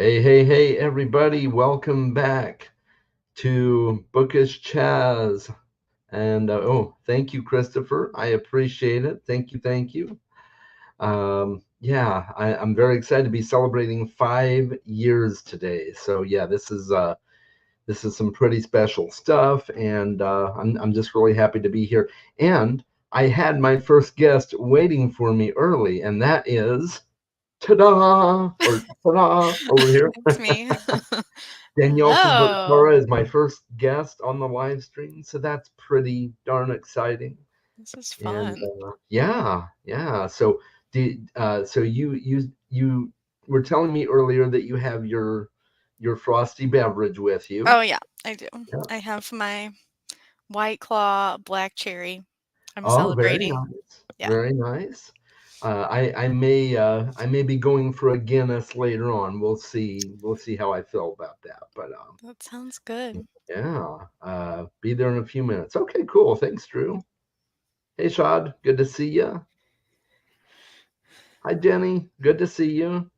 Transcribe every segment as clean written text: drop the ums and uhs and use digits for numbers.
Hey, everybody. Welcome back to Bookish Chaz. And thank you, Christopher. I appreciate it. Thank you. I'm very excited to be celebrating 5 years today. So yeah, this is some pretty special stuff, and I'm just really happy to be here. And I had my first guest waiting for me early, and that is ta-da or ta-da over here. It's me. Danielle from Hello. Booktora is my first guest on the live stream, so that's pretty darn exciting. This is And fun. yeah. So you were telling me earlier that you have your frosty beverage with you. Oh yeah, I do. Yeah. I have my White Claw black cherry. I'm Oh, very celebrating. nice. Yeah. Very nice. I may be going for a Guinness later on. We'll see. We'll see how I feel about that. But That sounds good. yeah, be there in a few minutes. Okay, cool. Thanks, Drew. Hey, Shad, good to see you. Hi, Jenny. Good to see you.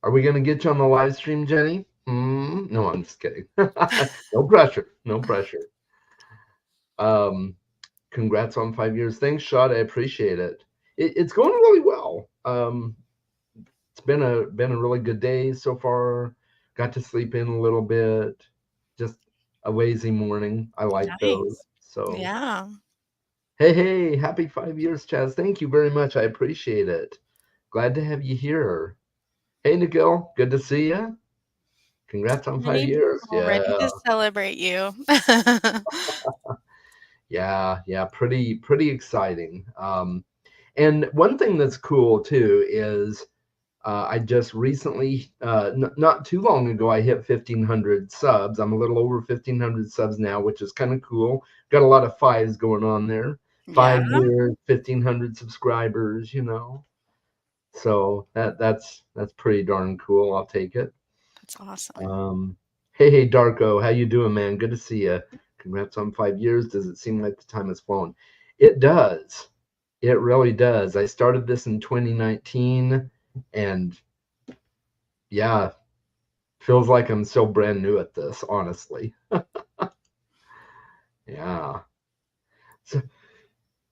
Are we going to get you on the live stream, Jenny? No, I'm just kidding. No pressure. No pressure. Um, Congrats on 5 years. Thanks, Shad. I appreciate it. It's going really well. It's been a really good day so far. Got to sleep in a little bit. Just a lazy morning. I like those. Nice. So Yeah. hey, happy 5 years, Chaz. Thank you very much. I appreciate it. Glad to have you here. Hey, Nicole, good to see you. Congrats on five Ready, years. all ready to celebrate you. Yeah, pretty exciting. And one thing that's cool too is I just recently, not too long ago, I hit 1,500 subs. I'm a little over 1,500 subs now, which is kind of cool. Got a lot of fives going on there. Yeah, 5 years, 1,500 subscribers. So that's pretty darn cool. I'll take it. that's awesome. Um, hey, Darko, how you doing, man? Good to see you. Congrats on 5 years. Does it seem like the time has flown? It does. It really does. I started this in 2019, and yeah, feels like I'm so brand new at this, honestly. Yeah. So,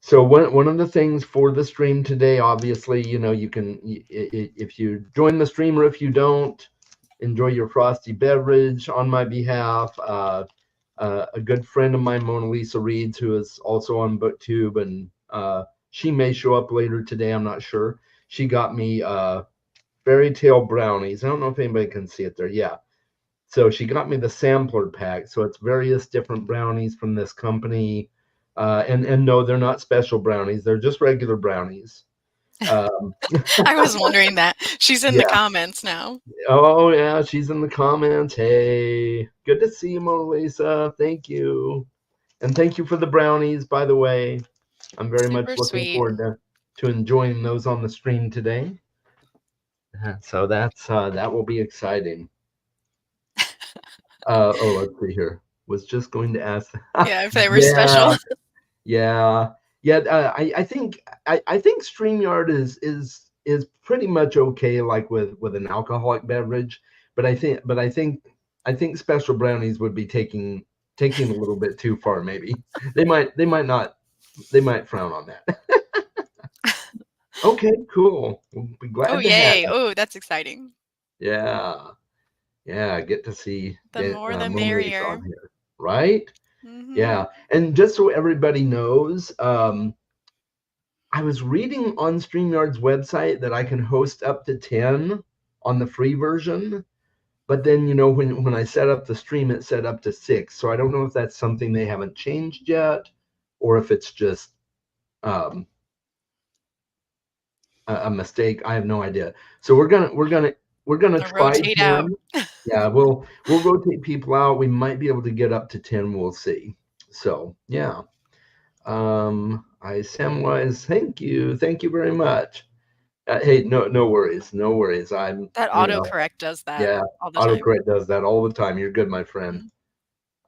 so one of the things for the stream today, obviously, you can, if you join the stream or if you don't, enjoy your frosty beverage on my behalf. A good friend of mine, Mona Lisa Reeds, who is also on Booktube, and she may show up later today. I'm not sure. She got me fairy tale brownies. I don't know if anybody can see it there. Yeah. So she got me the sampler pack. So it's various different brownies from this company. And no, they're not special brownies. They're just regular brownies. Um, I was wondering that. She's in the yeah. comments now. Oh, yeah. She's in the comments. Hey, good to see you, Mona Lisa. Thank you. And thank you for the brownies, by the way. I'm very much Super looking sweet. forward to enjoying those on the stream today. So that will be exciting. Let's see here. Was just going to ask. Yeah, if they were Yeah, special. yeah. I think StreamYard is pretty much okay, like with an alcoholic beverage, but I think special brownies would be taking a little bit too far. Maybe they might not they might frown on that. Okay, cool. We'll be Oh, glad to have. yay. Oh, that's exciting. Yeah, yeah. Get to see The more the Mona Lisa merrier. on here, right? Mhm. Yeah, and just so everybody knows, I was reading on StreamYard's website that I can host up to 10 on the free version, but then when I set up the stream, it set up to 6. So I don't know if that's something they haven't changed yet, or if it's just um, a mistake. I have no idea. So we're gonna try Rotate out. 10. Yeah, we'll rotate people out. We might be able to get up to 10. We'll see. So yeah. I Samwise, thank you very much. Hey, no worries, no worries. That autocorrect does that Yeah, all the time. autocorrect does that all the time. You're good, my friend.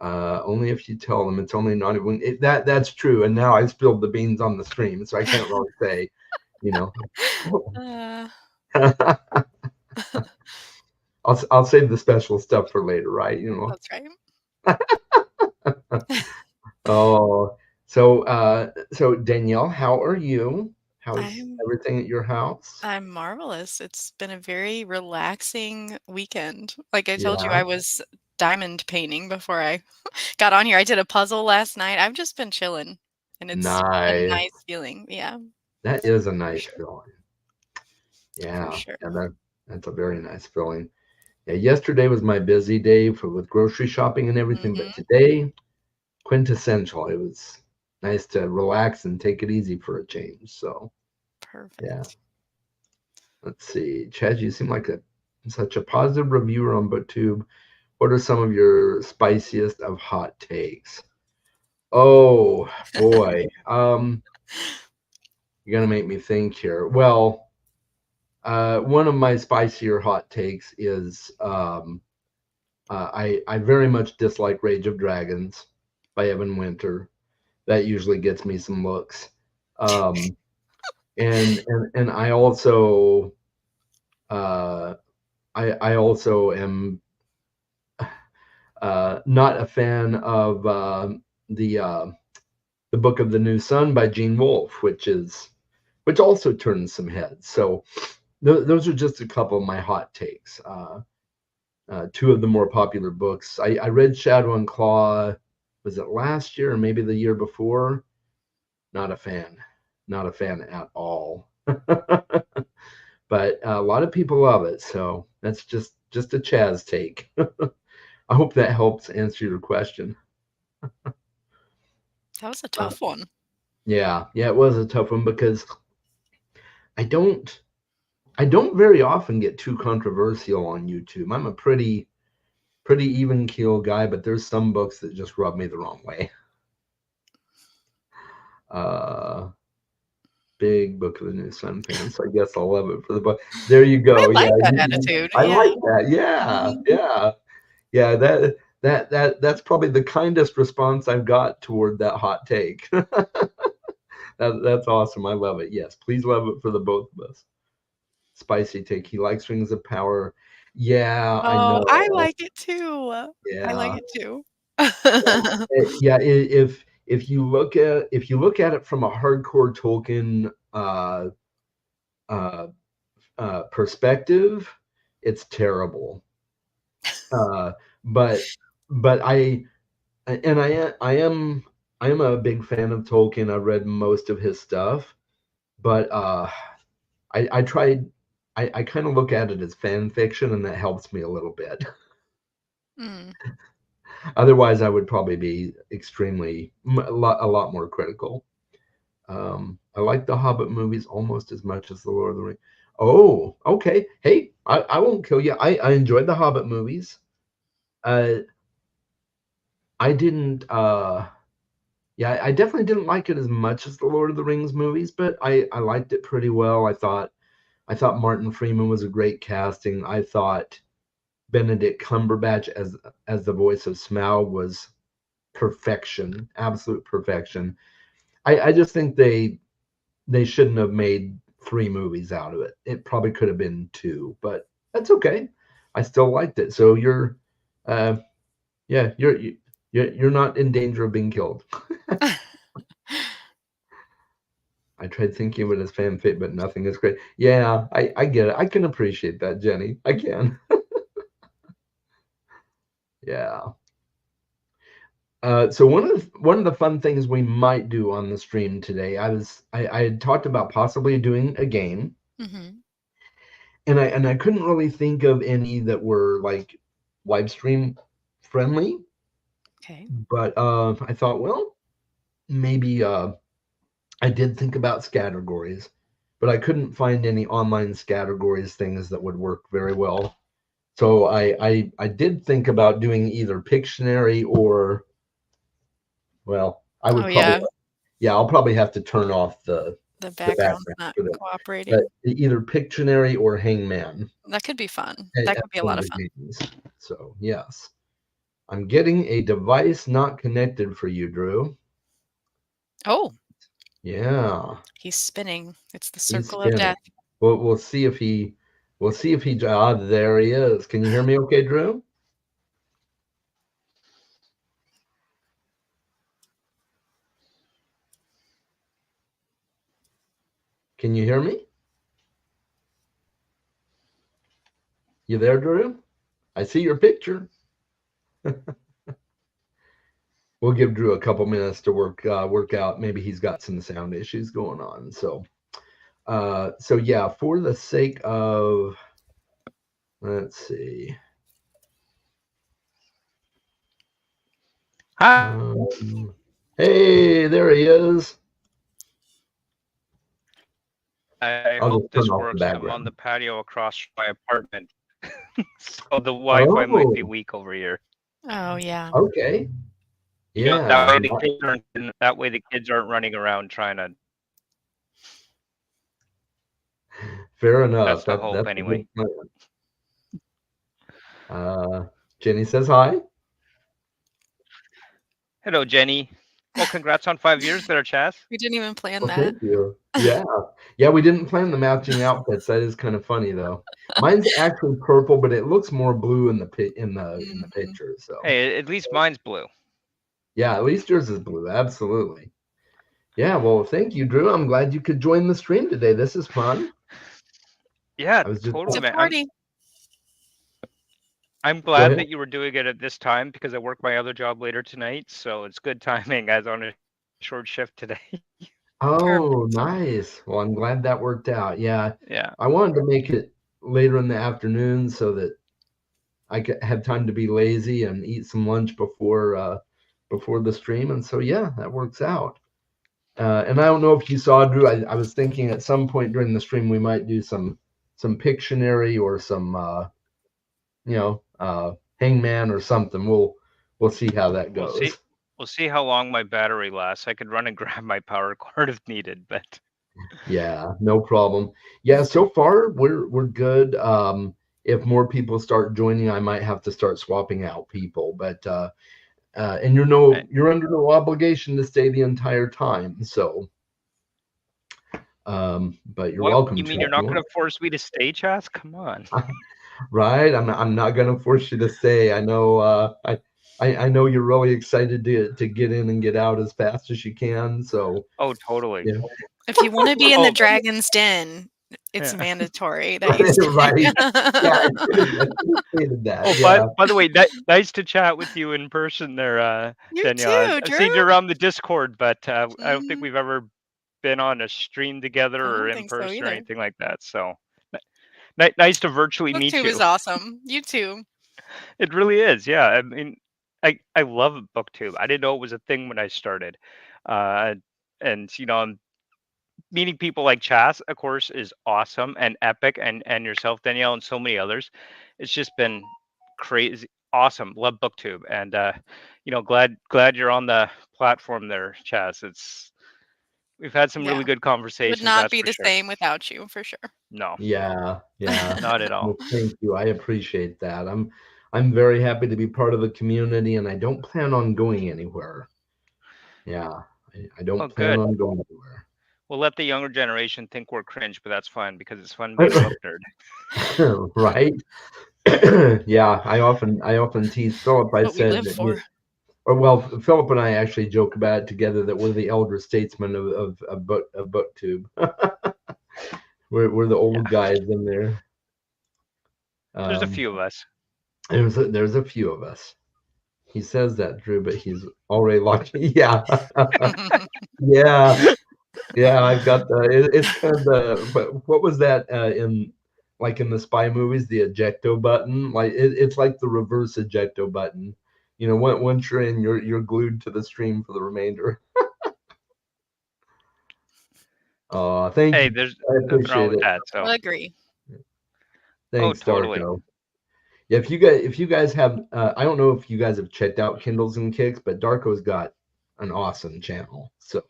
Mhm. Only if you tell them. It's only not even that's true. And now I spilled the beans on the stream, so I can't really say. Uh, I'll save the special stuff for later, right? That's right. Oh, so Danielle, how are you? How's I'm everything at your house? I'm marvelous. It's been a very relaxing weekend. Like I told you, Yeah, I was diamond painting before I got on here. I did a puzzle last night. I've just been chilling, and it's a nice. nice feeling. Yeah, That is a for nice sure. feeling. For Yeah, sure. yeah, that's a very nice feeling. Yeah, yesterday was my busy day with grocery shopping and everything, but Mhm. today, quintessential. It was nice to relax and take it easy for a change. So, yeah, Perfect. let's see. Chad, you seem like such a positive reviewer on Booktube. What are some of your spiciest of hot takes? Oh boy, you're gonna make me think here. Well, one of my spicier hot takes is I very much dislike Rage of Dragons by Evan Winter. That usually gets me some looks. Um, and I also uh, I also am not a fan of the uh, the Book of the New Sun by Gene Wolfe, which also turns some heads. So those are just a couple of my hot takes. Two of the more popular books. I read Shadow and Claw. Was it last year or maybe the year before? Not a fan. Not a fan at all. But a lot of people love it, so that's just a Chaz take. I hope that helps answer your question. That was a Uh, tough one. yeah, it was a tough one because I don't I don't very often get too controversial on YouTube. I'm a pretty even keel guy, but there's some books that just rub me the wrong way. Uh, Big Book of the New Sun fan, so I guess I'll love it for the book. There you I go. Yeah, like that attitude. I Yeah. like that. Yeah, Mhm. yeah. Yeah, that's probably the kindest response I've got toward that hot take. That's awesome. I love it. Yes, please love it for the both of us. Spicy take. He likes Rings of Power. Yeah, I Oh, I know. like it too. I like Yeah, it too. yeah. If you look at it from a hardcore Tolkien uh, perspective, it's terrible. Uh, but but and I am a big fan of Tolkien. I've read most of his stuff, but I tried I kind of look at it as fan fiction, and that helps me a little bit. Mm. Otherwise, I would probably be extremely a lot more critical. I like the Hobbit movies almost as much as the Lord of the Rings. Oh, okay. Hey, I won't kill you. I enjoyed the Hobbit movies. Uh, I didn't. Yeah, I definitely didn't like it as much as the Lord of the Rings movies, but I liked it pretty well. I thought Martin Freeman was a great casting. I thought Benedict Cumberbatch as the voice of Smaug was perfection, absolute perfection. I just think they shouldn't have made three movies out of it. It probably could have been two, but that's okay. I still liked it. So uh, yeah, you're not in danger of being killed. I tried thinking of it as fanfic, but nothing is great. Yeah, I get it. I can appreciate that, Jenny. I can. Yeah. So one of the fun things we might do on the stream today, I had talked about possibly doing a game, Mhm. and I couldn't really think of any that were like live stream friendly, Okay. but I thought, well, maybe I did think about categories, but I couldn't find any online categories things that would work very well. So I did think about doing either Pictionary or, well, I Oh, would probably, yeah. yeah, I'll probably have to turn off The the background's background not for that. But cooperating. either Pictionary or Hangman That could be fun. That as could be a one lot of of the fun. games. So yes, I'm getting a device not connected for you, Drew. Oh, Yeah, he's spinning. It's the he's circle of spinning. death. We'll see if he We'll see if he. There he is. Can you hear me okay, Drew? Can you hear me? You there, Drew? I see your picture. We'll give Drew a couple minutes to work out. Maybe he's got some sound issues going on. So yeah, for the sake of, let's see. Hey, there he is. I hope this works. I'm on the patio across from my apartment, so the Wi-Fi might be weak over here. Oh yeah. Okay. Yeah. That way the kids aren't running around trying to. Fair enough. That's the hope, anyway. Jenny says hi. Hello, Jenny. Well, congrats on 5 years there, Chaz. We didn't even plan that. Thank you. Yeah, we didn't plan the matching outfits. That is kind of funny, though. Mine's actually purple, but it looks more blue in the picture. So hey, at least mine's blue. Yeah, at least yours is blue. Absolutely. Yeah. Well, thank you, Drew. I'm glad you could join the stream today. This is fun. Yeah, totally, man. I'm glad that you were doing it at this time because I work my other job later tonight, so it's good timing as on a short shift today. Oh, nice. Well, I'm glad that worked out. Yeah. Yeah. I wanted to make it later in the afternoon so that I could have time to be lazy and eat some lunch before the stream. And so, yeah, that works out. And I don't know if you saw, Drew, I was thinking at some point during the stream we might do some Pictionary or some Hangman or something. We'll see how that goes. We'll see how long my battery lasts. I could run and grab my power cord if needed, but yeah, no problem. Yeah, so far we're good. If more people start joining, I might have to start swapping out people, but and you're under no obligation to stay the entire time. So but you're welcome. You mean you're not going to force me to stay, Chaz? Come on. Right? I'm not going to force you to stay. I know I know you're really excited to get in and get out as fast as you can. So totally. Yeah. If you want to be in the Dragon's Den, it's mandatory that you stay. Right. Yeah, I stated that. By the way, nice to chat with you in person there, Danielle. I've seen you around the Discord, but I don't think we've ever been on a stream together or in person or anything like that. So nice to virtually meet you. Booktube is awesome. You too. It really is. Yeah. I mean, I love Booktube. I didn't know it was a thing when I started. And I'm meeting people like Chaz, of course, is awesome and epic, and yourself, Danielle, and so many others. It's just been crazy, awesome. Love Booktube, and glad you're on the platform there, Chaz. We've had some really good conversations. Would not be the same without you, for sure. No. Yeah. Not at all. Well, thank you. I appreciate that. I'm very happy to be part of the community, and I don't plan on going anywhere. Yeah, I don't plan on going anywhere. We'll let the younger generation think we're cringe, but that's fine because it's fun being a book nerd. Right? Yeah, I often tease Philip. I said Philip and I actually joke about it together that we're the elder statesmen of Booktube. we're the old guys in there. There's a few of us. There's a few of us. He says that, Drew, but he's already locked. Yeah. Yeah, I've got the. It's kind of the. But what was that in the spy movies? The ejecto button, it's like the reverse ejecto button. Once you're in, you're glued to the stream for the remainder. Oh, thank you. Hey, there's nothing wrong with that. So I agree. Thanks, totally. Darko. Yeah, if you guys have, I don't know if you guys have checked out Kindles and Kicks, but Darko's got an awesome channel. So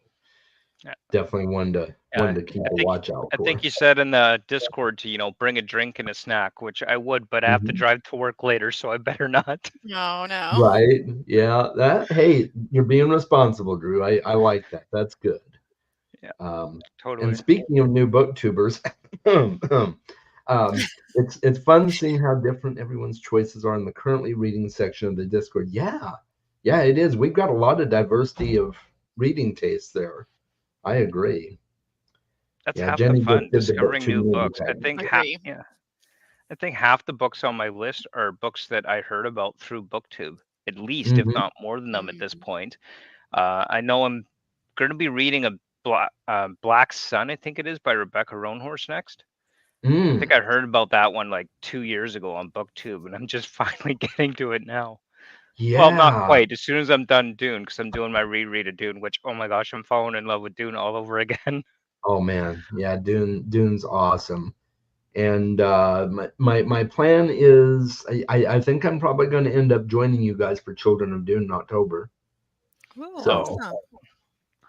definitely one to keep a watch out for. I think you said in the Discord to bring a drink and a snack, which I would, but I have to drive to work later, so I better not. No. Right? Yeah. Hey, you're being responsible, Drew. I like that. That's good. Yeah. Totally. And speaking of new booktubers, It's fun seeing how different everyone's choices are in the currently reading section of the Discord. Yeah, it is. We've got a lot of diversity of reading tastes there. I agree. That's Yeah, half the Jenny just fun, did the discovering Booktube new movie books. tag. Agree. I think half the books on my list are books that I heard about through Booktube, at least, if Mm-hmm. not more than them at this Mm. point. I know I'm going to be reading a Black Sun, I think it is, by Rebecca Roanhorse next. I think I heard about that one like 2 years ago on Booktube, and I'm just finally getting to it now. Well, not Yeah. quite. As soon as I'm done Dune, because I'm doing my reread of Dune, which, oh my gosh, I'm falling in love with Dune all over again. Oh man. Yeah, Dune's awesome. And my plan is I think I'm probably going to end up joining you guys for Children of Dune in October. Ooh, So awesome.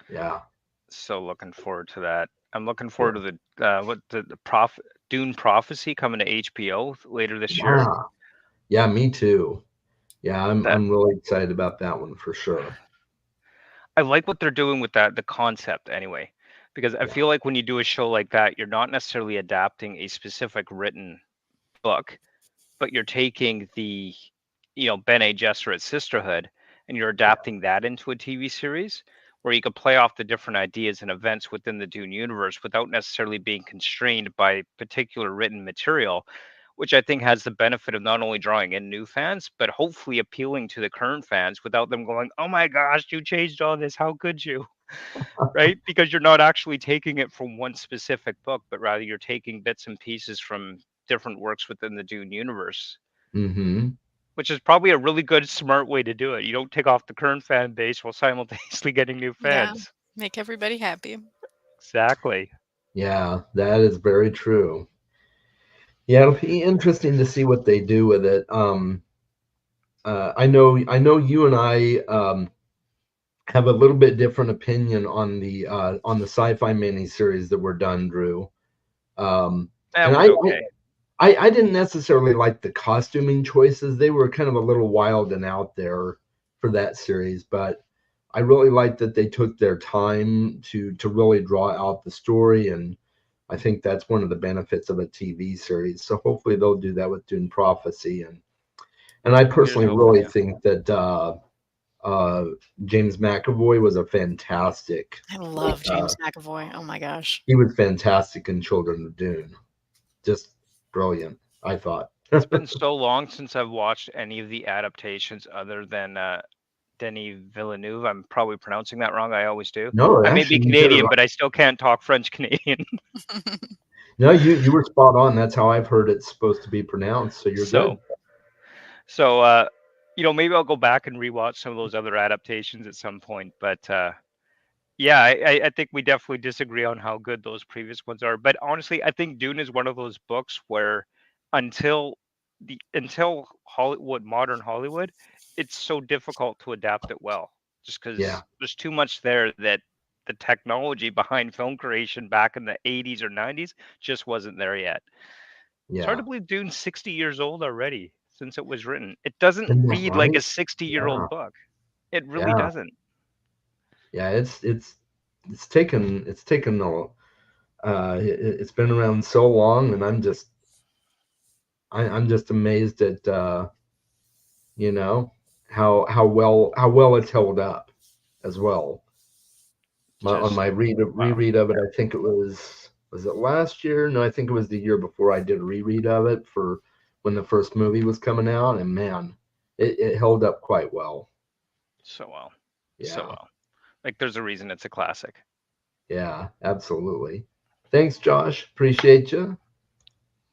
yeah. So looking forward to that. I'm looking Yeah. forward to the Dune Prophecy coming to HBO later this year. Yeah. Yeah, me too. Yeah, That I'm really excited about that one for sure. I like what they're doing with that, the concept anyway, because I Yeah. feel like when you do a show like that, you're not necessarily adapting a specific written book, but you're taking the, Bene Gesserit sisterhood, and you're adapting that into a TV series where you could play off the different ideas and events within the Dune universe without necessarily being constrained by particular written material, which I think has the benefit of not only drawing in new fans, but hopefully appealing to the current fans without them going, "Oh my gosh, you changed all this. How could you?" Right? Because you're not actually taking it from one specific book, but rather you're taking bits and pieces from different works within the Dune universe, Mm-hmm. which is probably a really good, smart way to do it. You don't take off the current fan base while simultaneously getting new Yeah. fans. Make everybody happy. Exactly. Yeah, that is very true. Yeah, it'll be interesting to see what they do with it. I know you and I have a little bit different opinion on the sci-fi miniseries that were done, Drew. That And was okay. I didn't necessarily like the costuming choices. They were kind of a little wild and out there for that series, but I really liked that they took their time to really draw out the story, and I think that's one of the benefits of a TV series. So hopefully they'll do that with Dune Prophecy, and I We just personally hope so, really yeah. think that James McAvoy was a fantastic. I love James McAvoy. Oh my gosh. He was fantastic in Children of Dune. Just brilliant, I thought. It's been so long since I've watched any of the adaptations other than Denis Villeneuve. I'm probably pronouncing that wrong. I always do. No, I may be actually, you did it Canadian, right. but I still can't talk French Canadian. No, you were spot on. That's how I've heard it's supposed to be pronounced. So you're good. So, maybe I'll go back and rewatch some of those other adaptations at some point. But yeah, I think we definitely disagree on how good those previous ones are. But honestly, I think Dune is one of those books where until modern Hollywood, it's so difficult to adapt it well, just Yeah, because there's too much there that the technology behind film creation back in the 80s or 90s just wasn't there yet. It's hard yeah. to believe Dune's 60 years old already since it was written. It doesn't Isn't that read like a right? 60-year-old Yeah, book. It really yeah, doesn't. yeah. It's taken it's been around so long, and I'm just amazed at you know how well it's held up as well. On Just my wow. reread of it, I think it was it last year? No, I think it was the year before I did a reread of it for when the first movie was coming out, and man, it held up quite well. So well. So Yeah, well. Like there's a reason it's a classic. yeah, absolutely. Thanks, Josh. Appreciate you.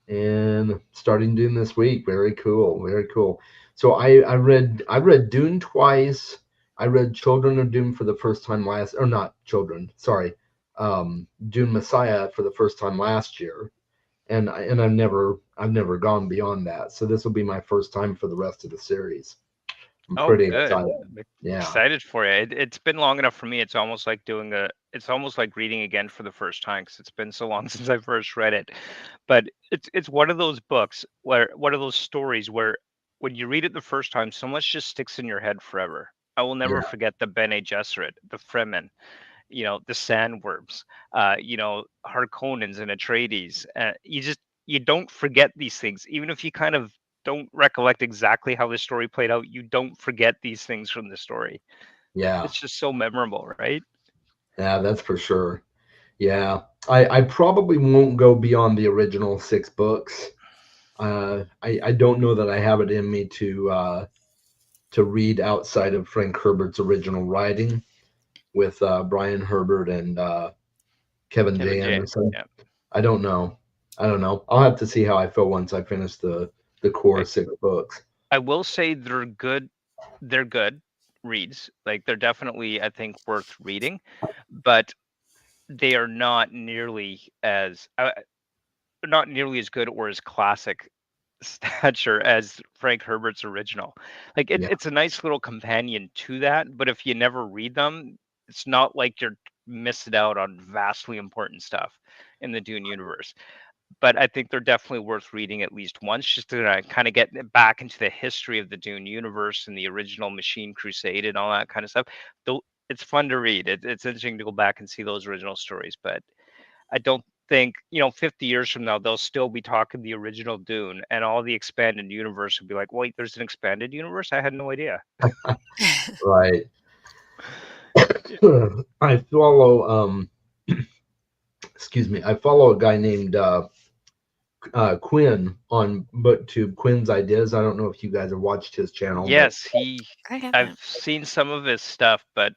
And starting Dune this week. Very cool. Very cool. So I read Dune twice. I read Children of Doom for the first time last, or not Children, sorry, Dune Messiah for the first time last year, and I've never gone beyond that. So this will be my first time for the rest of the series. I'm Oh, pretty good. excited. Yeah, Excited for you. It's been long enough for me. It's almost like reading again for the first time because it's been so long since I first read it. But it's one of those books one of those stories where when you read it the first time, so much just sticks in your head forever. I will never yeah, forget the Bene Gesserit, the Fremen, the sandworms, Harkonnens and Atreides. You just you don't forget these things, even if you kind of don't recollect exactly how the story played out. You don't forget these things from the story. Yeah, It's just so memorable, right? yeah, that's for sure. Yeah, I probably won't go beyond the original 6 books. I don't know that I have it in me to read outside of Frank Herbert's original writing with Brian Herbert and Kevin Kevin Jan. J. So Yeah. I don't know. I'll have to see how I feel once I finish the core 6 books. I will say they're good. They're good reads. Like they're definitely, I think, worth reading, but they are not nearly as good or as classic stature as Frank Herbert's original. Like Yeah, it's a nice little companion to that, but if you never read them, it's not like you're missing out on vastly important stuff in the Dune universe. But I think they're definitely worth reading at least once, just to kind of get back into the history of the Dune universe and the original Machine Crusade and all that kind of stuff. Though it's fun to read. It's interesting to go back and see those original stories, but I don't think, 50 years from now, they'll still be talking the original Dune, and all the expanded universe will be like, wait, there's an expanded universe? I had no idea. right. Yeah. I follow excuse me. I follow a guy named Quinn on Booktube, Quinn's Ideas. I don't know if you guys have watched his channel, but Yes, I I've haven't. seen some of his stuff, but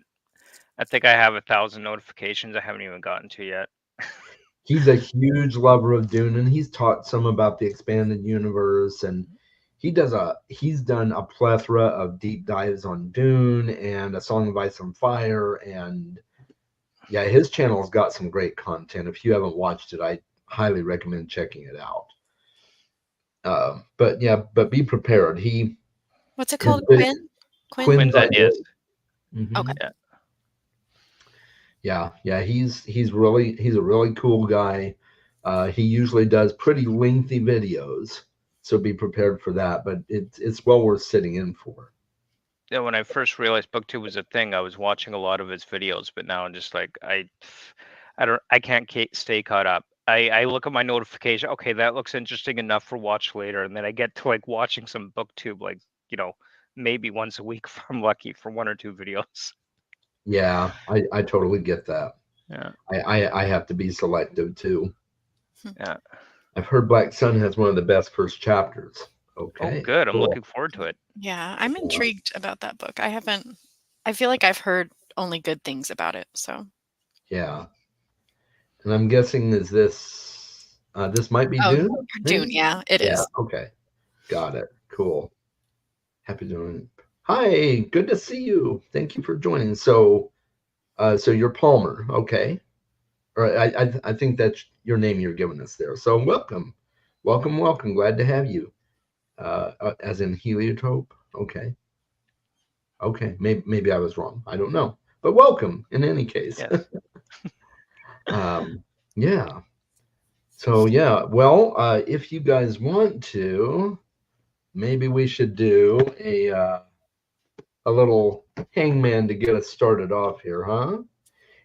I think I have 1,000 notifications I haven't even gotten to yet. he's a huge lover of Dune, and he's taught some about the expanded universe, and he's done a plethora of deep dives on Dune and A Song of Ice and Fire, and yeah, his channel's got some great content. If you haven't watched it, I highly recommend checking it out. But be prepared. What's it His called? vid- Quinn? Quinn? Quinn's Quinn's Ideas. Ideas. Mhm. Okay. Yeah. He's a really cool guy. He usually does pretty lengthy videos, so be prepared for that. But it's well worth sitting in for. Yeah, when I first realized BookTube was a thing, I was watching a lot of his videos, but now I'm just like, I can't stay caught up. I look at my notification. Okay, that looks interesting enough for watch later, and then I get to like watching some BookTube, like maybe once a week if I'm lucky for 1 or 2 videos. Yeah, I totally get that. Yeah, I have to be selective too. yeah. I've heard Black Sun has one of the best first chapters. Oh, Okay, good. I'm cool. looking forward to it. Yeah, I'm intrigued about that book. I feel like I've heard only good things about it. So, Yeah, and I'm guessing this might be Dune? Dune. maybe? Yeah, it Yeah, is. okay. Got it. Cool. Happy doing it. Hi, good to see you. Thank you for joining. So you're Palmer, okay? Or I think that's your name you're giving us there. So welcome. Glad to have you. As in heliotrope. Okay. Maybe I was wrong. I don't know. But welcome in any case. Yes. Yeah. So yeah, well, if you guys want to, maybe we should do a little hangman to get us started off here, huh?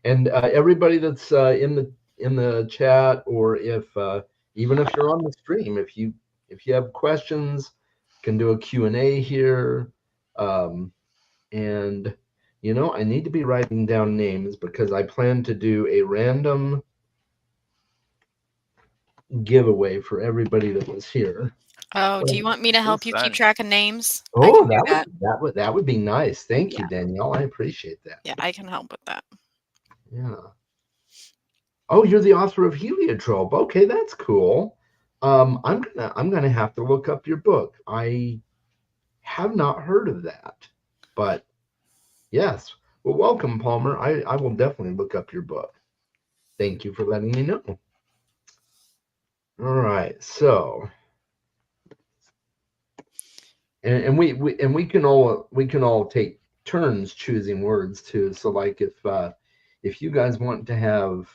And everybody that's in the chat, or if even if you're on the stream, if you have questions, can do a Q&A here. And I need to be writing down names because I plan to do a random giveaway for everybody that was here. Oh, do you want me to help you keep fun. track of names? I Oh, can do that. that would be nice. Thank you, Danielle. I appreciate that. Yeah, I can help with that. Yeah. Oh, you're the author of Heliotrope. Okay, that's cool. I'm gonna have to look up your book. I have not heard of that, but yes. Well, welcome, Palmer. I will definitely look up your book. Thank you for letting me know. All right, so and we can all take turns choosing words too. So like if you guys want to have,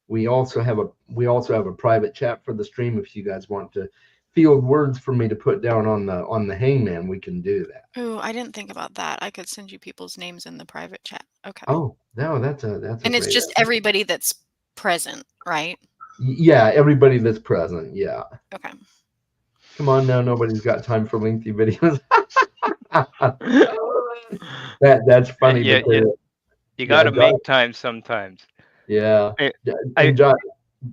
we also have a private chat for the stream. If you guys want to field words for me to put down on the hangman, we can do that. Oh, I didn't think about that. I could send you people's names in the private chat. Okay. Oh no, that's a And it's great just idea. everybody that's present, right? Yeah, everybody that's present. Yeah. Okay. Come on now, nobody's got time for lengthy videos. That's funny Yeah, because you got yeah, to Josh, make time sometimes. yeah, I, and I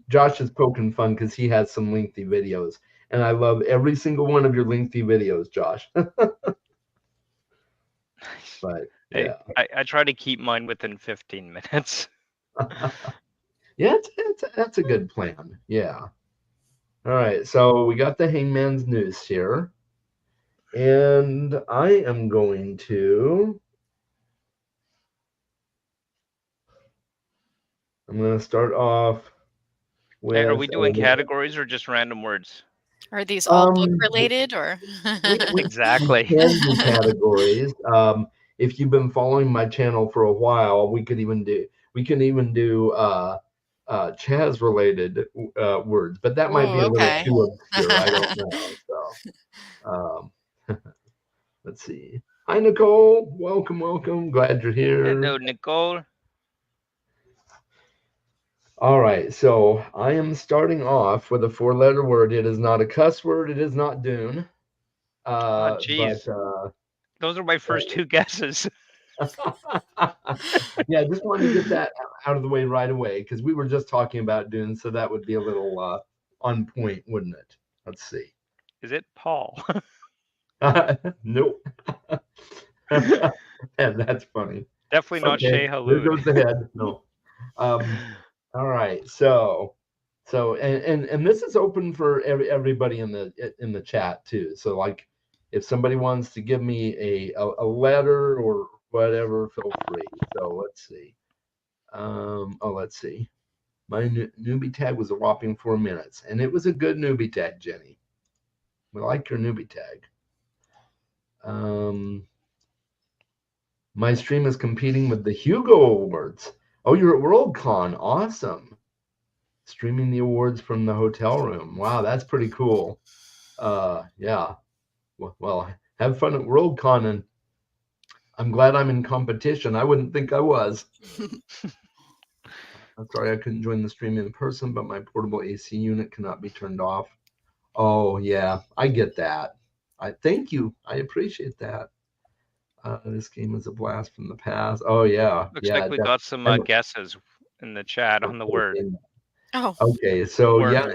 Josh is poking fun because he has some lengthy videos, and I love every single one of your lengthy videos, Josh. But I, yeah, I try to keep mine within 15 minutes. yeah, that's a good plan. Yeah. All right, so we got the Hangman's Noose here, and I am going to. I'm going to start off Hey, are with we doing categories or just random words? Are these all book um related or? we Exactly. can do categories. If you've been following my channel for a while, we can even do Chaz related words, but that might be Oh, a little okay. too obscure. I don't know. So let's see. Hi Nicole, welcome. Glad you're here. Hello, Nicole. All right, so I am starting off with a 4-letter word. It is not a cuss word. It is not Dune. Oh, But geez. Those are my first two guesses. yeah, just wanted to get that out of the way right away because we were just talking about Dune, so that would be a little on point, wouldn't it? Let's see. Is it Paul? Nope. Yeah, that's funny. Definitely not Okay, Shea there Halud. goes the head. No. All right, so and this is open for everybody in the chat too. So like, if somebody wants to give me a letter or whatever, feel free. So let's see. Let's see. My newbie tag was a whopping 4 minutes, and it was a good newbie tag, Jenny. We like your newbie tag. My stream is competing with the Hugo Awards. Oh, you're at Worldcon. Awesome. Streaming the awards from the hotel room. Wow, that's pretty cool. Yeah. Well, have fun at Worldcon, and I'm glad I'm in competition. I wouldn't think I was. I'm sorry I couldn't join the stream in person, but my portable AC unit cannot be turned off. Oh, yeah, I get that. I thank you. I appreciate that. This game is a blast from the past. Oh, yeah. Looks Yeah. like we got some guesses in the chat on the word. Oh, Okay, so Worm. yeah,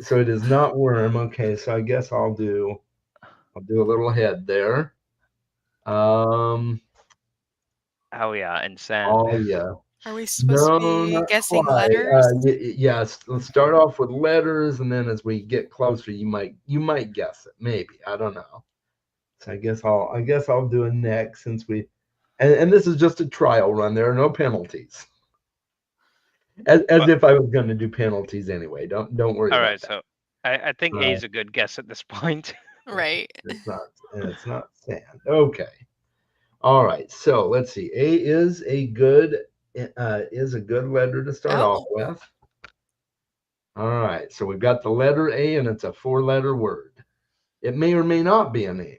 so it is not worm. Okay, so I guess I'll do a little head there. Oh yeah, and sand. Oh yeah. are we supposed to No, be not guessing quite. letters? Yes, let's start off with letters, and then as we get closer, you might guess it. Maybe, I don't know. So I guess I'll do a next since we, and this is just a trial run. There are no penalties. As if I was going to do penalties anyway. Don't worry All about right, that. so I think A is a good guess at this point. Right. It's not sand. Okay. All right. So let's see. A is a good letter to start off Oh, with. All right. So we've got the letter A, and it's a 4-letter word. It may or may not be a name.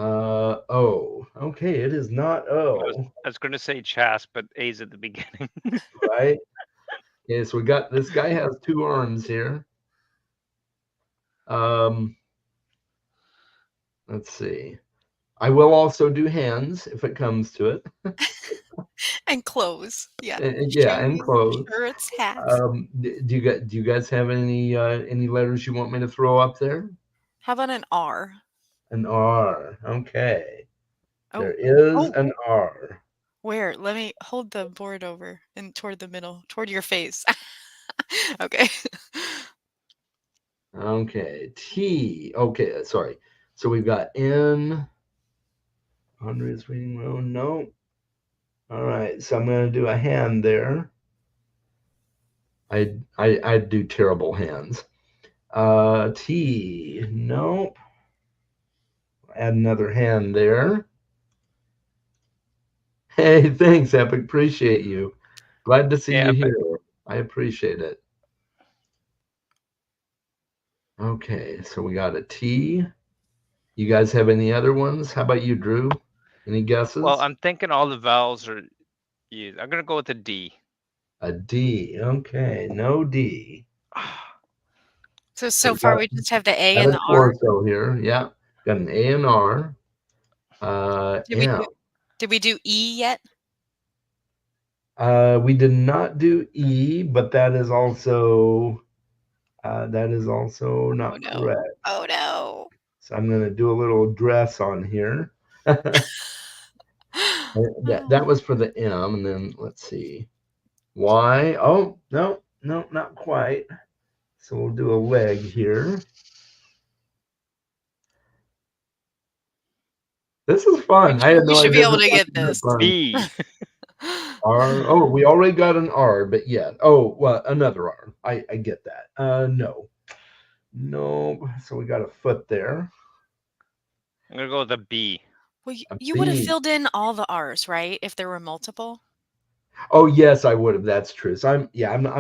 O. Okay, it is not O. I was going to say chas, but A's at the beginning. Right. Okay, so we got this guy has 2 arms here. Let's see. I will also do hands if it comes to it. and clothes. Yeah. Yeah, and Shoes, clothes. shirts, hats. Do you guys have any letters you want me to throw up there? How about an R? An R. Okay. There Oh, is oh, an R. where? Let me hold the board over and toward the middle, toward your face. Okay. Okay. T. Okay, sorry. So we've got N. Andre's reading room. No. All right. So I'm going to do a hand there. I do terrible hands. T. Nope. Add another hand there. Hey, thanks, Epic. Appreciate you. Glad to see you here. I appreciate it. Okay, so we got a T. You guys have any other ones? How about you, Drew? Any guesses? Well, I'm thinking all the vowels are used. I'm going to go with a D. A D. Okay, no D. So We far got, we just have the A got and a the R. torso here. Yeah, got an A and R. Did M. we do E yet? We did not do E, but that is also Oh not no. correct. Oh no. So I'm going to do a little dress on here. That was for the M, and then let's see. Y. Oh, no, not quite. So we'll do a leg here. This is fun. I had We no should be idea able this to was get this. fun. B. R. Oh, we already got an R, but yeah. Oh, well, another R. I get that. No. So we got a foot there. I'm gonna go with a B. Well, A you would have B. filled in all the R's, right? If there were multiple. Oh, yes, I would have. That's true. So I'm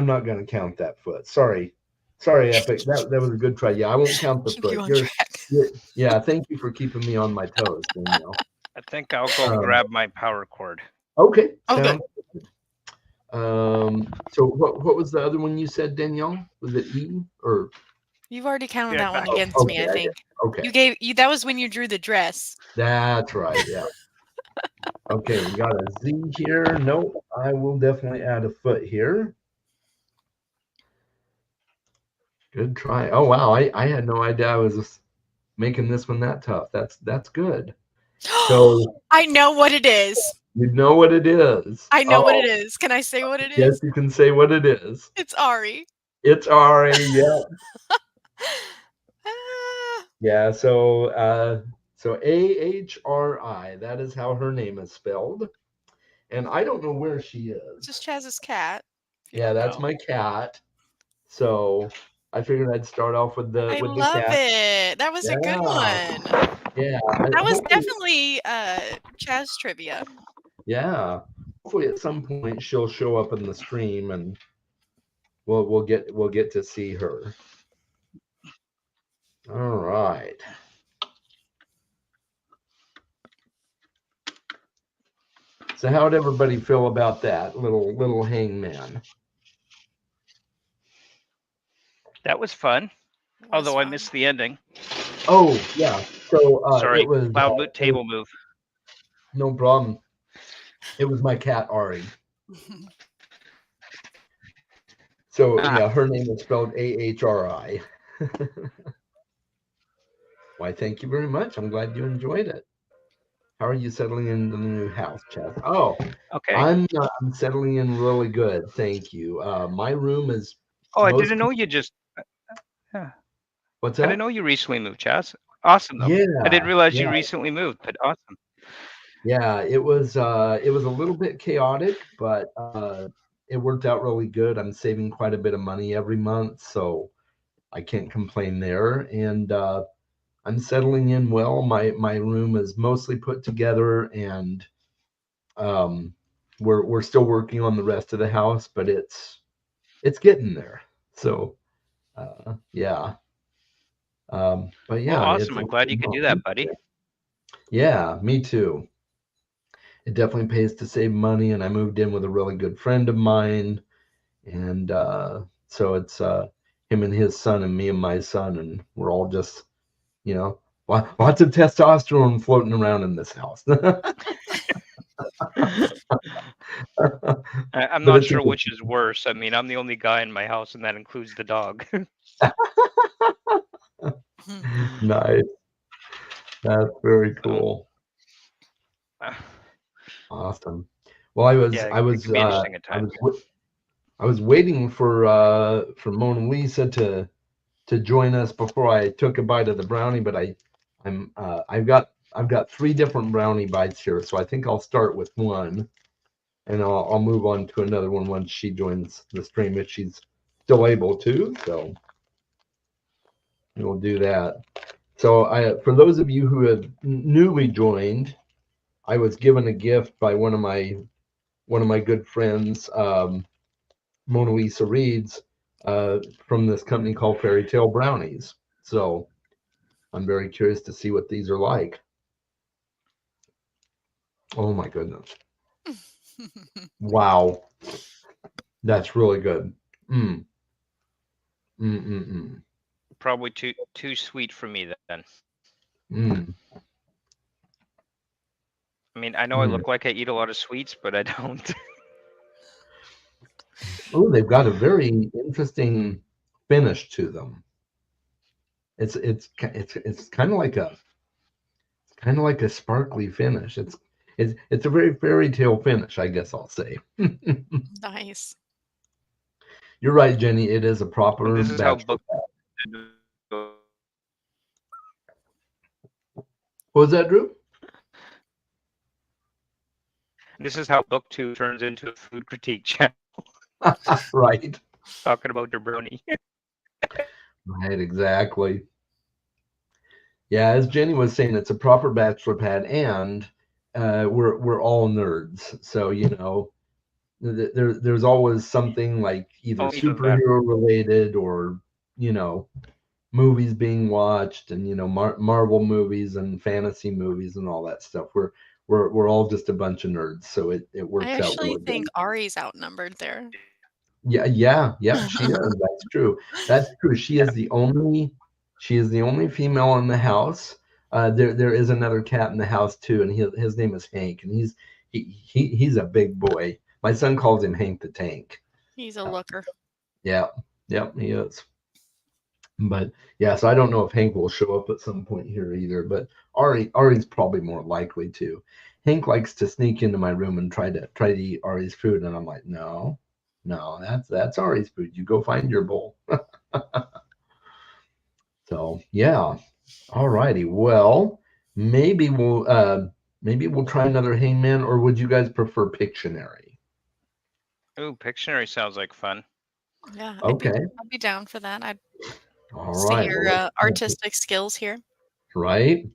not going to count that foot. Sorry, Epic. That was a good try. Yeah, I won't count the Keep foot. you on track. Yeah. Thank you for keeping me on my toes, Danielle. I think I'll go grab my power cord. Okay. Oh, good. Sounds good. So what was the other one you said, Danielle? Was it E or? You've already counted Yeah, that one back. against me, I Okay, think. Okay. That was when you drew the dress. That's right. Yeah. Okay, we got a Z here. Nope. I will definitely add a foot here. Good try. Oh wow, I had no idea I was just making this one that tough. That's good. So I know what it is. you know what it is. I know what it is. Can I say what it Yes, is? you can say what it is. It's Ari. It's Ari. Yeah. Ah, Yeah. So AHRI. That is how her name is spelled. And I don't know where she is. just Chaz's cat. if you Yeah, don't that's know. my cat. So I figured I'd start off with the I love cat. it. That was a good one. Yeah. That was Hopefully, definitely Chaz trivia. yeah. Hopefully at some point she'll show up in the stream and we'll get to see her. All right. So how'd everybody feel about that little hangman? That was fun. It was Although I fun. missed the ending. Oh yeah. So Sorry, it was loud table move. no problem. It was my cat Ari. So yeah, her name is spelled AHRI. Why, thank you very much. I'm glad you enjoyed it. How are you settling into the new house, Chad? Oh, Okay. I'm settling in really good. Thank you. My room is. Oh, I didn't know you just. What's I that? didn't know you recently moved, Chaz. Awesome though. Yeah. I didn't realize you yeah. recently moved, but awesome. Yeah, it was a little bit chaotic, but it worked out really good. I'm saving quite a bit of money every month, so I can't complain there. And I'm settling in well. My room is mostly put together, and we're still working on the rest of the house, but it's getting there. So yeah. But yeah, Well, awesome. I'm glad you could do that, buddy. Yeah, me too. It definitely pays to save money, and I moved in with a really good friend of mine, and so it's him and his son and me and my son, and we're all just lots of testosterone floating around in this house. I'm not sure which is worse. I mean, I'm the only guy in my house, and that includes the dog. Nice. That's very cool. Awesome. Well, I was waiting for Mona Lisa to join us before I took a bite of the brownie, but I've got 3 different brownie bites here, so I think I'll start with one, and I'll move on to another one once she joins the stream if she's still able to. So we'll do that. So for those of you who have newly joined, I was given a gift by one of my good friends, Mona Lisa Reeds, from this company called Fairy Tale Brownies. So I'm very curious to see what these are like. Oh my goodness. Wow. That's really good. Mm. Mm, mm, mm. Probably too sweet for me then. Mm, I mean, I know I mm. look like I eat a lot of sweets, but I don't. Oh, they've got a very interesting finish to them. It's kind of like a sparkly finish. It's a very fairy tale finish, I guess I'll say. Nice. You're right, Jenny. It is a proper This is how bachelor book. pad. What was that, Drew? This is how BookTube turns into a food critique channel Right. talking about their brownie. Right, exactly. Yeah, as Jenny was saying, it's a proper bachelor pad, and we're all nerds. So there's always something like either Oh, even better. superhero related or movies being watched, and Marvel movies and fantasy movies and all that stuff. We're all just a bunch of nerds, so it I works out actually really think good. Ari's outnumbered there. Yeah, she is. That's true. That's true. She is the only female in the house. There is another cat in the house too, and his name is Hank, and he's a big boy. My son calls him Hank the Tank. He's a looker. Yeah, yep, he is. But yeah, so I don't know if Hank will show up at some point here either. But Ari's probably more likely to. Hank likes to sneak into my room and try to eat Ari's food, and I'm like, no, that's Ari's food. You go find your bowl. So yeah, all righty. Well, maybe we'll try another Hangman, or would you guys prefer Pictionary? Ooh, Pictionary sounds like fun. Yeah, Okay, I'd be down for that. I'd all see right. your Well, artistic skills here. right.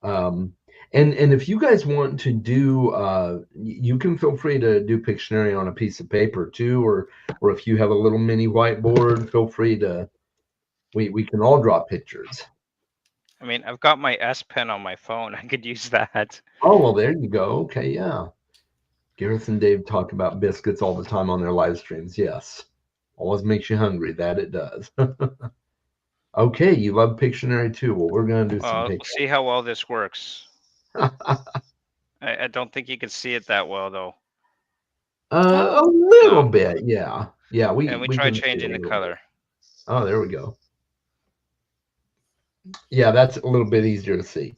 Um, and if you guys want to do, you can feel free to do Pictionary on a piece of paper too, or if you have a little mini whiteboard, feel free to. We can all draw pictures. I mean, I've got my S Pen on my phone. I could use that. Oh well, there you go. Okay, yeah. Gareth and Dave talk about biscuits all the time on their live streams. Yes, always makes you hungry. That it does. Okay, you love Pictionary too. Well, we're gonna do some Well, Pictionary. see how well this works. I don't think you can see it that well though. A little No. bit, yeah. We try can see changing a the little color. bit. Oh, there we go. Yeah, that's a little bit easier to see,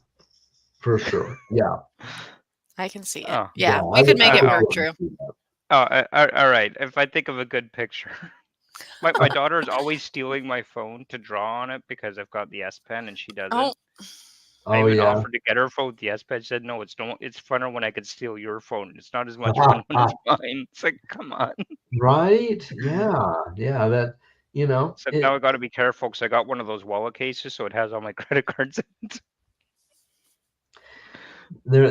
for sure. Yeah. I can see it. Oh. Yeah, we could make it I work, wouldn't Drew. see that. Oh, all right. If I think of a good picture. My daughter is always stealing my phone to draw on it because I've got the S Pen and she doesn't. Oh, I Oh even yeah. offered to get her phone with the S Pen. She said, no, it's funner when I could steal your phone. It's not as much fun when it's mine. It's like, come on. Right? Yeah. That So now I got to be careful because I got one of those wallet cases, so it has all my credit cards in it.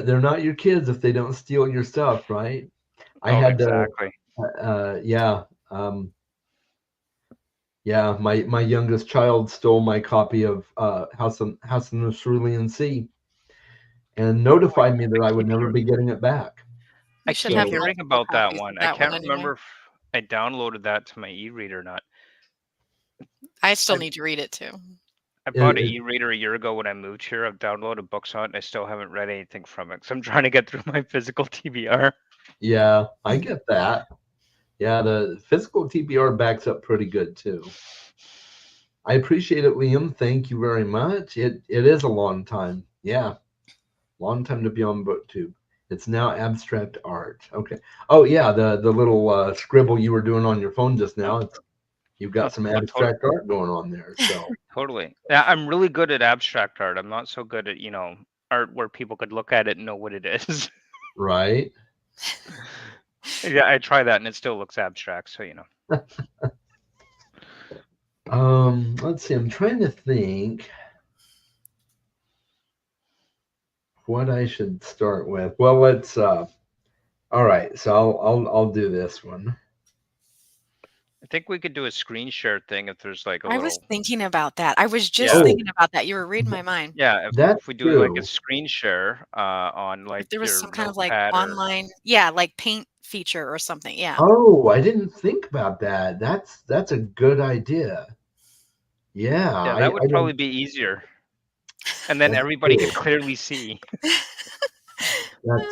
they're not your kids if they don't steal your stuff, right? I had exactly. yeah. Yeah, my youngest child stole my copy of House on the Cerulean Sea and notified me that I would never be getting it back. I keep hearing about that one. I can't remember if I downloaded that to my e-reader or not. I still need to read it too. I bought an e-reader a year ago when I moved here. I've downloaded books on it, and I still haven't read anything from it because I'm trying to get through my physical TBR. Yeah, I get that. Yeah, the physical TBR backs up pretty good too. I appreciate it, Liam. Thank you very much. It is a long time. Yeah, long time to be on Booktube. It's now abstract art. Okay. Oh yeah, the little scribble you were doing on your phone just now. You've got some abstract art going on there. So totally. Yeah, I'm really good at abstract art. I'm not so good at art where people could look at it and know what it is. Right. Yeah, I try that and it still looks abstract. So let's see. I'm trying to think what I should start with. Well, let's. All right. So I'll do this one. I think we could do a screen share thing if there's like a I little. was thinking about that. I was just thinking about that. You were reading my mind. Yeah, if we do like a screen share on like if there was your some kind of notepad like online, yeah, like paint feature or something. Yeah. Oh, I didn't think about that. That's a good idea. Yeah, Yeah, I that would don't. probably be easier, and then That's everybody true. could clearly see.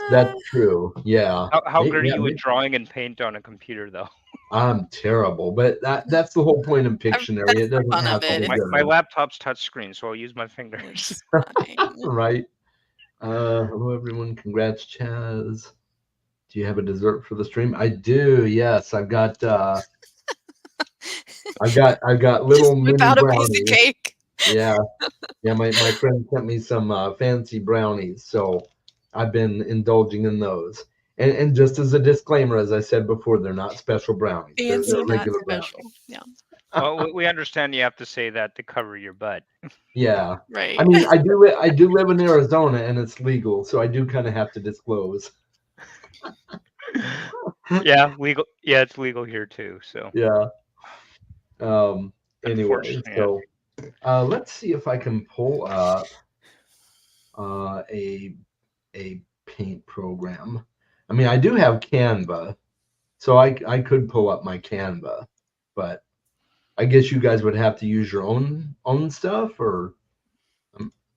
That's true. Yeah. How good are Yeah. you at drawing and paint on a computer, though? I'm terrible, but that's the whole point of Pictionary. That's It the doesn't fun have of to be it. My good, laptop's touchscreen, so I'll use my fingers. It's fine. right? Hello everyone. Congrats, Chaz. Do you have a dessert for the stream? I do. Yes, I've got little Just whip mini out a piece of brownies. cake. Yeah. Yeah, my friend sent me some fancy brownies, so I've been indulging in those. And just as a disclaimer, as I said before, they're not special brownies. They're Fancy, not regular special. brownies. Yeah. Well, we understand you have to say that to cover your butt. Yeah. Right. I mean, I do live in Arizona and it's legal, so I do kind of have to disclose. Yeah, legal. Yeah, it's legal here too. So Yeah. Anyway, unfortunately, so let's see if I can pull up a paint program. I mean, I do have Canva, so I could pull up my Canva, but I guess you guys would have to use your own stuff, or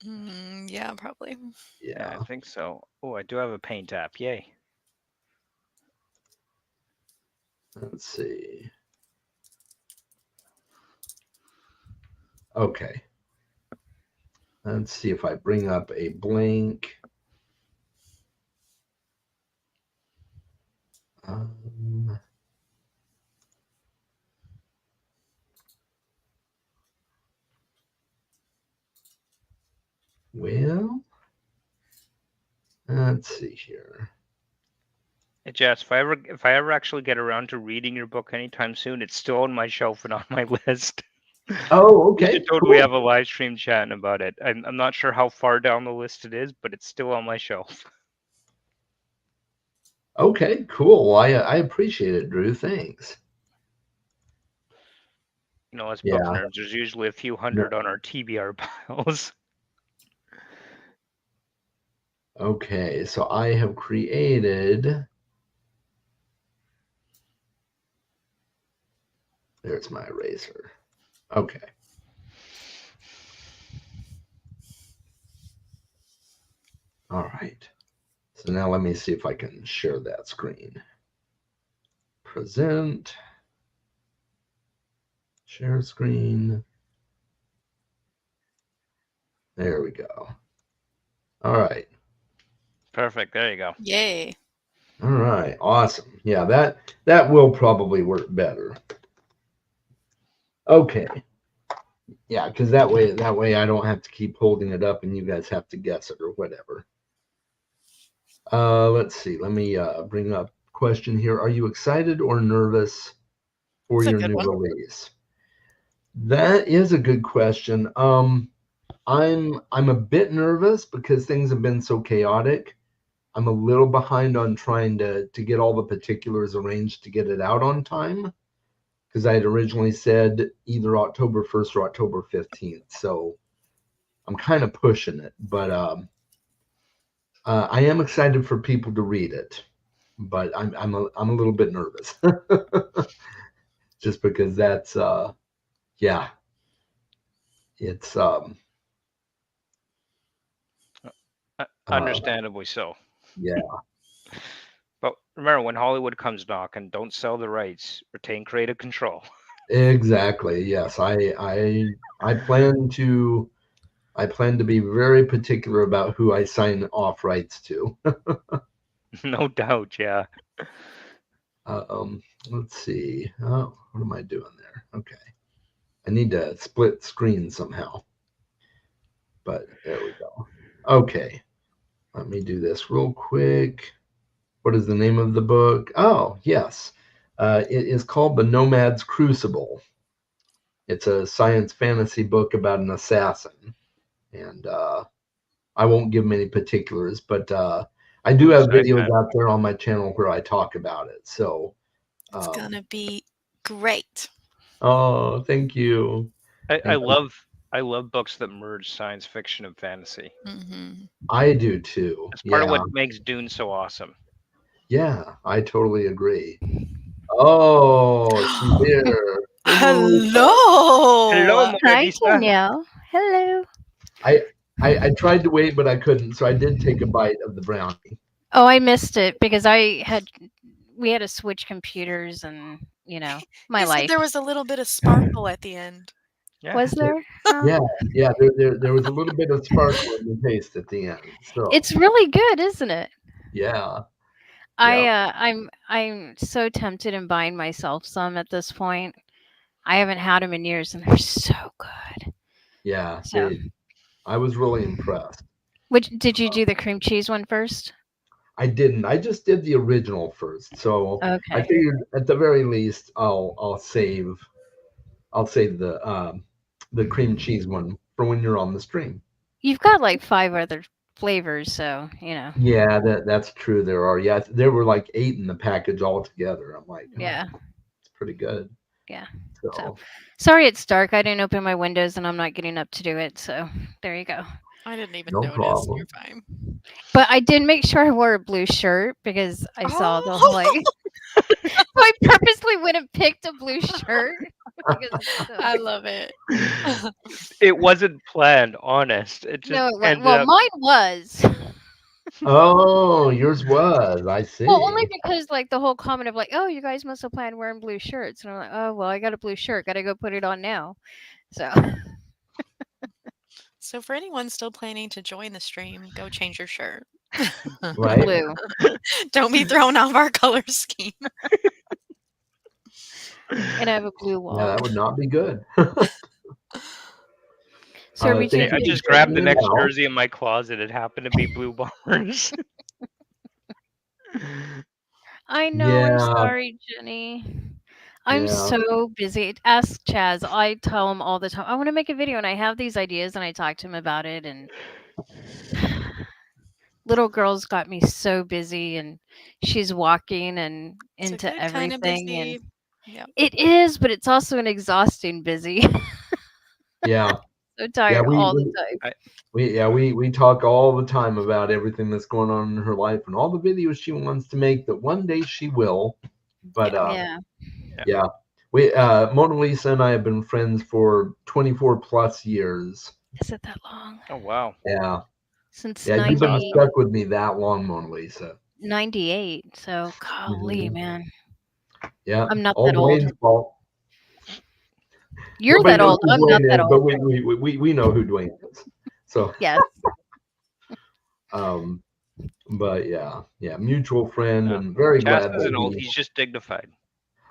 Yeah, probably. yeah, yeah. I think so. Oh, I do have a paint app. Yay! Let's see. Okay. Let's see if I bring up a blank. Well, let's see here. Hey, Jess, if I ever actually get around to reading your book anytime soon, it's still on my shelf and on my list. Oh, We okay. should totally Cool. have a live stream chatting about it. I'm not sure how far down the list it is, but it's still on my shelf. Okay, cool. I appreciate it, Drew. Thanks. You know, as Yeah. book nerds, there's usually a few hundred on our TBR piles. Okay, so I have created. There's my eraser. Okay. All right. So now let me see if I can share that screen. Present. Share screen. There we go. All right. Perfect. There you go. Yay. All right. Awesome. Yeah, that will probably work better. Okay. Yeah, because that way I don't have to keep holding it up and you guys have to guess it or whatever. Let's see. Let me bring up question here. Are you excited or nervous for That's a your good new one. release? That is a good question. I'm a bit nervous because things have been so chaotic. I'm a little behind on trying to get all the particulars arranged to get it out on time, because I had originally said either October 1st or October 15th. So I'm kind of pushing it, but I am excited for people to read it, but I'm a little bit nervous, just because that's yeah, it's Understandably so. yeah, But remember, when Hollywood comes knocking, don't sell the rights. Retain creative control. exactly. Yes, I plan to be very particular about who I sign off rights to. No doubt, yeah. Let's see. Oh, what am I doing there? Okay. I need to split screen somehow. But there we go. Okay. Let me do this real quick. What is the name of the book? Oh, yes. It is called The Nomad's Crucible. It's a science fantasy book about an assassin. And I won't give many particulars, but I do have videos out there on my channel where I talk about it. So it's gonna be great. Oh, thank you. I love books that merge science fiction and fantasy. Mm-hmm. I do too. It's part of what makes Dune so awesome. Yeah, I totally agree. Oh, she's here. Hey, Mona Lisa. Hello, Hello. Mona Hi, Lisa. Danielle. Hello. I tried to wait, but I couldn't, so I did take a bite of the brownie. Oh, I missed it because we had to switch computers and my He said life. there was a little bit of sparkle at the end. Yeah. Was there? Yeah, yeah. There was a little bit of sparkle in the taste at the end. So It's really good, isn't it? yeah, I yeah, I'm so tempted in buying myself some at this point. I haven't had them in years, and they're so good. yeah. So, I was really impressed. which did you do the cream cheese one first? I didn't. I just did the original first. So I Okay. figured at the very least I'll save the cream cheese one for when you're on the stream. You've got like 5 other flavors, so Yeah, that's true. There are. Yeah, there were like 8 in the package altogether. I'm like, oh, yeah, it's pretty good. yeah. So, So sorry it's dark. I didn't open my windows, and I'm not getting up to do it. So, there you go. I didn't even no notice. You're problem. fine. But I did make sure I wore a blue shirt because I saw the whole Oh, so I purposely went and picked a blue shirt because it's so I love it. It wasn't planned, honest. It just no, it was, ended well, up. mine was. Oh, yours was. I Well, only see. because like the whole comment of like, oh, you guys must have planned wearing blue shirts, and I'm like, oh, well, I got a blue shirt, got to go put it on now. So So for anyone still planning to join the stream, go change your shirt. Right? blue. Don't be thrown off our color scheme. And I have a blue Yeah, wall. that would not be good. So are we Thank Hey, you I changing? for just grabbed the checking it next out. jersey in my closet. It happened to be blue bombers. I know. I'm Yeah, sorry, Jenny. I'm yeah. so busy. Ask Chaz. I tell him all the time. I want to make a video, and I have these ideas, and I talk to him about it. And little girl's got me so busy, and she's walking and It's a into good kind of everything, and busy. Yep. it is, but it's also an exhausting busy. Yeah. So Yeah, tired all the time. I, we talk all the time about everything that's going on in her life and all the videos she wants to make that one day she will. But Yeah. Yeah. yeah. We Mona Lisa and I have been friends for 24 plus years. Is it that long? oh wow. Yeah. Since Yeah, you've been 90, stuck with me that long, Mona Lisa. 98. So golly, Mhm. man. Yeah. I'm not All that old. Dwayne's fault. You're Nobody that knows old. who I'm not Dwayne that is, but old. we know who Dwayne is. So Yes. but yeah, mutual friend No. and very Chas glad that isn't old. we He's just dignified.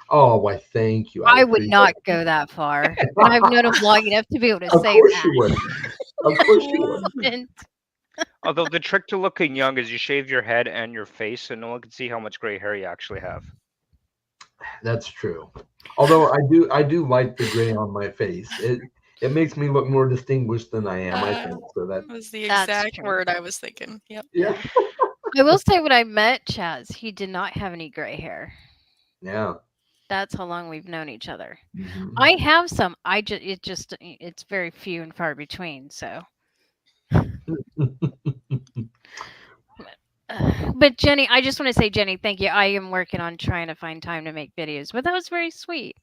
oh why thank you. I would appreciate not go that far. And I've known him long enough to be able to Of say course that. you would. Of course you would. And Although the trick to looking young is you shave your head and your face, so no one can see how much gray hair you actually have. That's true. Although I do like the gray on my face. It makes me look more distinguished than I am, I think. So that That was the That's exact true. word I was thinking. Yep. yeah. I will say when I met Chaz, he did not have any gray hair. Yeah. That's how long we've known each other. Mhm. I have some. It's very few and far between. So, but Jenny, I just want to say, Jenny, thank you. I am working on trying to find time to make videos, but that was very sweet.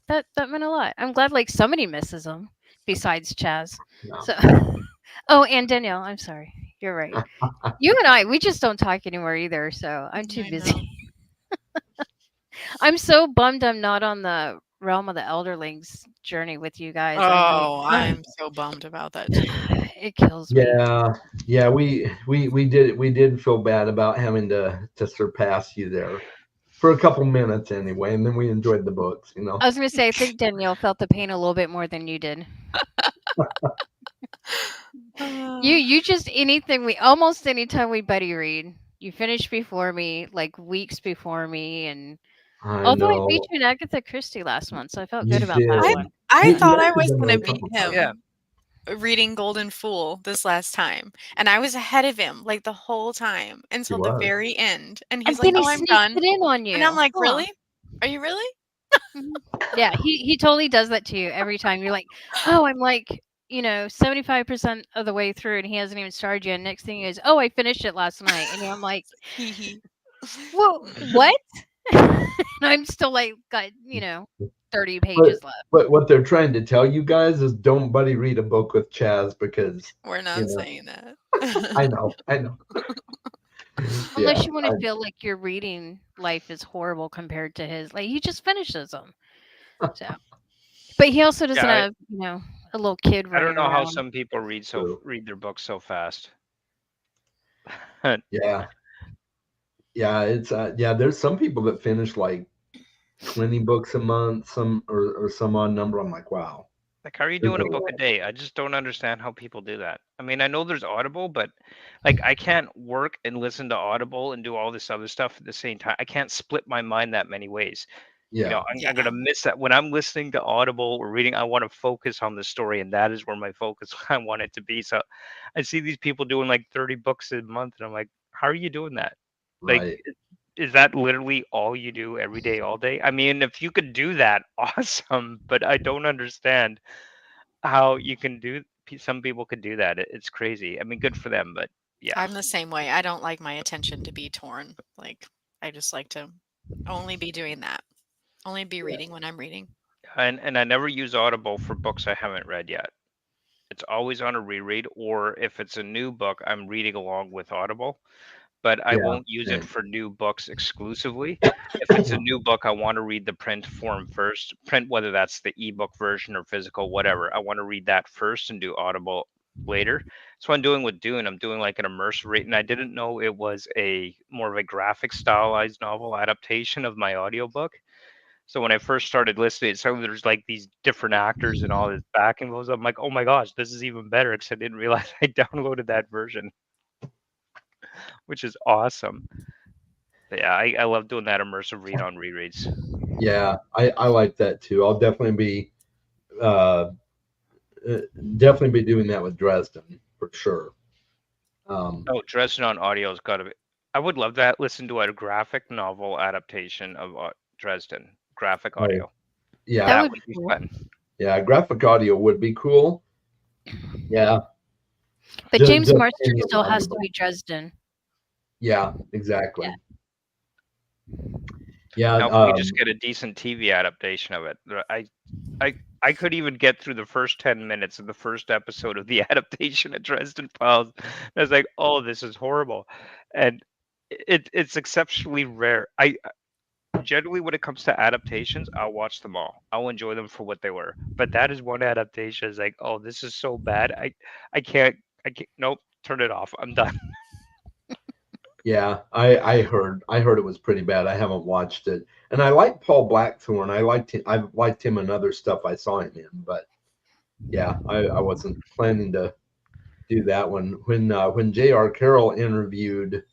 That meant a lot. I'm glad like somebody misses them besides Chaz. Yeah. So, oh, and Danielle, I'm sorry. You're right. You and we just don't talk anymore either. So I'm too I busy. know. I'm so bummed I'm not on the Realm of the Elderlings journey with you guys. Oh, I'm so bummed about that too. It kills me. Yeah, we did feel bad about having to surpass you there for a couple minutes anyway, and then we enjoyed the books, you know. I was gonna say I think Danielle felt the pain a little bit more than you did. You just almost anytime we buddy read, you finish before me, like weeks before me, and I although I know beat you in Agatha Christie last month, so I felt you good about that did. one. I You thought I actually was done gonna it a beat couple times. Yeah. him reading Golden Fool this last time, and I was ahead of him like the whole time until the was. very end. And And he's like, then he "Oh, I'm sneaks done," it in on you. and I'm like, Huh. "Really? Are you really?" Mhm. Yeah, he totally does that to you every time. You're like, oh, I'm like, 75% of the way through, and he hasn't even started yet. Next thing is, oh, I finished it last night, and I'm like, Hee hee. Well, what? And I'm still like got 30 pages left. But what they're trying to tell you guys is don't buddy read a book with Chaz because We're not saying that. I know. Unless you want to feel like your reading life is horrible compared to his. Like he just finishes them. So, but he also doesn't have a little kid I running don't know how around. some people read their books so fast. Yeah, it's there's some people that finish like 20 books a month, some or some odd number. I'm like, wow. Like, how are you doing a book a day? I just don't understand how people do that. I mean, I know there's Audible, but like I can't work and listen to Audible and do all this other stuff at the same time. I can't split my mind that many ways. Yeah. I'm gonna miss that when I'm listening to Audible or reading. I want to focus on the story, and that is where my focus I want it to be. So, I see these people doing like 30 books a month, and I'm like, how are you doing that? Right. Like, is that literally all you do every day, all day? I mean, if you could do that, awesome. But I don't understand how you can do. Some people could do that. It's crazy. I mean, good for them, but yeah. I'm the same way. I don't like my attention to be torn. Like, I just like to only be doing that. Only be reading when I'm reading. And I never use Audible for books I haven't read yet. It's always on a reread, or if it's a new book, I'm reading along with Audible. But I won't use it for new books exclusively. If it's a new book, I want to read the print form first. Print, whether that's the ebook version or physical, whatever. I want to read that first and do Audible later. That's what I'm doing with Dune. I'm doing like an immersive read, and I didn't know it was a more of a graphic stylized novel adaptation of my audiobook. So when I first started listening, so there's like these different actors and all this backing goes. I'm like, oh my gosh, this is even better because I didn't realize I downloaded that version, which is awesome. But yeah, I love doing that immersive read on rereads. Yeah, I like that too. I'll definitely be doing that with Dresden for sure. Oh, Dresden on audio has got to be. I would love that. Listen to a graphic novel adaptation of Dresden graphic audio. Yeah, That would be be cool. fun. Yeah, graphic audio would be cool. Yeah. But Just- James just Marston any still has to audiobook. be Dresden. Yeah, exactly. Yeah. Now we just get a decent TV adaptation of it. I could even get through the first 10 minutes of the first episode of the adaptation of Dresden Files. I was like, oh, this is horrible. And it's exceptionally rare. I generally, when it comes to adaptations, I'll watch them all. I'll enjoy them for what they were. But that is one adaptation. Is like, oh, this is so bad. I can't. Nope. Turn it off. I'm done. Yeah, I heard it was pretty bad. I haven't watched it, and I like Paul Blackthorne. I've liked him in other stuff I saw him in, but yeah, I wasn't planning to do that one. When J.R. Carroll interviewed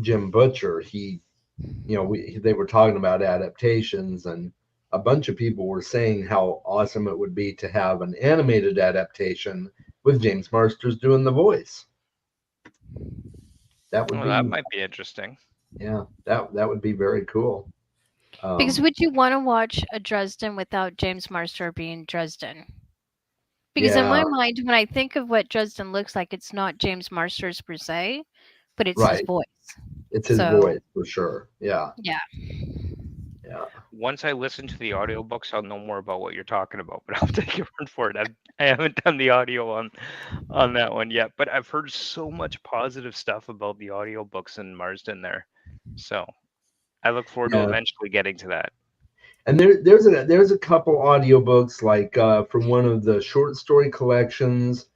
Jim Butcher, they were talking about adaptations, and a bunch of people were saying how awesome it would be to have an animated adaptation with James Marsters doing the voice. That might be interesting. Yeah, that would be very cool. Because would you want to watch a Dresden without James Marster being Dresden? Because in my mind, when I think of what Dresden looks like, it's not James Marsters per se, but it's his voice. It's his voice for sure. Yeah. Yeah. Yeah. Once I listen to the audiobooks, I'll know more about what you're talking about, but I'll take your word for it. I haven't done the audio on that one yet, but I've heard so much positive stuff about the audiobooks in Marsden there. So I look forward to eventually getting to that. And there's a couple audiobooks like from one of the short story collections.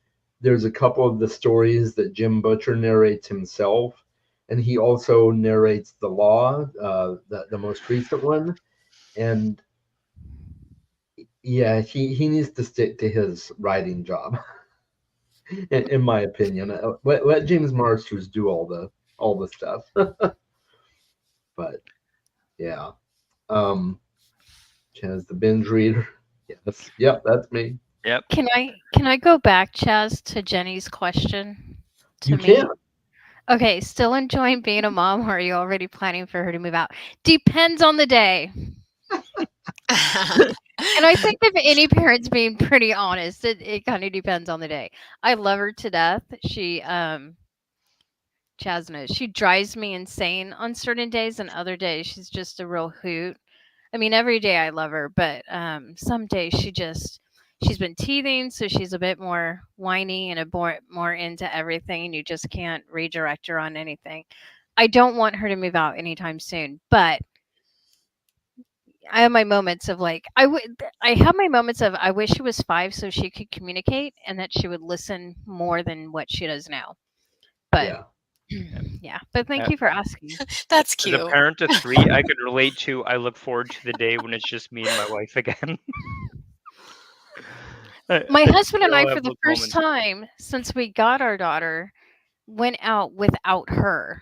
There's a couple of the stories that Jim Butcher narrates himself, and he also narrates The Law, the most recent one. And yeah, he needs to stick to his writing job, in my opinion. Let James Marsters do all the stuff. But yeah, Chaz the binge reader. Yes, yep, that's me. Yep. Can I go back, Chaz, to Jenny's question? You can. Okay, still enjoying being a mom, or are you already planning for her to move out? Depends on the day. And I think if any parent's being pretty honest, it kind of depends on the day. I love her to death. She Chaz knows. She drives me insane on certain days, and other days she's just a real hoot. I mean, every day I love her, but some days she's been teething, so she's a bit more whiny and more into everything, and you just can't redirect her on anything. I don't want her to move out anytime soon, but I have my moments of like I have my moments of I wish she was 5 so she could communicate and that she would listen more than what she does now. But Yeah. but thank Yeah. you for asking. That's As cute. a parent of 3, I could relate to. I look forward to the day when it's just me and my wife again. My husband and We I, all for have the those first moments. time since we got our daughter, went out without her.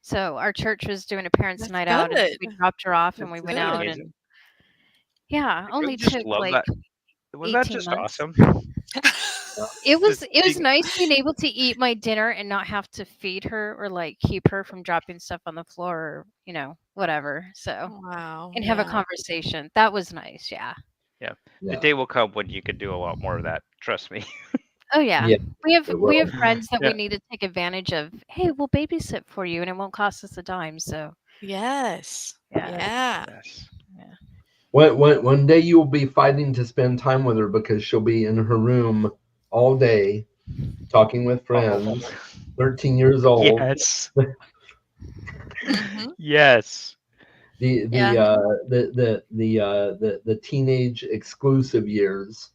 So our church was doing a parents' That's night out, and good. we dropped her off, and we It's went Good. out, amazing. and yeah, Like, don't only you just took love like that? Was that 18 just months. awesome? It was Just it was being, nice being able to eat my dinner and not have to feed her or like keep her from dropping stuff on the floor or whatever. So Wow. and have a Yeah. conversation. That was nice. Yeah. yeah. The Yeah. day will come when you could do a lot more of that. Trust me. Oh yeah. Yeah. We have It we have will. friends that we Yeah. need to take advantage of. Hey, we'll babysit for you and it won't cost us a dime. So Yes. yeah. Yeah. Yes. One day you will be fighting to spend time with her because she'll be in her room all day talking with Oh. friends. 13 years old. Yes. Mhm. Yes. The Yeah. the teenage exclusive years.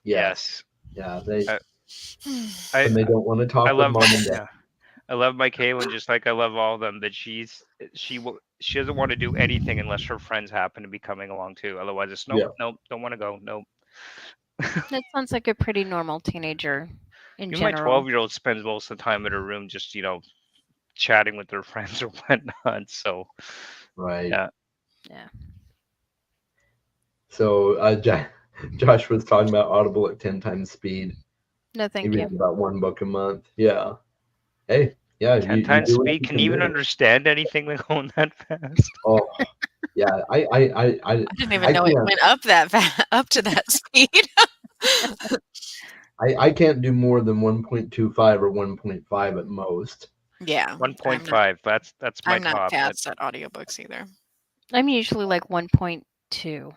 Yes. Yeah. They I when they don't want to I talk with love mom and dad. yeah. I love my Kaylin just like I love all of them, but she doesn't want to do anything unless her friends happen to be coming along too. Otherwise, it's nope, Yeah. nope, don't want to go, nope. That sounds like a pretty normal teenager in Even my general. 12-year-old spends most of the time in her room just chatting with their friends or whatnot. So Right. yeah, Yeah. So Josh was talking about Audible at 10 times speed. No, He thank reads you. about 1 book a month. Yeah. Hey, yeah, 10 you times do what speed you can can even do. understand anything like going that fast. Oh, yeah. I didn't even I know it can't went up up to that speed. I can't do more than 1.25 or 1.5 at most. Yeah. I'm not 1.5. That's my I'm not top. fast at audiobooks either. I'm usually like 1.2.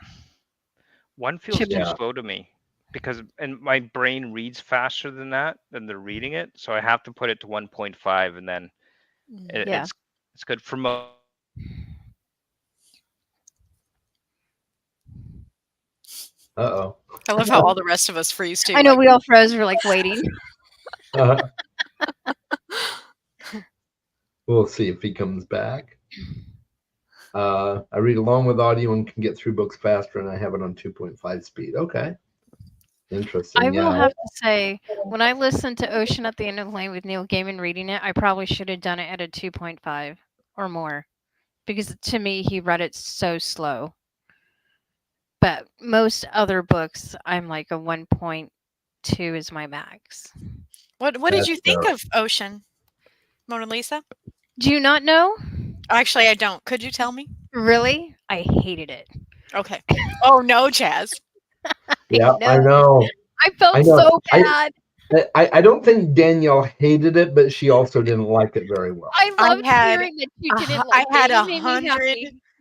One feels Should too be Yeah. slow to me because and my brain reads faster than that than they're reading it, so I have to put it to 1.5 and then it, yeah. it's good for most. Uh-oh. I love how all the rest of us freeze too. I know Like, we all froze. We're like waiting. We'll see if he comes back. I read along with audio and can get through books faster, and I have it on 2.5 speed. Okay. Interesting. I will Yeah. have to say, when I listened to Ocean at the End of the Lane with Neil Gaiman reading it, I probably should have done it at a 2.5 or more because to me, he read it so slow. But most other books, I'm like a 1.2 is my max. what did That's you think of Ocean, Mona Lisa? Do you not know? Actually, I don't. Could you tell me? Really? I hated it. Okay. Oh no, Chaz. Yeah, I know. know. I felt I know. so bad. I don't think Danielle hated it, but she also didn't like it very well. I I loved had hearing that you a didn't hu- like I had it. You made me 100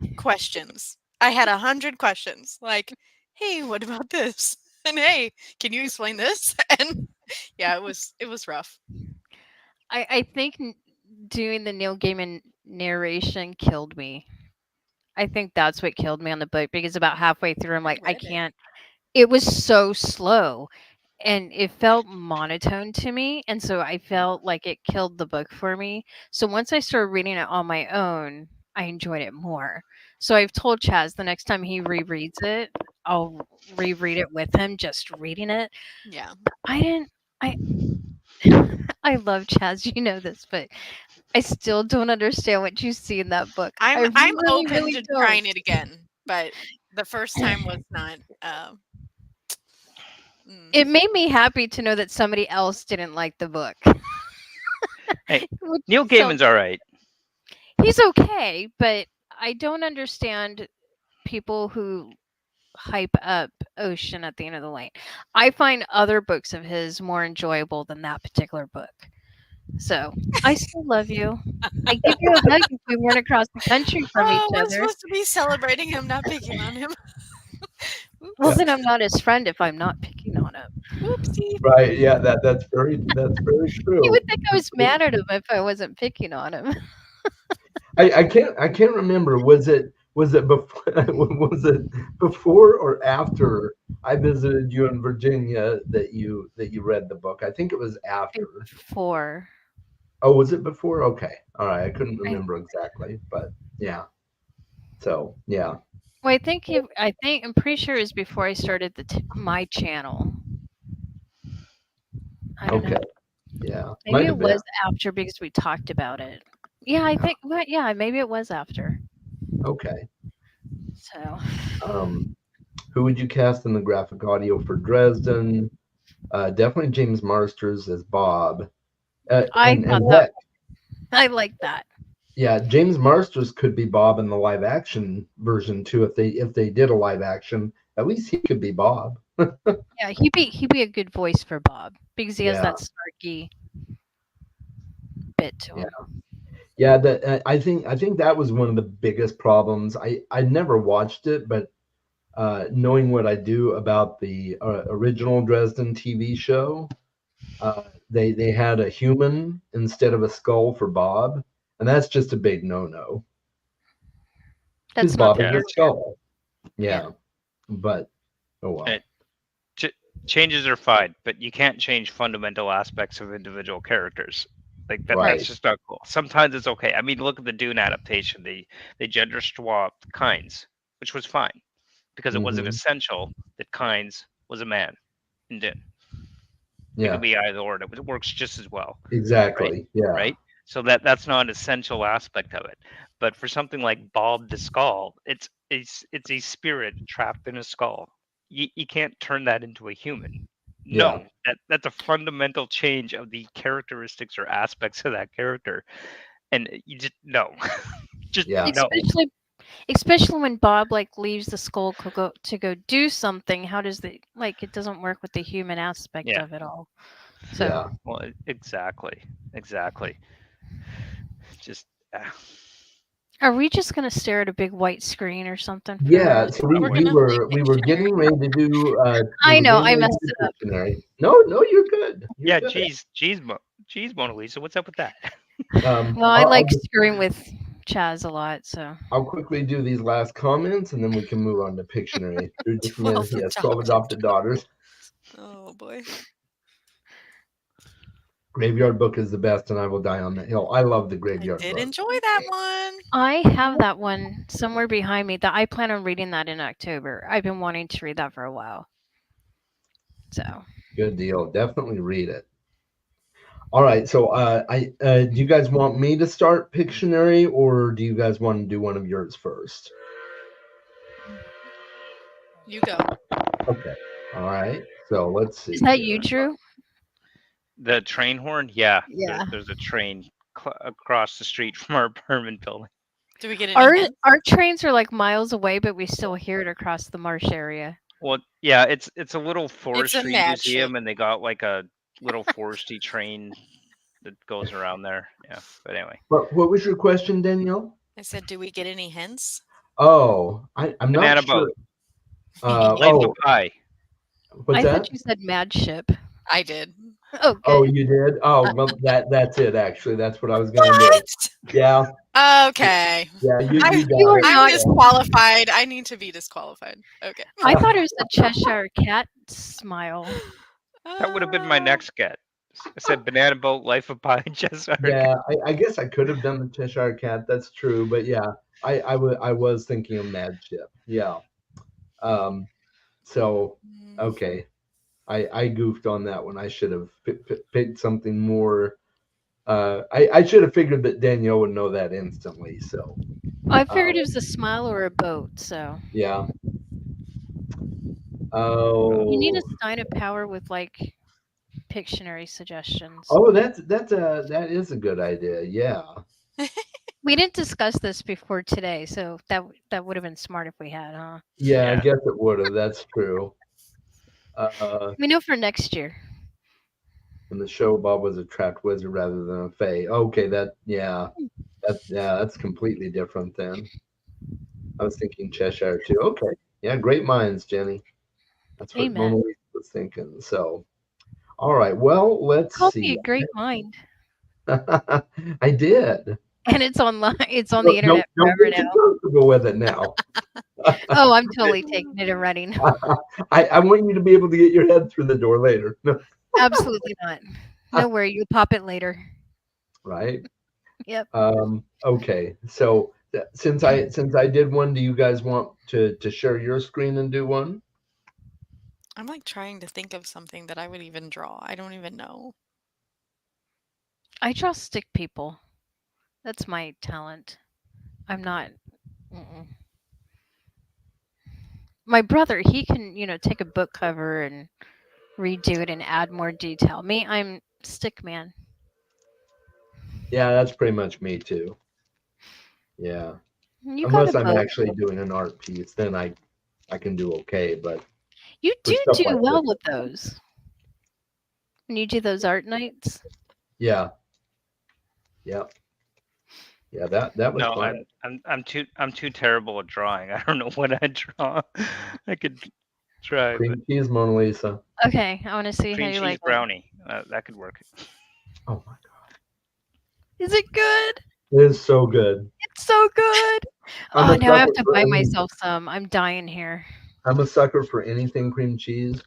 happy. questions. I had 100 questions. Like, hey, what about this? And hey, can you explain this? And yeah, it was rough. I think doing the Neil Gaiman narration killed me. I think that's what killed me on the book because about halfway through, I'm like, I Read it. can't. It was so slow and it felt monotone to me. And so I felt like it killed the book for me. So once I started reading it on my own, I enjoyed it more. So I've told Chaz the next time he rereads it, I'll reread it with him, just reading it. Yeah. I didn't, I, I love Chaz, you know this, but I still don't understand what you see in that book. I I'm really, open really to don't. trying it again, but the first time was not It made me happy to know that somebody else didn't like the book. Hey, Which Neil sounds- Gaiman's all right. He's okay, but I don't understand people who hype up Ocean at the End of the Lane. I find other books of his more enjoyable than that particular book. So I still love you. I give you a hug if we weren't across the country from each we're other. supposed to be celebrating him, not picking on him. Well, then I'm not his friend if I'm not picking on him. Oopsie. Right. Yeah. That's very true. You would think I was mad at him if I wasn't picking on him. I can't remember. Was it before was it before or after I visited you in Virginia that you read the book? I think it was after. Before. Oh, was it before? Okay. All right. I couldn't I- remember exactly, but yeah. So yeah. Well, I'm pretty sure it was before I started my channel. I don't know. Okay. Yeah. Maybe Might it have been. was after because we talked about it. Yeah, I think. Well, yeah, maybe it was after. Okay. So Who would you cast in the graphic audio for Dresden? Definitely James Marsters as Bob. And heck, I like that. yeah, James Marsters could be Bob in the live action version too. If they did a live action, at least he could be Bob. Yeah, he'd be a good voice for Bob because he has Yeah. that snarky bit to him. Yeah, I think that was one of the biggest problems. I never watched it, but knowing what I do about the original Dresden TV show, they had a human instead of a skull for Bob, and that's just a big no-no. That's Because not Bob the is a character. skull. Yeah, but oh well. Changes are fine, but you can't change fundamental aspects of individual characters. Like Right. that's just not cool. Sometimes it's okay. I mean, look at the Dune adaptation. They gender swapped Kynes, which was fine because it wasn't Mhm. essential that Kynes was a man in Dune. It Yeah, could be either or. It works just as well. exactly. Yeah. Right? So that's not an essential aspect of it. But for something like Bob the Skull, it's a spirit trapped in a skull. You can't turn that into a human. No, that's a fundamental change of the characteristics or aspects of that character, and you just no, just Yeah. no. Especially when Bob like leaves the skull to go do something. How does it doesn't work with the human aspect Yeah. of it all. So Yeah. Well, exactly. Just are we just gonna stare at a big white screen or something? for a Yeah. minute? So we gonna were getting ready to do. I know, I messed it up. No, you're good. You're yeah, good. geez, Mona Lisa, what's up with that? Well, I like screwing with Chaz a lot, so I'll quickly do these last comments and then we can move on to Pictionary. Just a minute. 12 Yes, 12 adopted daughters. Oh boy. Graveyard Book is the best, and I will die on the hill. I love the I Graveyard did Book. enjoy that one. I have that one somewhere behind me that I plan on reading that in October. I've been wanting to read that for a while. So Good deal. Definitely read it. All right. So, do you guys want me to start Pictionary, or do you guys want to do one of yours first? You go. Okay. All right. So let's see. is that here. you, Drew? The train horn? Yeah. Yeah. There's a train across the street from our apartment building. Do we get any Our hints? our trains are like miles away, but we still hear it across the marsh area. Well, yeah, it's a little forestry mad museum, ship. and they got like a little foresty train that goes around there. Yeah, but anyway, What was your question, Danielle? I said, do we get any hints? Oh, I'm Banana not sure. boat. Life of Pi. What's I that? thought you said Mad Ship. I did. Okay. Oh, you did? Oh, well, that's it. Actually, that's what I was gonna do. Yeah, Okay. yeah. You I'm got it. I'm disqualified. I need to be disqualified. Okay. I thought it was the Cheshire Cat smile. That would have been my next get. I said banana boat, Life of Pi, Cheshire. Yeah, I guess I could have done the Cheshire Cat. That's true, but yeah, I was thinking of Mad Ship. Yeah. So okay, I goofed on that one. I should have picked something more. I should have figured that Danielle would know that instantly. So I figured it was a smile or a boat. So yeah. Oh. you need a sign of power with like Pictionary suggestions. Oh, that is a good idea. Yeah. We didn't discuss this before today, so that would have been smart if we had, huh? Yeah, I Yeah. guess it would have. That's true. We know for next year. In the show, Bob was a trapped wizard rather than a fae. Okay, that's completely different then. I was thinking Cheshire too. Okay, yeah, great minds, Jenny. That's what Amen. Mona Lisa was thinking. So, all right, well, let's Called me see. a great mind. I did. And it's online. It's on the Don't internet don't forever get too now. comfortable with it now. Oh, I'm totally taking it and running. I want you to be able to get your head through the door later. Absolutely not. No worry, you'll pop it later. Right? Yep. Okay. So since I did one, do you guys want to share your screen and do one? I'm like trying to think of something that I would even draw. I don't even know. I draw stick people. That's my talent. I'm not. Mm-mm. My brother, he can, take a book cover and redo it and add more detail. Me, I'm stick man. Yeah, that's pretty much me too. Yeah. You got Unless a I'm book. actually doing an art piece, then I can do okay. But You for do stuff do like well this, with those. When you do those art nights. yeah, yeah, that was No, fun. I'm too terrible at drawing. I don't know what I draw. I could try, but Cream cheese Mona Lisa. Okay, I want to see how cream you cheese like it. brownie. That could work. Oh my God, Is it good? it is so good. It's so good. I'm Oh, a now I have sucker to for buy any, myself some. I'm dying here. I'm a sucker for anything cream cheese.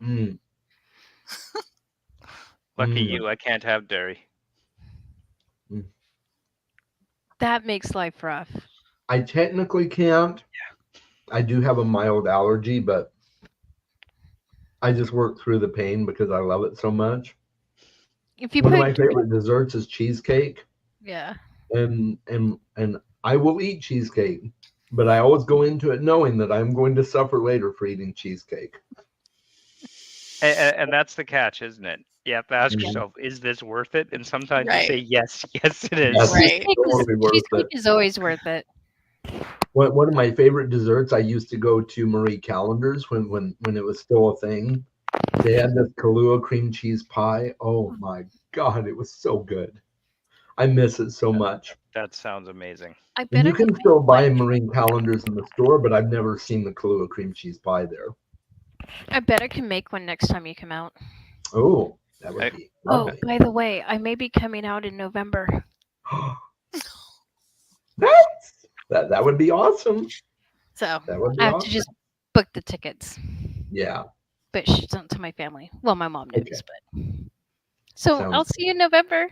Mm, Lucky mm, you, I can't have dairy. mm. That makes life rough. I technically can't. I do have a mild allergy, but I just work through the pain because I love it so much. If you One of put, my favorite desserts is cheesecake, yeah, and I will eat cheesecake, but I always go into it knowing that I'm going to suffer later for eating cheesecake. And that's the catch, isn't it? You have to ask yeah. yourself, is this worth it? And sometimes you say, Right. yes, yes, it is. Yes, Right. it's totally worth Cheesecake it. is always worth it. One of my favorite desserts, I used to go to Marie Callender's when it was still a thing. They had this Kahlua cream cheese pie. Oh my God, it was so good. I miss it so much. That sounds amazing. I And bet you I could can make still buy one. Marie Callender's in the store, but I've never seen the Kahlua cream cheese pie there. I bet I can make one next time you come out. Oh, that would I- be Oh, lovely. by the way, I may be coming out in November. That would be awesome. So That would I be have to awesome. just book the tickets. Yeah. But shh, don't tell my family. Well, my mom knows, Okay. but. So Sounds I'll see you in November.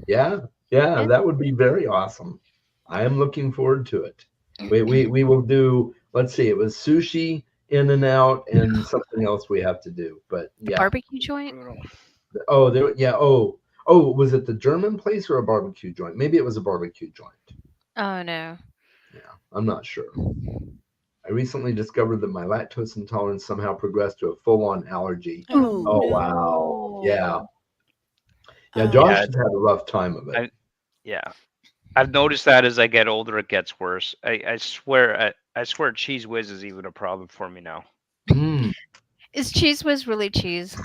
Yeah, Yeah. that would be very awesome. I am looking forward to it. We will do. Let's see. It was sushi, In and Out, and something else we have to do. But yeah. Barbecue joint. Oh, there. Yeah. Oh. Was it the German place or a barbecue joint? Maybe it was a barbecue joint. Oh no. Yeah, I'm not sure. I recently discovered that my lactose intolerance somehow progressed to a full-on allergy. Oh, Oh no. wow. Yeah. Yeah. Oh. Josh Yeah. has had a rough time of it. Yeah. I've noticed that as I get older, it gets worse. I swear, I swear Cheese Whiz is even a problem for me now. Mm. Is Cheese Whiz really cheese?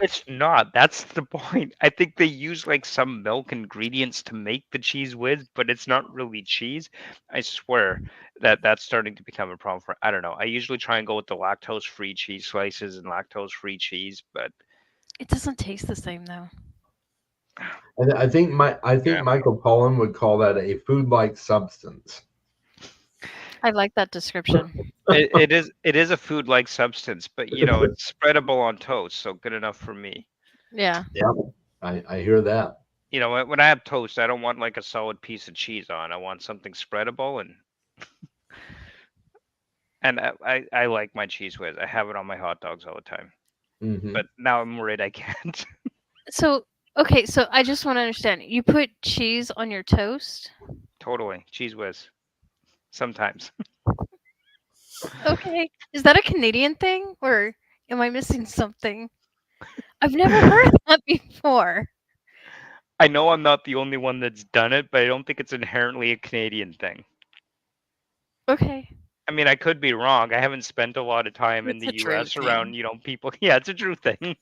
It's not. That's the point. I think they use like some milk ingredients to make the Cheese Whiz, but it's not really cheese. I swear that's starting to become a problem for. I don't know. I usually try and go with the lactose-free cheese slices and lactose-free cheese, but It doesn't taste the same though. I think Yeah. Michael Pollan would call that a food-like substance. I like that description. it is a food-like substance, but it's spreadable on toast, so good enough for me. Yeah. Yeah, I hear that. When I have toast, I don't want like a solid piece of cheese on. I want something spreadable and I like my Cheese Whiz. I have it on my hot dogs all the time. Mhm. But now I'm worried I can't. So okay, so I just want to understand. You put cheese on your toast? Totally. Cheese Whiz. Sometimes. Okay. Is that a Canadian thing or am I missing something? I've never heard that before. I know I'm not the only one that's done it, but I don't think it's inherently a Canadian thing. Okay. I mean, I could be wrong. I haven't spent a lot of time in It's the a true US thing. around, people. Yeah, it's a true thing.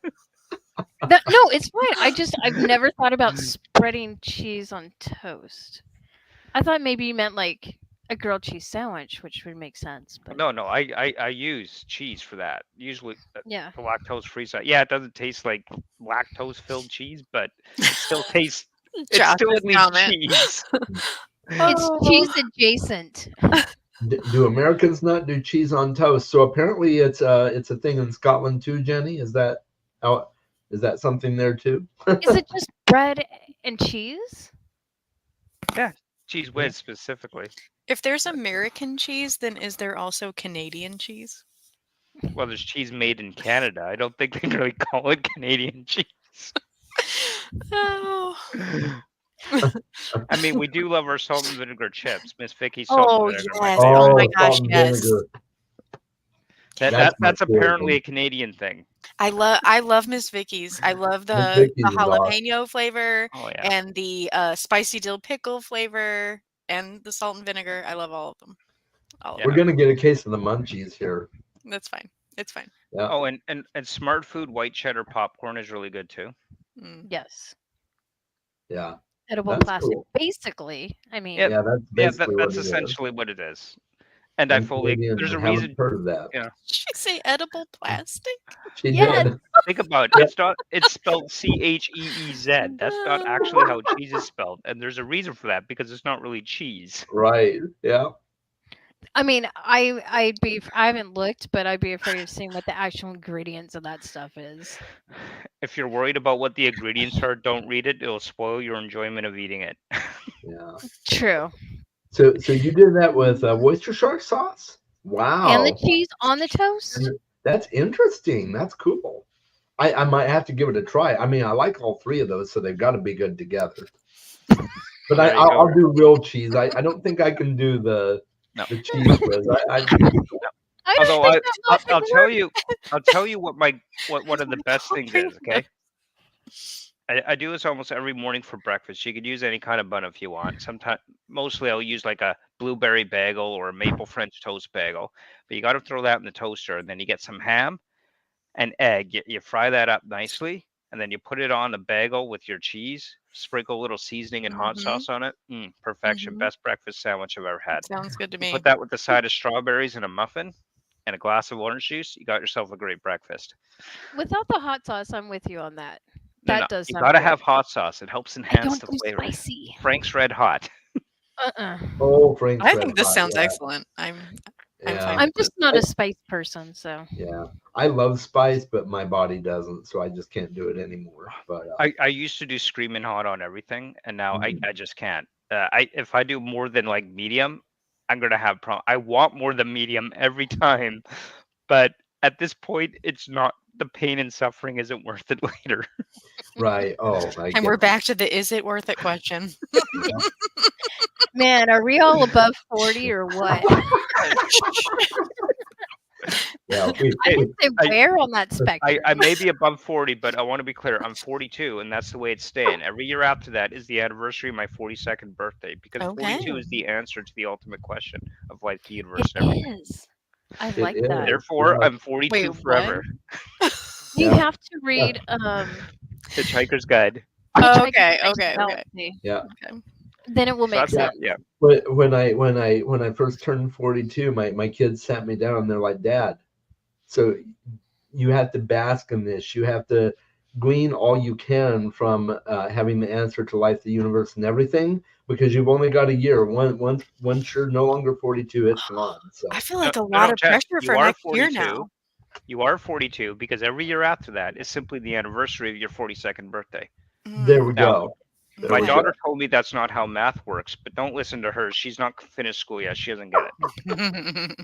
No, it's fine. I've never thought about spreading cheese on toast. I thought maybe you meant like a grilled cheese sandwich, which would make sense. But No, I use cheese for that. Usually yeah, the lactose free side. Yeah, it doesn't taste like lactose filled cheese, but it still tastes. It's still Josh's at least comment. cheese. it's cheese adjacent. Do Americans not do cheese on toast? So apparently it's a thing in Scotland too, Jenny. Is that something there too? Is it just bread and cheese? Yeah, cheese whiz specifically. If there's American cheese, then is there also Canadian cheese? Well, there's cheese made in Canada. I don't think they really call it Canadian cheese. Oh, I mean, we do love our salt and vinegar chips. Miss Vicky's salt oh and vinegar. yes. My Oh favorite. my gosh, salt and yes. vinegar. That's my apparently favorite. a Canadian thing. I love Miss Vicky's. I love Miss the Vicky's is awesome. jalapeno flavor Oh yeah. and the spicy dill pickle flavor and the salt and vinegar. I love all of them. All of Yeah. We're gonna get a case of the munchies here. them. That's fine. It's fine. Yeah. Oh, and Smart Food white cheddar popcorn is really good too. Mm. Yes, Yeah. edible That's plastic. cool. Basically, I mean, Yeah. Yeah, that's Yeah, basically what that's it is. essentially what it is. And I Some fully Canadians there's a haven't reason. heard of that. Yeah. Did she say edible plastic? She Yes. did. Think about it. It's spelled CHEEZ. That's not actually how cheese is spelled, and there's a reason for that because it's not really cheese. Right. Yeah. I mean, I haven't looked, but I'd be afraid of seeing what the actual ingredients of that stuff is. If you're worried about what the ingredients are, don't read it. It'll spoil your enjoyment of eating it. Oh. Yeah. True. So you did that with oyster shark sauce? Wow. And the cheese on the toast. And that's interesting. That's cool. I might have to give it a try. I mean, I like all three of those, so they've got to be good together. But There you I'll go. do real cheese. I don't think I can do the cheese whiz. I Although don't think that much I'll would tell you what one of the best things is. Okay, I do this almost every morning for breakfast. You could use any kind of bun if you want. Sometimes, mostly I'll use like a blueberry bagel or a maple French toast bagel. But you got to throw that in the toaster, and then you get some ham and egg. You fry that up nicely, and then you put it on a bagel with your cheese. Sprinkle a little seasoning and hot Mhm. sauce on it. Perfection. Mhm. Best breakfast sandwich I've ever had. Sounds good to me. Put that with the side of strawberries and a muffin and a glass of orange juice. You got yourself a great breakfast. Without the hot sauce, I'm with you on that. No, That does you sound gotta good. have hot sauce. It helps I enhance don't the do flavor. spicy. Frank's Red Hot. Oh, Frank's I Red think this Hot, sounds yeah. excellent. I'm Yeah. fine. I'm just not a spice person, so Yeah, I love spice, but my body doesn't, so I just can't do it anymore. But I used to do screaming hot on everything, and now Mhm. I just can't. If I do more than like medium, I'm gonna have problem. I want more than medium every time, but at this point, it's not. The pain and suffering isn't worth it later. right. Oh, And we're back to the is it worth it question. man, are we all above 40 or what? Yeah, I would say I- where on that spectrum? I may be above 40, but I want to be clear. I'm 42, and that's the way it's staying. Every year after that is the anniversary of my 42nd birthday, because 42 is the answer to the ultimate question of life, the universe, and everything. It is. I It like is. that. Therefore, Yeah. I'm 42 Wait, forever. You Yeah. have to read Hitchhiker's Guide. Oh, Hitchhiker's okay, Guide to okay. Galaxy. Yeah. Then it will So make that's sense. it, yeah. When I first turned 42, my kids sat me down and they're like, "Dad, so you have to bask in this. You have to glean all you can from having the answer to life, the universe, and everything, because you've only got a year. Once you're no longer 42, it's gone." So I feel like No, a lot of Jess, pressure you for are next year 42. now. You are 42 because every year after that is simply the anniversary of your 42nd birthday. there we Now, go. There My we go. daughter told me that's not how math works, but don't listen to her. She's not finished school yet. She doesn't get it.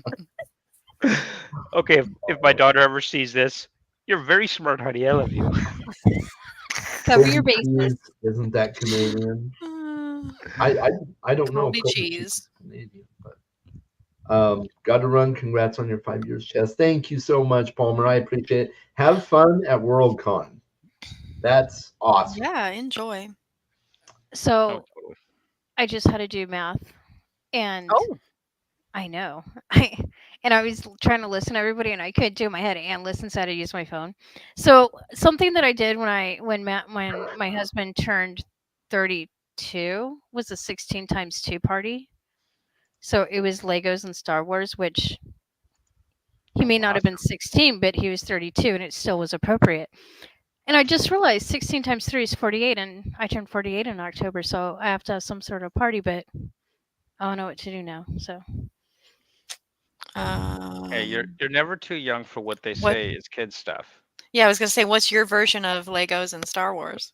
Okay, if my daughter ever sees this, you're very smart, honey. I love you. Cover your Colby bases. cheese, isn't that Canadian? I don't know. if Colby Colby cheese. is Canadian, but got to run. Congrats on your 5 years, Chess. Thank you so much, Palmer. I appreciate it. Have fun at WorldCon. That's awesome. Yeah, enjoy. So Oh, totally. I just had to do math, and Oh. I know. and I was trying to listen to everybody, and I couldn't do it in my head and listen, so I had to use my phone. So something that I did when my husband turned 32 was a 16 times 2 party. So it was Legos and Star Wars, which he may not have been 16, but he was 32, and it still was appropriate. And I just realized 16 times 3 is 48, and I turned 48 in October, so I have to have some sort of party, but I don't know what to do now. So Hey, you're never too young for what they what- say is kid stuff. Yeah, I was gonna say, what's your version of Legos and Star Wars?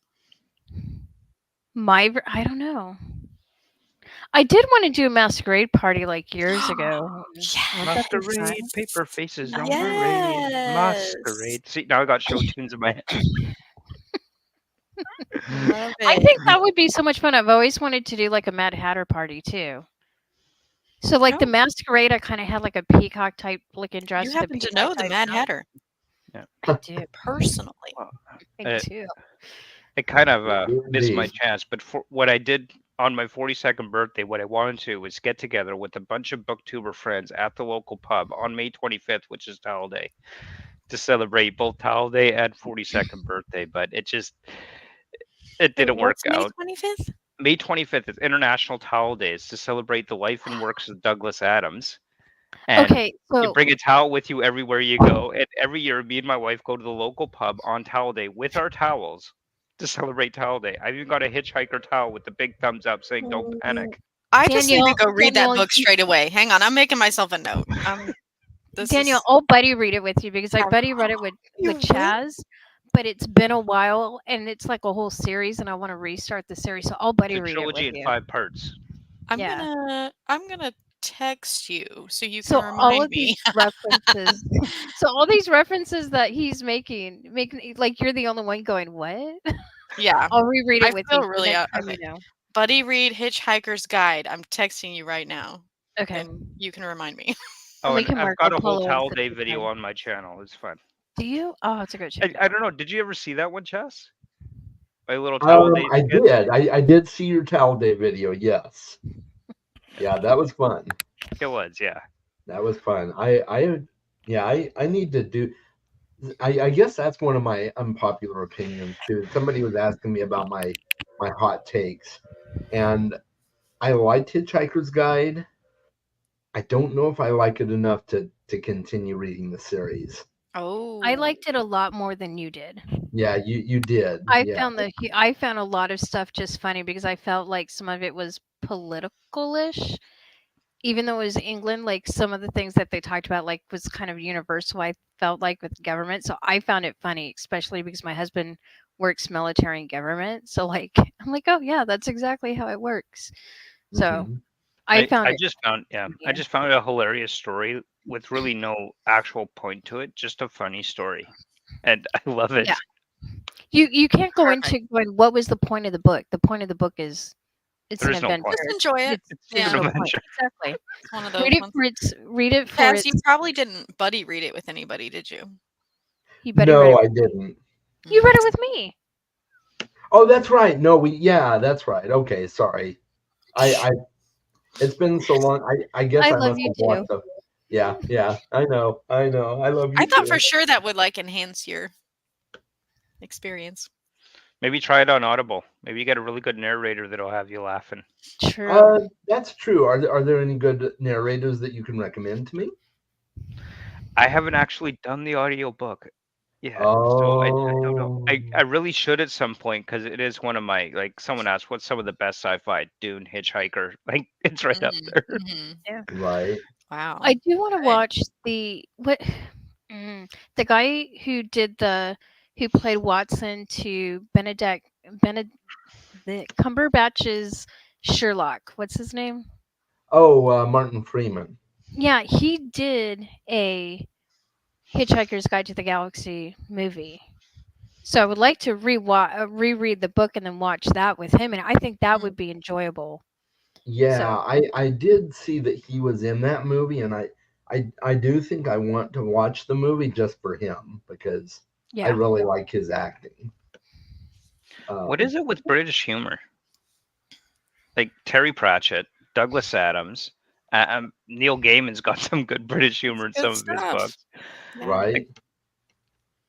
I don't know. I did want to do a masquerade party like years ago. Yes. Wouldn't that be fun? Masquerade, paper faces on Yes. parade. Masquerade. See, now I got show tunes in my head. Love I it. think that would be so much fun. I've always wanted to do like a Mad Hatter party too. So like the Oh. masquerade, I kind of had like a peacock type looking dress. You with a happen to peacock know the type Mad top. Hatter I do. personally. I do. It kind of missed my Indeed. chance, but for what I did on my 42nd birthday, what I wanted to was get together with a bunch of booktuber friends at the local pub on May 25th, which is Towel Day, to celebrate both Towel Day and 42nd birthday. But it didn't work What's May out. 25th? May 25th is International Towel Day. It's to celebrate the life and works of Douglas Adams. And Okay, you so bring a towel with you everywhere you go. And every year, me and my wife go to the local pub on Towel Day with our towels to celebrate Towel Day. I've even got a hitchhiker towel with the big thumbs up saying "Don't panic." I just need to Danielle- go read that Danielle, book you- straight away. Hang on, I'm making myself a note. Daniel, I'll buddy read it with you because I Oh, buddy read it with you will? Chaz, but it's been a while and it's like a whole series, and I want to restart the series, so I'll buddy It's a read it trilogy with in you. 5 parts. I'm Yeah. gonna text you so you can So all remind of me. these references, so all these references that he's making like you're the only one going what? Yeah, I'll reread it I with feel you really next time okay. you know. Buddy read Hitchhiker's Guide. I'm texting you right now, Okay. and you can remind me. Oh, we and can I've Marco got a whole Polo Towel instead Day of video time. on my channel. It's fun. Do you? Oh, it's a good check. I don't know. Did you ever see that one, Chess? My little Towel Day I skit? did. I did see your Towel Day video. Yes. Yeah, that was fun. It was, yeah. That was fun. I need to do. I guess that's one of my unpopular opinions too. Somebody was asking me about my hot takes, and I liked Hitchhiker's Guide. I don't know if I like it enough to continue reading the series. Oh, I liked it a lot more than you did. Yeah, you did. I Yeah. found a lot of stuff just funny because I felt like some of it was political-ish. Even though it was England, like some of the things that they talked about like was kind of universal, I felt like with government. So I found it funny, especially because my husband works military and government. So like I'm like, oh yeah, that's exactly how it works. So Mhm. I found it just found I just found it a hilarious story with really no actual point to it, just a funny story. And I love it. Yeah. You can't go Perfect. into going, what was the point of the book? The point of the book is it's There an is no adventure. point. just enjoy it. It's Yeah. an No point. adventure. Exactly. It's one of those Read it ones. for its Chaz, you probably didn't buddy read it with anybody, did you? you better read No, it. I didn't. You read it with me. Oh, that's right. No, that's right. Okay, sorry. I it's been so long. I guess I I love must you have watched them. Yeah. I know. I love you I thought too. for sure that would like enhance your experience. Maybe try it on Audible. Maybe you get a really good narrator that'll have you laughing. True. That's true. Are there any good narrators that you can recommend to me? I haven't actually done the audiobook yet, so I don't know. Oh. I really should at some point because it is one of my, like, someone asked what's some of the best sci-fi. Dune, Hitchhiker, like it's right up Mhm, there. mhm. Right. Wow. I do want to Okay. watch the guy who played Watson to the Cumberbatch's Sherlock. What's his name? Oh, Martin Freeman. Yeah, he did a Hitchhiker's Guide to the Galaxy movie. So I would like to reread the book and then watch that with him, and I think that would be enjoyable. Yeah, So- I did see that he was in that movie, and I do think I want to watch the movie just for him because I Yeah. really like his acting. What is it with British humor? Like Terry Pratchett, Douglas Adams, Neil Gaiman's got some good British humor in Good some of his stuff. books. Yeah. Right.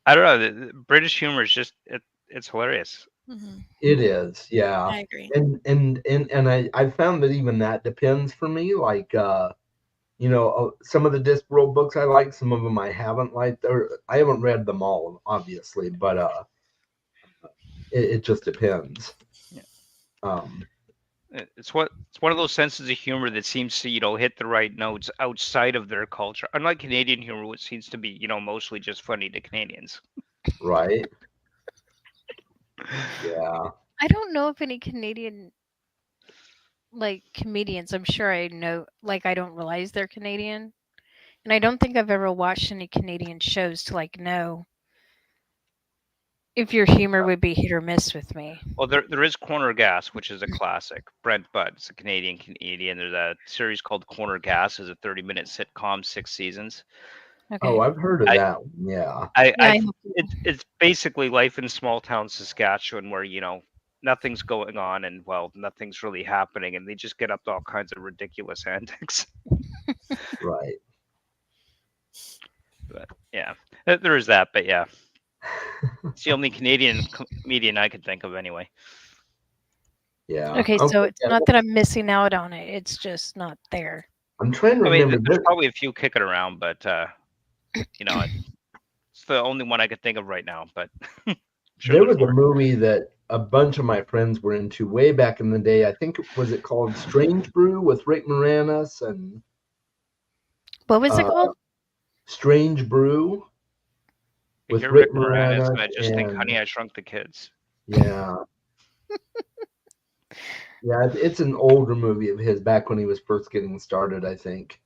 I don't know. The British humor is just it's hilarious. Mhm. It is, yeah. I agree. And I found that even that depends for me. Like, some of the Discworld books I like, some of them I haven't liked. Or I haven't read them all, obviously, but it just depends. Yeah. Um, It's one of those senses of humor that seems to hit the right notes outside of their culture. Unlike Canadian humor, which seems to be mostly just funny to Canadians. right. Yeah. I don't know if any Canadian comedians. I'm sure I know. I don't realize they're Canadian, and I don't think I've ever watched any Canadian shows to know if your humor would be hit or miss with me. Well, there is Corner Gas, which is a classic. Brent Budd, it's a Canadian. There's a series called Corner Gas, is a 30-minute sitcom, 6 seasons. Okay. Oh, I've heard of I- that one. Yeah. It's basically life in small town Saskatchewan, where nothing's going on and nothing's really happening, and they just get up to all kinds of ridiculous antics. Right. But yeah, there is that. But yeah, it's the only Canadian comedian I could think of anyway. Yeah. Okay, so it's yeah. not that I'm missing out on it. It's just not there. I'm trying to I mean, remember. there's probably a few kicking around, but it's the only one I could think of right now. But sure There there's was a more. movie that a bunch of my friends were into way back in the day. I think it called Strange Brew with Rick Moranis and What was it called? Strange Brew I with hear Rick Rick Moranis, Moranis and I just think and- Honey, I Shrunk the Kids. Yeah. Yeah, it's an older movie of his back when he was first getting started, I think.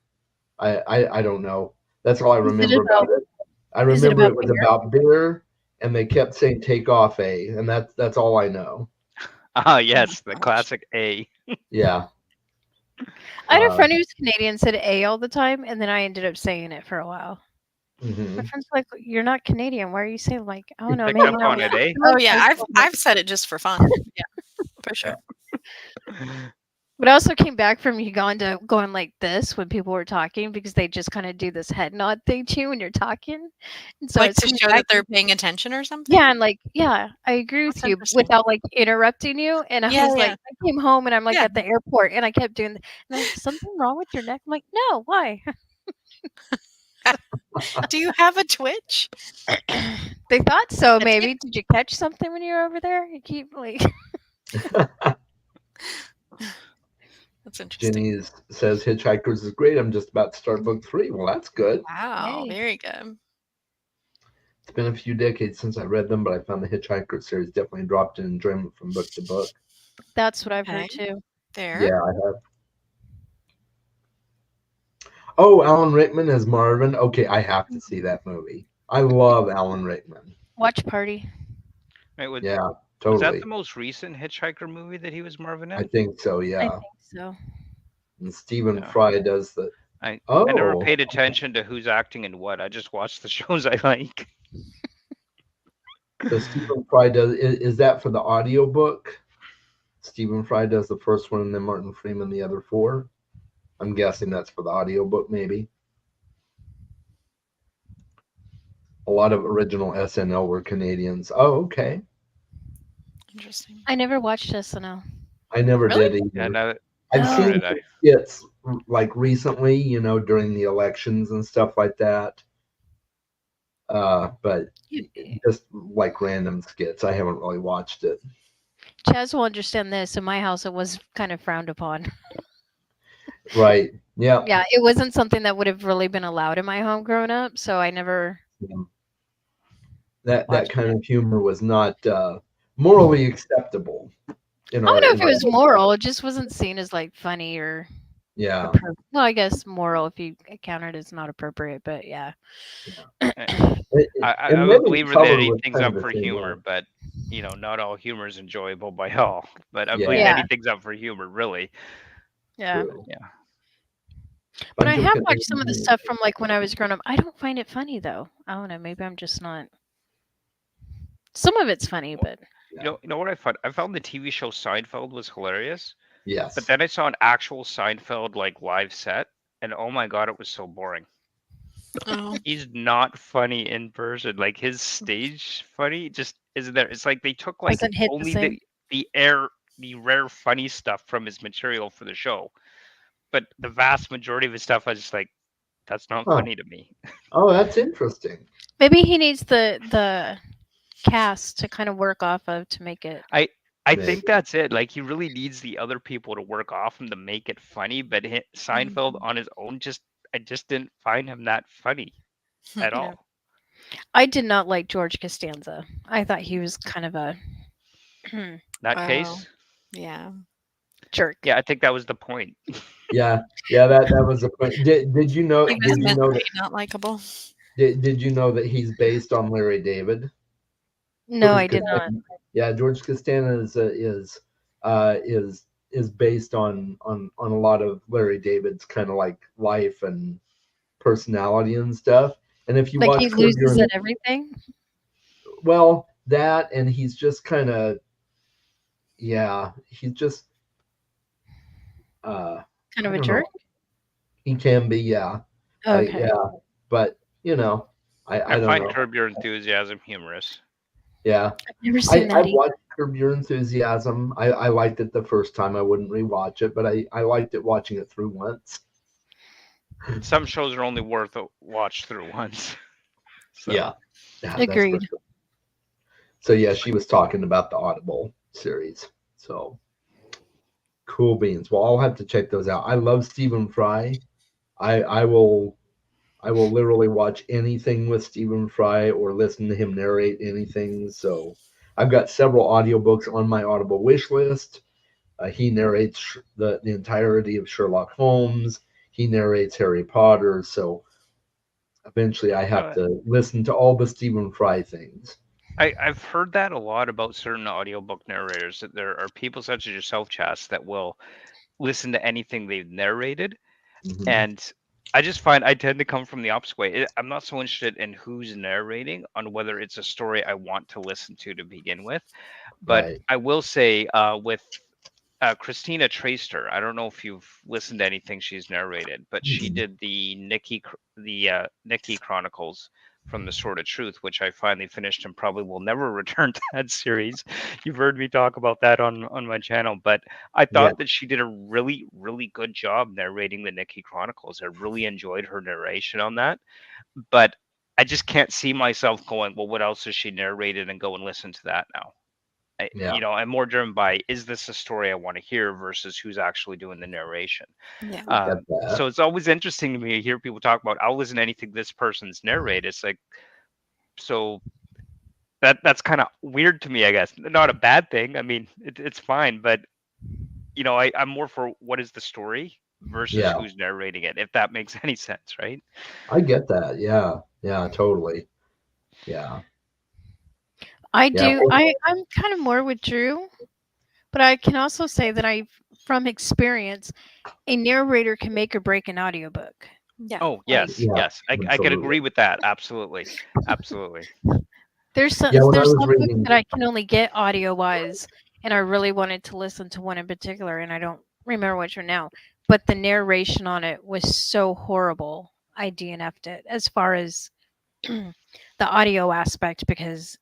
I don't know. That's all I remember about it. I is it remember about it was beer? about beer, and they kept saying "take off A," and that's all I know. Ah, yes, the classic A. Yeah. I had a friend who's Canadian said A all the time, and then I ended up saying it for a while. Mhm. My friend's like, "You're not Canadian. Why are you saying I don't know, Picked maybe up now." on it, eh? Oh yeah, I've said it just for fun. Yeah, for sure. But I also came back from Uganda going like this when people were talking because they just kind of do this head nod thing to you when you're talking. And so Like it's to coming show back that they're paying attention or something. yeah, and I agree with That's you interesting. without interrupting you. And I Yeah, was yeah. I came home and I'm Yeah. at the airport and I kept doing, and I'm like, something wrong with your neck? I'm like, no, why? Do you have a twitch? They thought so. A Maybe did you catch something when you were over there? You keep That's interesting. Jenny says Hitchhikers is great. I'm just about to start book 3. Well, that's good. Wow, Yay. very good. It's been a few decades since I read them, but I found the Hitchhiker series definitely dropped in enjoyment from book to book. That's what I've heard Okay. too. There. Yeah, I have. Oh, Alan Rickman as Marvin. Okay, I have to see that movie. I love Alan Rickman. Watch party. Right, Yeah, was that totally. the most recent Hitchhiker movie that he was Marvin in? I think so, I yeah. think so. And Stephen Yeah. Fry does the. I Oh, never paid attention to who's acting and what. I just watched the shows I like. so Stephen Fry does. Is that for the audiobook? Stephen Fry does the first one, and then Martin Freeman the other 4. I'm guessing that's for the audiobook, maybe. A lot of original SNL were Canadians. Oh, okay. Interesting. I never watched SNL. I never Really? did either. Yeah, no, I've Oh. seen did I? skits recently, during the elections and stuff like that. But just like random skits. I haven't really watched it. Chaz will understand this. In my house, it was kind of frowned upon. Right. Yeah. Yeah, it wasn't something that would have really been allowed in my home growing up. So I never. That Watch kind of humor was not morally acceptable. I don't know if it was moral. It just wasn't seen as funny or. Yeah. Well, I guess moral if you count it as not appropriate, but yeah. I'm a believer that anything's up for humor, but not all humor is enjoyable by all. But I believe Yeah. anything's up for humor, really. Yeah. True. Yeah. But I Bunch of have watched some of the Canadian- stuff from when I was growing up. I don't find it funny though. I don't know. Maybe I'm just not. Some of it's funny, but You know what I found? I found the TV show Seinfeld was hilarious. Yes. But then I saw an actual Seinfeld like live set, and oh my god, it was so boring. Oh, He's not funny in person. Like his stage funny just isn't there. It's like they took like Doesn't hit the only same. the rare funny stuff from his material for the show. But the vast majority of his stuff, I was just like, that's not Huh. funny to me. Oh, that's interesting. Maybe he needs the cast to kind of work off of to make it. I Maybe. think that's it. Like he really needs the other people to work off him to make it funny. But Seinfeld on his own, I just didn't find him that funny at Yeah. all. I did not like George Costanza. I thought he was kind of a That Oh. case, yeah. jerk. yeah, I think that was the point. Yeah, that was a point. Did you know? He Did was you meant know to that? be not likable. Did you know that he's based on Larry David? No, George I did not. Costanza- Yeah, George Costanza is based on a lot of Larry David's kind of like life and personality and stuff. And if you Like watch he Curb loses Your at everything. well, that and he's just kind of he's just Kind I of a don't jerk. know. He can be, yeah. Okay. But I I don't find know. Curb Your Enthusiasm humorous. Yeah. I've never seen that I either. watched Curb Your Enthusiasm. I liked it the first time. I wouldn't rewatch it, but I liked it watching it through once. Some shows are only worth a watch through once. So, Yeah. That's for Agreed. sure. So yeah, she was talking about the Audible series. So cool beans. Well, I'll have to check those out. I love Stephen Fry. I will literally watch anything with Stephen Fry or listen to him narrate anything. So I've got several audiobooks on my Audible wish list. He narrates the entirety of Sherlock Holmes. He narrates Harry Potter. So eventually I have to listen to all the Stephen Fry things. I've heard that a lot about certain audiobook narrators, that there are people such as yourself, Chas, that will listen to anything they've narrated. Mhm. And I just find I tend to come from the opposite way. I'm not so interested in who's narrating on whether it's a story I want to listen to begin with. But Right. I will say with Christina Traister, I don't know if you've listened to anything she's narrated, but she Mhm. did the Nikki Chronicles from the Sword of Truth, which I finally finished and probably will never return to that series. You've heard me talk about that on my channel, but I thought that she did a really, really good job narrating the Nikki Chronicles. I really enjoyed her narration on that, but I just can't see myself going, well, what else has she narrated, and go and listen to that now. Yeah. I'm more driven by, is this a story I want to hear versus who's actually doing the narration. Yeah. Get that. So it's always interesting to me to hear people talk about, I'll listen to anything this person's narrated. It's like, so that's kind of weird to me, I guess. Not a bad thing. I mean, it's fine, but I'm more for what is the story versus Yeah. who's narrating it, if that makes any sense, right? I get that. Yeah. Yeah, totally. Yeah. I Yeah. do. I'm kind of more with Drew, but I can also say that from experience, a narrator can make or break an audiobook. Yeah. Oh, yes, Yeah, yes. I could absolutely. agree with that. Absolutely. Absolutely. There's some Yeah, when I there's was some reading- books that I can only get audio wise, and I really wanted to listen to one in particular, and I don't remember which one now. But the narration on it was so horrible. I DNF'd it as far as the audio aspect because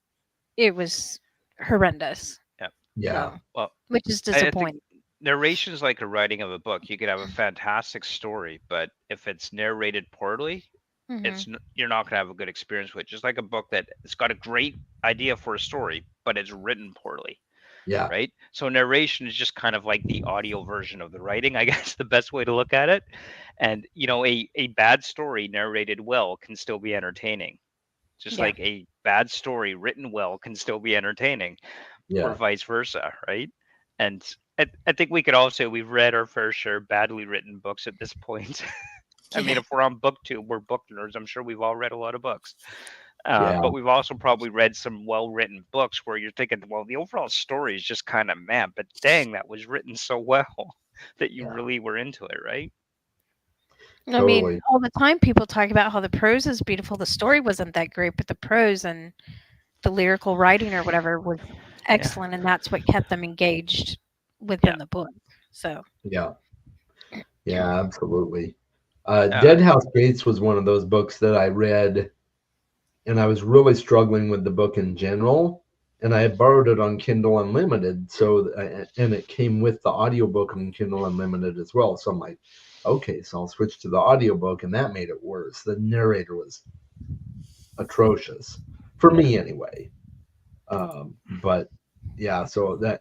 it was horrendous. Yeah. So, Well, which is I think disappointing. narration is like a writing of a book. You could have a fantastic story, but if it's narrated poorly, Mhm. you're not going to have a good experience with it. Just like a book that it's got a great idea for a story, but it's written poorly, Yeah. right? So narration is just kind of like the audio version of the writing, I guess, the best way to look at it. And a bad story narrated well can still be entertaining, just Yeah. like a bad story written well can still be entertaining, or Yeah. vice versa, right? And I think we could all say we've read our fair share of badly written books at this point. I mean, Yeah. if we're on Booktube, we're book nerds. I'm sure we've all read a lot of books. Yeah. But we've also probably read some well-written books where you're thinking, well, the overall story is just kind of meh, but dang, that was written so well that you Yeah. really were into it, right? I mean, Totally. all the time people talk about how the prose is beautiful. The story wasn't that great, but the prose and the lyrical writing or whatever was excellent, and that's what kept them engaged within the book. So Yeah. Yeah, absolutely. Yeah. Dead House Gates was one of those books that I read, and I was really struggling with the book in general. And I had borrowed it on Kindle Unlimited, and it came with the audiobook on Kindle Unlimited as well. So I'm like, okay, so I'll switch to the audiobook, and that made it worse. The narrator was atrocious for me anyway. But yeah, so that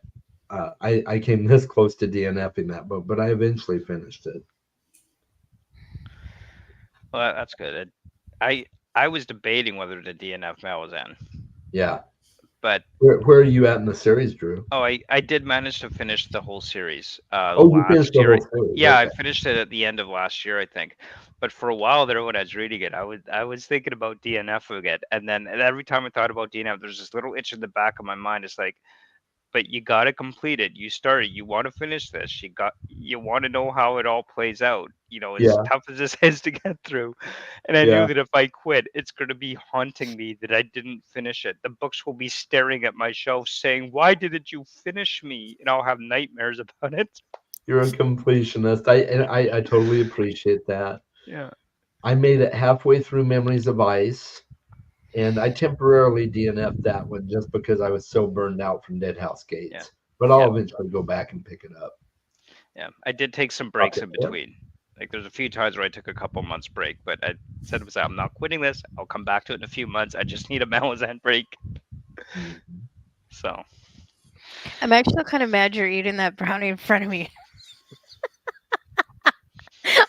I came this close to DNFing that book, but I eventually finished it. Well, that's good. I was debating whether to DNF Malazan, Yeah. but Where are you at in the series, Drew? I did manage to finish the whole series. You finished the year. whole series. Yeah, Okay. I finished it at the end of last year, I think. But for a while there, when I was reading it, I was thinking about DNFing it, and then every time I thought about DNF, there's this little itch in the back of my mind. It's like, but you got to complete it. You started. You want to finish this. You want to know how it all plays out. You know, as Yeah. tough as this is to get through. And I Yeah. knew that if I quit, it's going to be haunting me that I didn't finish it. The books will be staring at my shelf saying, "Why didn't you finish me?" And I'll have nightmares about it. You're a completionist. I totally appreciate that. Yeah. I made it halfway through Memories of Ice, and I temporarily DNF'd that one just because I was so burned out from Dead House Gates. Yeah. But I'll Yeah. eventually go back and pick it up. Yeah, I did take some breaks Okay, in yeah. between. Like there's a few times where I took a couple months break, but I said to myself, I'm not quitting this. I'll come back to it in a few months. I just need a Malazan break. Mhm. So I'm actually kind of mad you're eating that brownie in front of me.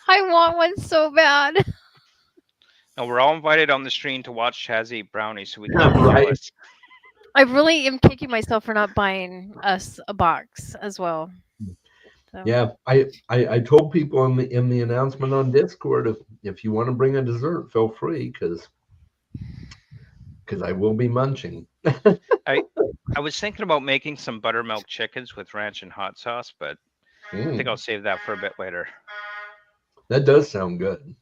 I want one so bad. now we're all invited on the stream to watch Chaz eat brownies, so we can Yeah, be right. jealous. I really am kicking myself for not buying us a box as well. So. Yeah, I told people in the announcement on Discord, if you want to bring a dessert, feel free, because I will be munching. I was thinking about making some buttermilk chickens with ranch and hot sauce, but I think I'll save that for a bit later. That does sound good.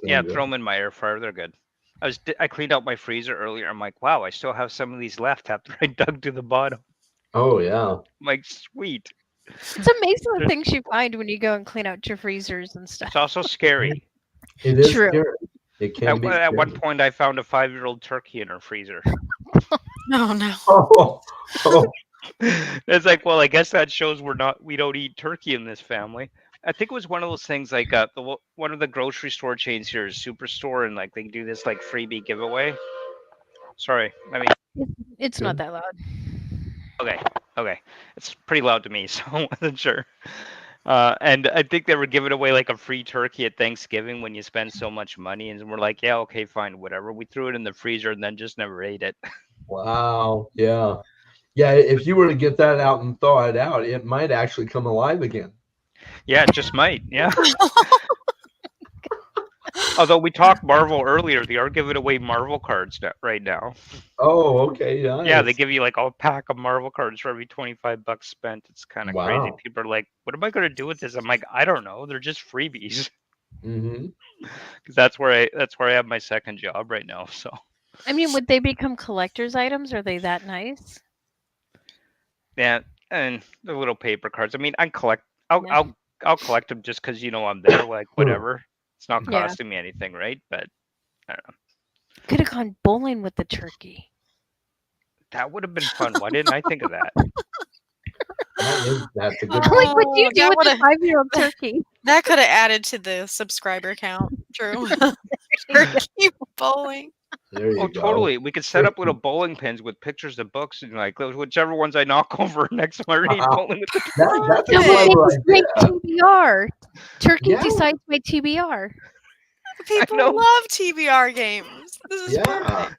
Yeah, throw them in my air fryer. They're good. I cleaned out my freezer earlier. I'm like, wow, I still have some of these left after I dug to the bottom. Oh yeah. I'm like, sweet. It's amazing the things you find when you go and clean out your freezers and stuff. It's also scary. It is True. scary. It can be At one scary. point, I found a 5-year-old turkey in her freezer. Oh no. Oh, It's like, well, I guess that shows we don't eat turkey in this family. I think it was one of those things like one of the grocery store chains here is Superstore, and like they do this like freebie giveaway. Sorry, It's not that loud. okay, it's pretty loud to me, so I wasn't sure. And I think they were giving away like a free turkey at Thanksgiving when you spend so much money, and we're like, yeah, okay, fine, whatever. We threw it in the freezer and then just never ate it. wow. Yeah. Yeah. If you were to get that out and thaw it out, it might actually come alive again. Yeah, it just might. Yeah. Although we talked Marvel earlier, they are giving away Marvel cards right now. Oh, okay. Nice. Yeah, they give you like a pack of Marvel cards for every $25 spent. It's kind of crazy. Wow. People are like, "What am I going to do with this?" I'm like, "I don't know. They're just freebies." Mm-hmm. Because that's where I have my second job right now. So. I mean, would they become collector's items? Are they that nice? Yeah, and the little paper cards. I mean, I'll Yeah. I'll collect them just because I'm there. Like whatever. It's not Yeah. costing me anything, right? But I don't know. Could have gone bowling with the turkey. That would have been fun. Why didn't I think of that? That's a good Like, what'd you do that with the would've- 5-year-old turkey? That could have added to the subscriber count. True. Turkey bowling. There you Oh, go. totally. We could set up little bowling pins with pictures of books and like whichever ones I knock over next time I read bowling with the That's a Yeah, clever It's my idea. TBR. Turkey Yeah. decides my TBR. People know. love TBR games. This is Yeah. perfect.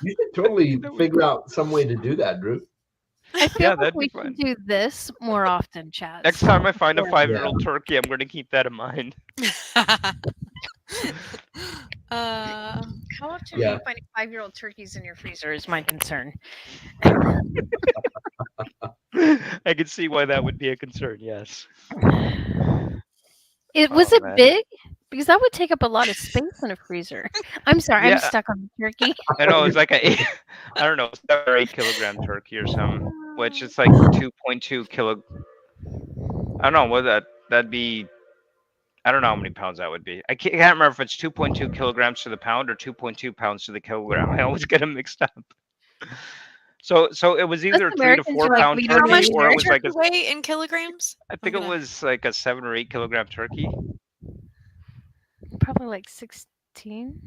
You should totally figure out some way to do that, Drew. I feel Yeah, like that'd we be fun. should do this more often, Chaz. Next time I find a Yeah. 5-year-old turkey, I'm going to keep that in mind. How often Yeah. are you finding 5-year-old turkeys in your freezer is my concern. I can see why that would be a concern. Yes. Was Oh, it man. big? Because that would take up a lot of space in a freezer. I'm sorry, Yeah. I'm stuck on the turkey. I know it's like I don't know, 7 or 8 kilogram turkey or something. which is like 2.2 kilo. I don't know what that'd be. I don't know how many pounds that would be. I can't remember if it's 2.2 kilograms to the pound or 2.2 pounds to the kilogram. I always get them mixed up. So it was either 3 to Americans 4 are like, pound we don't How much turkey, need or it did was turkey like a. weigh in kilograms? I think it was like a 7 or 8 kilogram turkey. Probably like 16.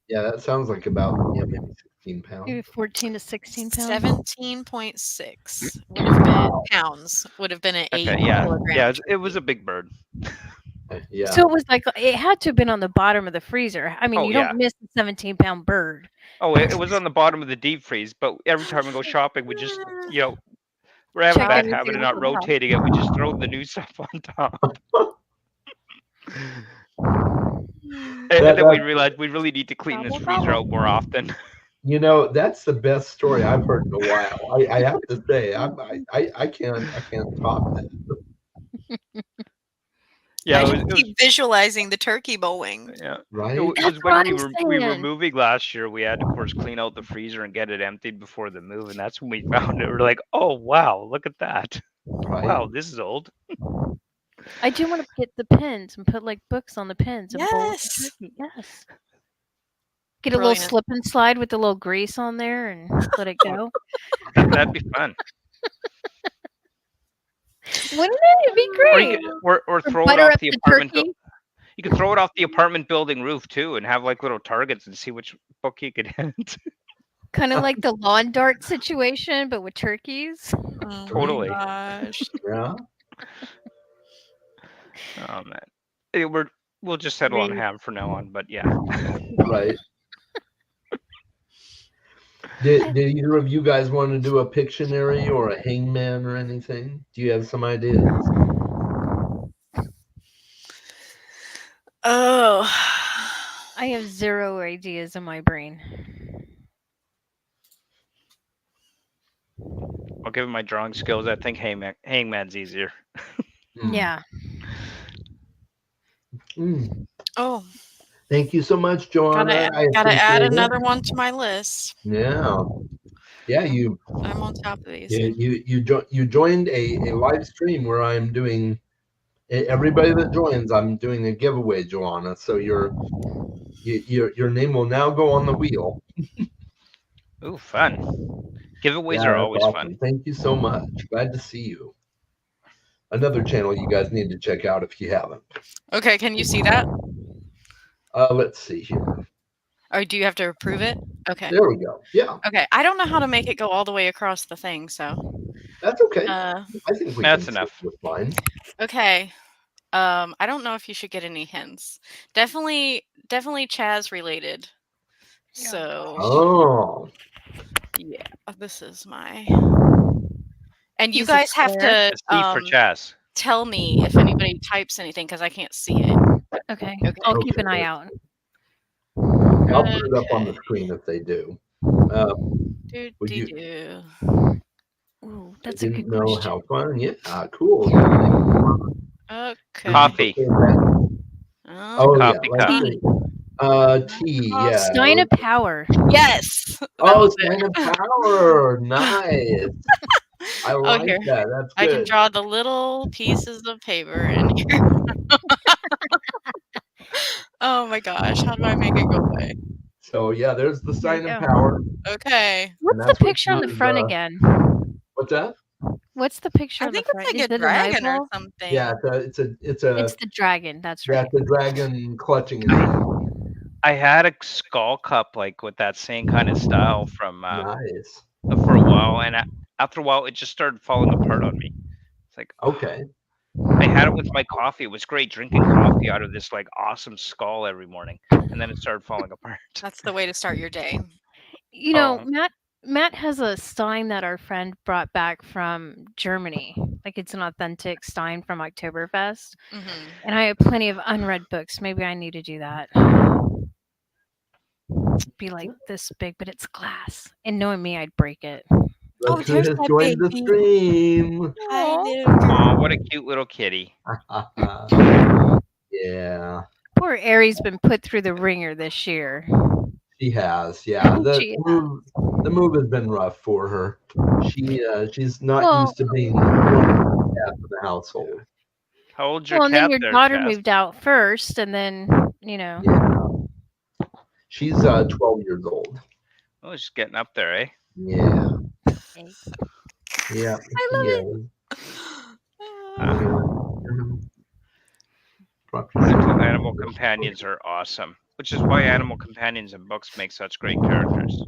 Yeah, that sounds like about maybe 16 pounds. Maybe 14 to 16 pounds. 17.6 would have been pounds. Would have been an 8 Okay, yeah, kilogram. it was a big bird. Yeah. So it was like it had to have been on the bottom of the freezer. I mean, Oh, you yeah. don't miss a 17-pound bird. Oh, it was on the bottom of the deep freeze, but every time we go shopping, we just we're having a Check bad everything habit of off not the top. rotating it. We just throw the new stuff on top. And then we realized we really need to clean this freezer out more often. You know, that's the best story I've heard in a while. I have to say, I can't top that. Yeah, I it just was, keep visualizing the turkey bowing. yeah. Right? It That's was what when I'm we were saying. moving last year. We had to, of course, clean out the freezer and get it emptied before the move, and that's when we found it. We're like, oh wow, look at that! Right. Wow, this is old. I do want to get the pins and put like books on the pins and bowl with the Yes. turkey. Yes. Get a little Brilliant. slip and slide with a little grease on there and let it go. That'd be fun. Wouldn't it? It'd be Or great. or throw it butter off up the the apartment. turkey. You could throw it off the apartment building roof too, and have like little targets and see which book you could hit. Kind of like the lawn dart situation, but with turkeys. Oh Totally. my gosh. Yeah. Oh man, we'll just settle on ham from now on. But yeah, Right. Did either of you guys want to do a Pictionary or a hangman or anything? Do you have some ideas? Oh. I have 0 ideas in my brain. I'll give it my drawing skills. I think hangman's easier. Yeah. Mm. Oh. Thank you so much, Joanna. Gotta add appreciate it. another one to my list. Yeah. Yeah, you I'm on top of these. you joined a live stream where I'm doing everybody that joins, I'm doing a giveaway, Joanna. So your name will now go on the wheel. Ooh, fun. Giveaways Yeah, are that's always awesome. fun. Thank you so much. Glad to see you. Another channel you guys need to check out if you haven't. Okay, can you see that? Let's see here. Or do you have to approve it? Okay. There we go. Yeah, Okay. I don't know how to make it go all the way across the thing, so that's okay. uh I think That's can enough. stick with mine. okay. I don't know if you should get any hints. Definitely Chaz related. Yeah. So Oh, yeah, this is my and you Is it guys have square? to C for chess. tell me if anybody types anything because I can't see it. Okay. Okay. I'll keep an Okay. eye out. I'll put it up on the screen if they do. Do, Would do, you- do. Ooh, I that's a didn't good know question. how fun. Yeah, cool. Okay. Coffee. Oh Coffee yeah, cup. let's see. Tea. Yeah. Stein of Power. Yes. that Oh, was it. Sign of Power. Nice. I like here. that. That's I can good. draw the little pieces of paper in here. Oh my gosh, how do I make it go away? So yeah, there's the There Sign you of go. Power. Okay. What's the that's what picture on the yours, front again? What's that? What's the picture I on the think it's front? like Is a it an dragon or eyeball? something. Yeah, it's It's the dragon. That's right. the dragon clutching his hand. I had a skull cup like with that same kind of style from Nice. for a while, and after a while, it just started falling apart on me. It's like Okay. I had it with my coffee. It was great drinking coffee out of this like awesome skull every morning, and then it started falling apart. That's the way to start your day. You know, Oh. Matt has a Stein that our friend brought back from Germany. Like it's an authentic Stein from Oktoberfest. Hmm. And I have plenty of unread books. Maybe I need to do that. Be like this big, but it's glass. And knowing me, I'd break it. Look who there's has that joined the baby. stream. Hi, little Oh, girl. what a cute little kitty! Yeah, Poor Aries been put through the ringer this year. she has. Yeah, She the move has been rough for her. She's not Well- used to being one of the cats in the household. How old's your Well, and cat then your there, daughter Cass? moved out first, and then Yeah. She's 12 years old. Oh, she's getting up there, eh? Yeah. Okay. Yeah. I love it. Mental animal companions are awesome, which is why animal companions in books make such great characters.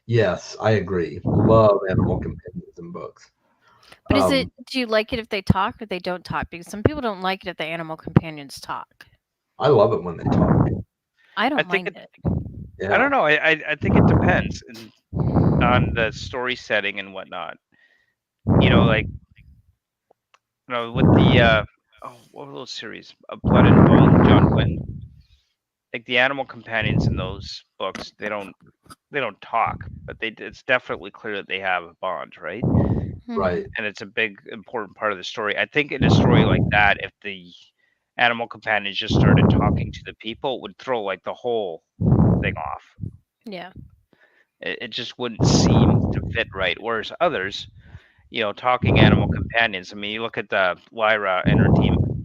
Yes, I agree. Love animal companions in books. But is it? Do you like it if they talk or they don't talk? Because some people don't like it if the animal companions talk. I love it when they talk. I don't I think mind it. Yeah. I don't know. I think it depends on the story setting and whatnot. You know, like with the what were those series? Blood and Bone, John Quinn. Like the animal companions in those books, they don't talk, but it's definitely clear that they have a bond, right? Right. And it's a big important part of the story. I think in a story like that, if the animal companions just started talking to the people, it would throw like the whole thing off. Yeah. It just wouldn't seem to fit right. Whereas others, talking animal companions. I mean, you look at the Lyra and her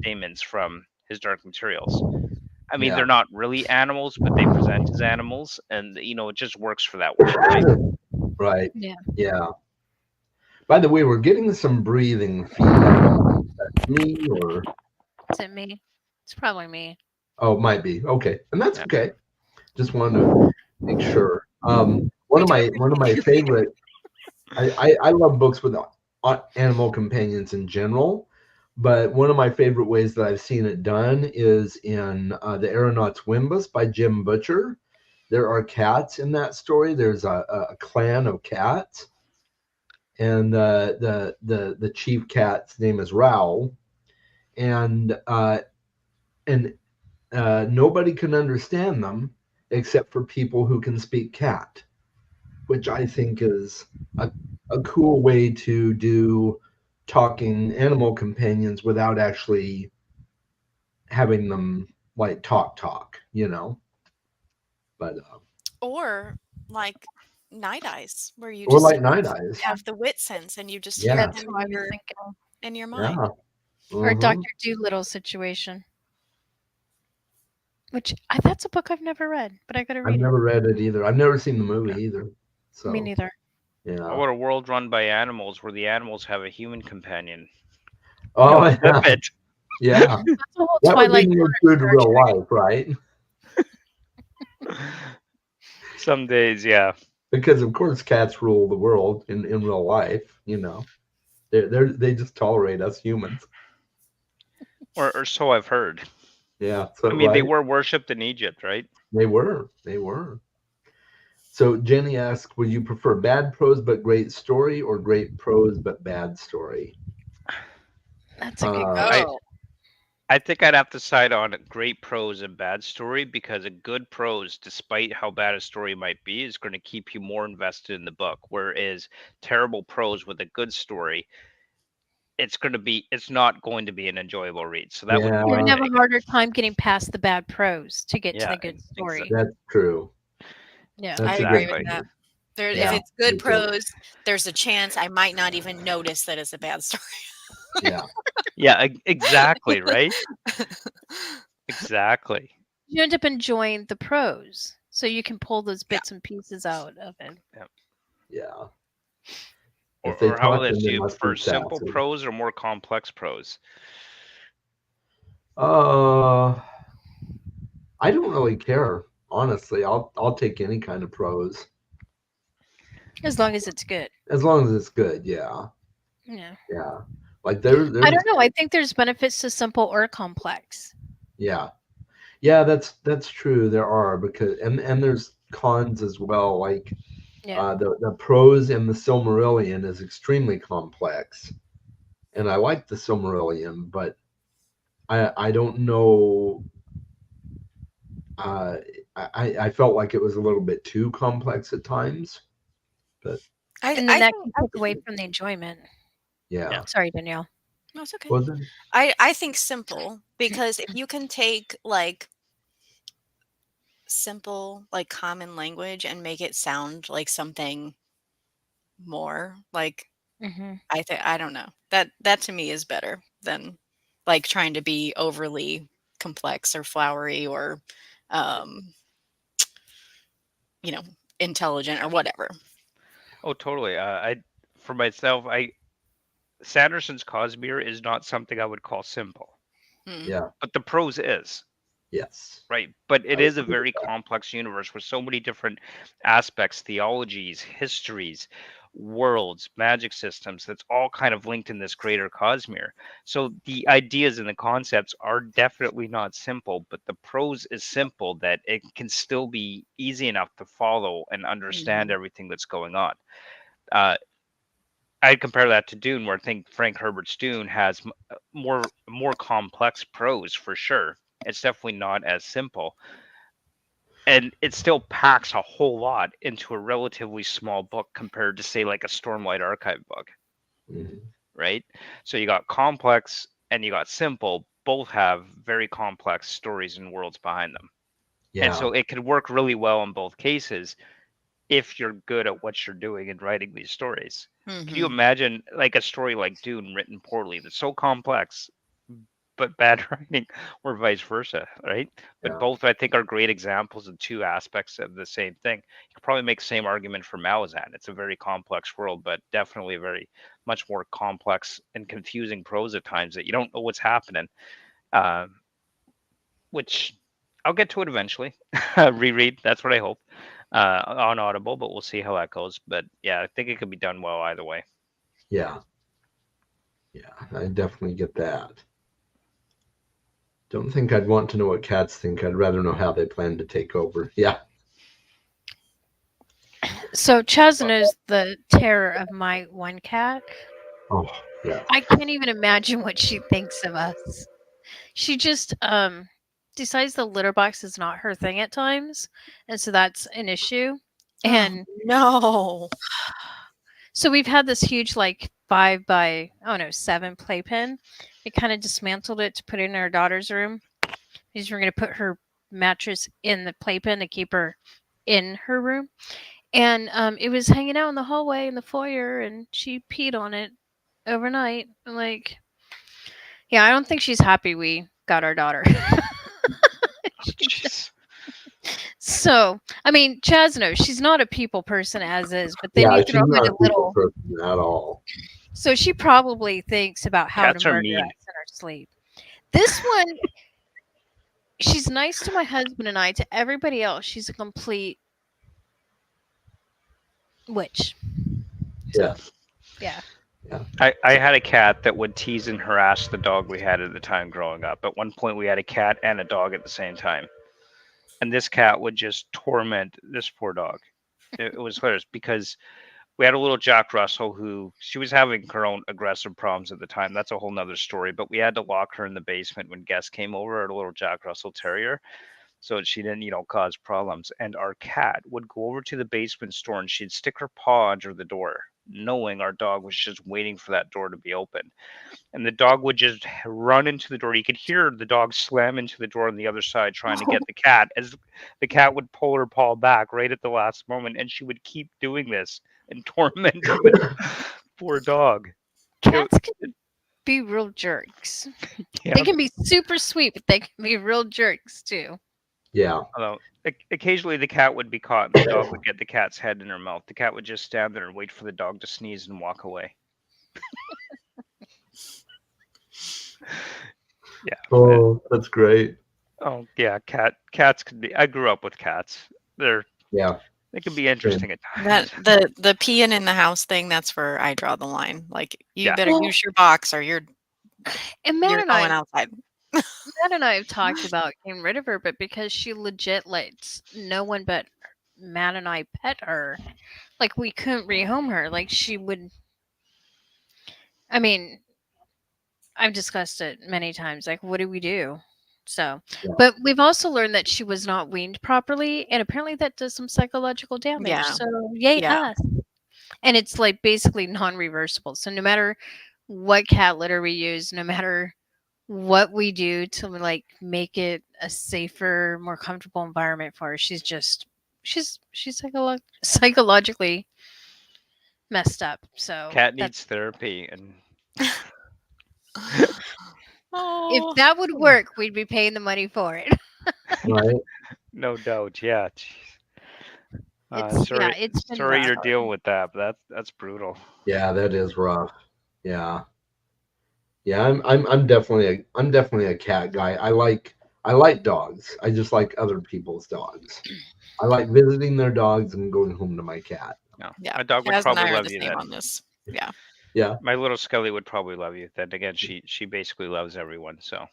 demons from his Dark Materials. I mean, Yeah. they're not really animals, but they present as animals, and it just works for that world, right? Right. Yeah. Yeah. By the way, we're getting some breathing feedback. Is that me or? Is it me? It's probably me. Oh, it might be. Okay, and that's Yeah. okay. Just wanted to make sure. One of my favorite. I love books with animal companions in general, but one of my favorite ways that I've seen it done is in The Aeronaut's Wimbus by Jim Butcher. There are cats in that story. There's a clan of cats, and the chief cat's name is Raoul, and nobody can understand them except for people who can speak cat, which I think is a cool way to do talking animal companions without actually having them like talk, But Or like Night Eyes, where you or just like Night Eyes. have the wit sense and you just Yeah. hear That's them what I in was your, thinking. in your Yeah. mind. Or Mhm. Dr. Dolittle situation. Which that's a book I've never read, but I gotta I've read never read it either. I've never seen the movie either. it. So Me neither. How yeah. about a world run by animals where the animals have a human companion? Oh Flip yeah. it. Yeah. That's the whole That would Twilight be more Zone true to of real Star Trek. life, right? Some days, yeah. Because of course cats rule the world in real life, They just tolerate us humans. Or so I've heard. Yeah. So I mean, they right? were worshipped in Egypt, right? They were. So Jenny asked, would you prefer bad prose but great story or great prose but bad story? That's a good Uh, question. Oh, I think I'd have to side on great prose and bad story, because a good prose, despite how bad a story might be, is going to keep you more invested in the book. Whereas terrible prose with a good story, it's not going to be an enjoyable read. So that would be Yeah. You're my gonna have a take. harder time getting past the bad prose to get to Yeah, the good story. That's true. Yeah. That's I a agree good with Exactly. that. point. There, if Yeah. it's good me too. prose, there's a chance I might not even notice that it's a bad story. Yeah. Yeah, exactly, right? Exactly. You end up enjoying the prose, so you can pull those bits and pieces out of it. Yeah. Or, If they or how talk, about this? then Do they you must prefer be simple sassy. prose or more complex prose? I don't really care, honestly. I'll take any kind of prose As long as it's good. as long as it's good. Yeah. Yeah. Yeah. Like I there's don't know. I think there's benefits to simple or complex. yeah. Yeah, that's true. There are, because and there's cons as well. Like Yeah. the prose in the Silmarillion is extremely complex, and I like the Silmarillion, but I don't know. Uh, I felt like it was a little bit too complex at times, but And then that can take away from the enjoyment. yeah. Sorry, Danielle. No, it's okay. Was it? I think simple, because if you can take like simple, like common language and make it sound like something more. Like Hmm. I don't know. That to me is better than like trying to be overly complex or flowery or um, you know, intelligent or whatever. Oh, totally. For myself, Sanderson's Cosmere is not something I would call simple, Mm. Yeah. but the prose is. Yes. Right, but it I is a agree with very that. complex universe with so many different aspects, theologies, histories, worlds, magic systems that's all kind of linked in this greater Cosmere. So the ideas and the concepts are definitely not simple, but the prose is simple that it can still be easy enough to follow and understand Mhm. everything that's going on. Uh, I'd compare that to Dune, where I think Frank Herbert's Dune has more complex prose for sure. It's definitely not as simple, and it still packs a whole lot into a relatively small book compared to say like a Stormlight Archive book, Mhm. right? So you got complex and you got simple, both have very complex stories and worlds behind them. And Yeah. so it could work really well in both cases if you're good at what you're doing and writing these stories. Can you Mhm. imagine like a story like Dune written poorly that's so complex but bad writing, or vice versa, right? But Yeah. both, I think, are great examples of two aspects of the same thing. You could probably make the same argument for Malazan. It's a very complex world, but definitely a very much more complex and confusing prose at times that you don't know what's happening. Uh, which I'll get to it eventually. Reread, that's what I hope, on Audible, but we'll see how that goes. But yeah, I think it could be done well either way. Yeah. Yeah. I definitely get that. Don't think I'd want to know what cats think. I'd rather know how they plan to take over. Yeah. So Chesna is the terror of my one cat. Oh, yeah. I can't even imagine what she thinks of us. She just decides the litter box is not her thing at times, and so that's an issue. Oh And no. so we've had this huge like 5 by, oh no, 7 playpen. We kind of dismantled it to put it in our daughter's room because we're going to put her mattress in the playpen to keep her in her room. And it was hanging out in the hallway in the foyer, and she peed on it overnight. I'm like, yeah, I don't think she's happy we got our daughter. Jeez. So, I mean, Chaz knows she's not a people person as is, but then Yeah. you She's throw in not a a people little. person at all. So she probably thinks about how to Cats are murder mean. us in our sleep. This one, she's nice to my husband and I. To everybody else, she's a complete witch. Yeah. So, yeah. I had a cat that would tease and harass the dog we had at the time growing up. At one point, we had a cat and a dog at the same time. And this cat would just torment this poor dog. It was hilarious because we had a little Jack Russell who she was having her own aggressive problems at the time. That's a whole nother story. But we had to lock her in the basement when guests came over, our little Jack Russell Terrier, so she didn't, cause problems. And our cat would go over to the basement store and she'd stick her paw under the door, knowing our dog was just waiting for that door to be open. And the dog would just run into the door. You could hear the dog slam into the door on the other side trying to get the cat as the cat would pull her paw back right at the last moment. And she would keep doing this and tormenting the poor dog. It, Cats can be real jerks. yeah. They can be super sweet, but they can be real jerks too. Yeah. Although occasionally the cat would be caught and the dog would get the cat's head in her mouth. The cat would just stand there and wait for the dog to sneeze and walk away. Yeah. Oh, that's great. Oh yeah, cats could be. I grew up with cats. Yeah. They can be interesting at That times. the peeing in the house thing, that's where I draw the line. Like you Yeah. better Well, use your box or you're and Matt you're and going I, outside. Matt and I have talked about getting rid of her, but because she legit lets no one but Matt and I pet her, like we couldn't rehome her. Like she would. I mean, I've discussed it many times. Like, what do we do? So, Yeah. but we've also learned that she was not weaned properly, and apparently that does some psychological damage. Yeah. So, yay Yeah. us! And it's like basically non-reversible. So, no matter what cat litter we use, no matter what we do to like make it a safer, more comfortable environment for her. She's psychologically messed up. So Cat that's needs therapy, and if Oh. that would work, we'd be paying the money for it. Right? no doubt, yeah. Jeez. It's been Sorry rough. you're dealing with that, but that's brutal. Yeah, that is rough. Yeah. Yeah, I'm definitely a cat guy. I like dogs. I just like other people's dogs. I like visiting their dogs and going home to my cat. No, Yeah, my dog would Kaz and I probably are love the you same then. on this. Yeah. Yeah, My little Scully would probably love you. Then again, she basically loves everyone. So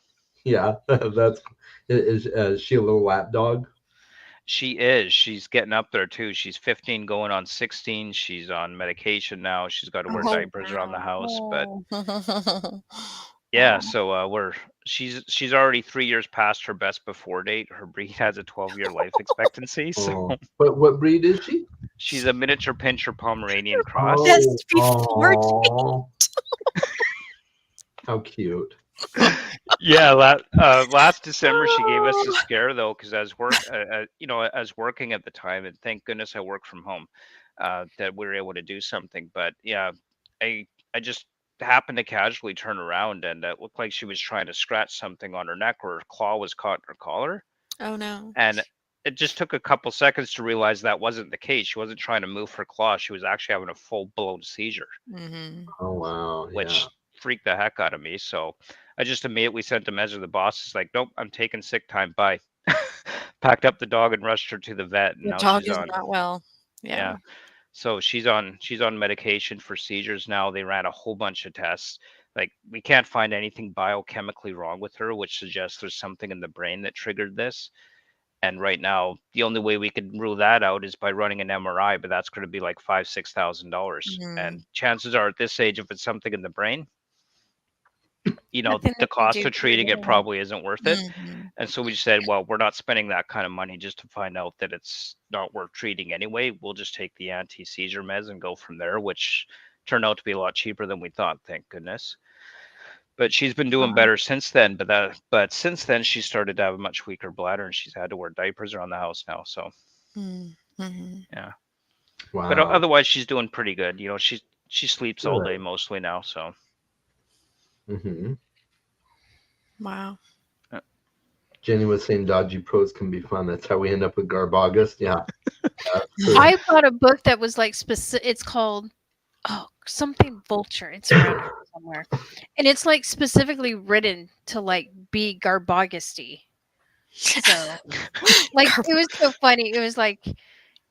yeah. That's is she a little lap dog? she is. She's getting up there too. She's 15, going on 16. She's on medication now. She's got to wear Oh, diapers around the house. But Oh. yeah, Oh. so she's already 3 years past her best before date. Her breed has a 12-year life expectancy. So Oh, but what breed is she? she's a miniature pinscher Pomeranian cross. Oh, Best before oh, how cute. Yeah, last December she gave us a scare though, because I was I was working at the time, and thank goodness I work from home, that we were able to do something. But yeah, I just happened to casually turn around, and it looked like she was trying to scratch something on her neck, or her claw was caught in her collar, Oh no. and it just took a couple seconds to realize that wasn't the case. She wasn't trying to move her claw; she was actually having a full blown seizure, Mm-hmm. Oh wow, yeah. which freaked the heck out of me. So I just immediately sent a message to the boss. It's like, nope, I'm taking sick time. Bye. Packed up the dog and rushed her to the vet. And The now dog she's is on, not well. yeah. Yeah. So she's on medication for seizures now. They ran a whole bunch of tests. Like we can't find anything biochemically wrong with her, which suggests there's something in the brain that triggered this. And right now, the only way we could rule that out is by running an MRI, but that's going to be like $5,000-$6,000. Mhm. And chances are, at this age, if it's something in the brain, Nothing the they can cost do of for you treating it anyway. probably isn't worth it. Mhm. And so we just said, well, we're not spending that kind of money just to find out that it's not worth treating anyway. We'll just take the anti-seizure meds and go from there, which turned out to be a lot cheaper than we thought, thank goodness. But she's been doing better since then. But since then she started to have a much weaker bladder, and she's had to wear diapers around the house now. So Mhm. yeah. Wow. But otherwise she's doing pretty good. She sleeps all Good. day mostly now. So Hmm. Wow. Jenny was saying dodgy pros can be fun. That's how we end up with Garbagus. Yeah. That's true. I bought a book that was like specific. It's called something Vulture. It's around here somewhere, and it's like specifically written to like be Garbagusty. So like it was so funny. It was like,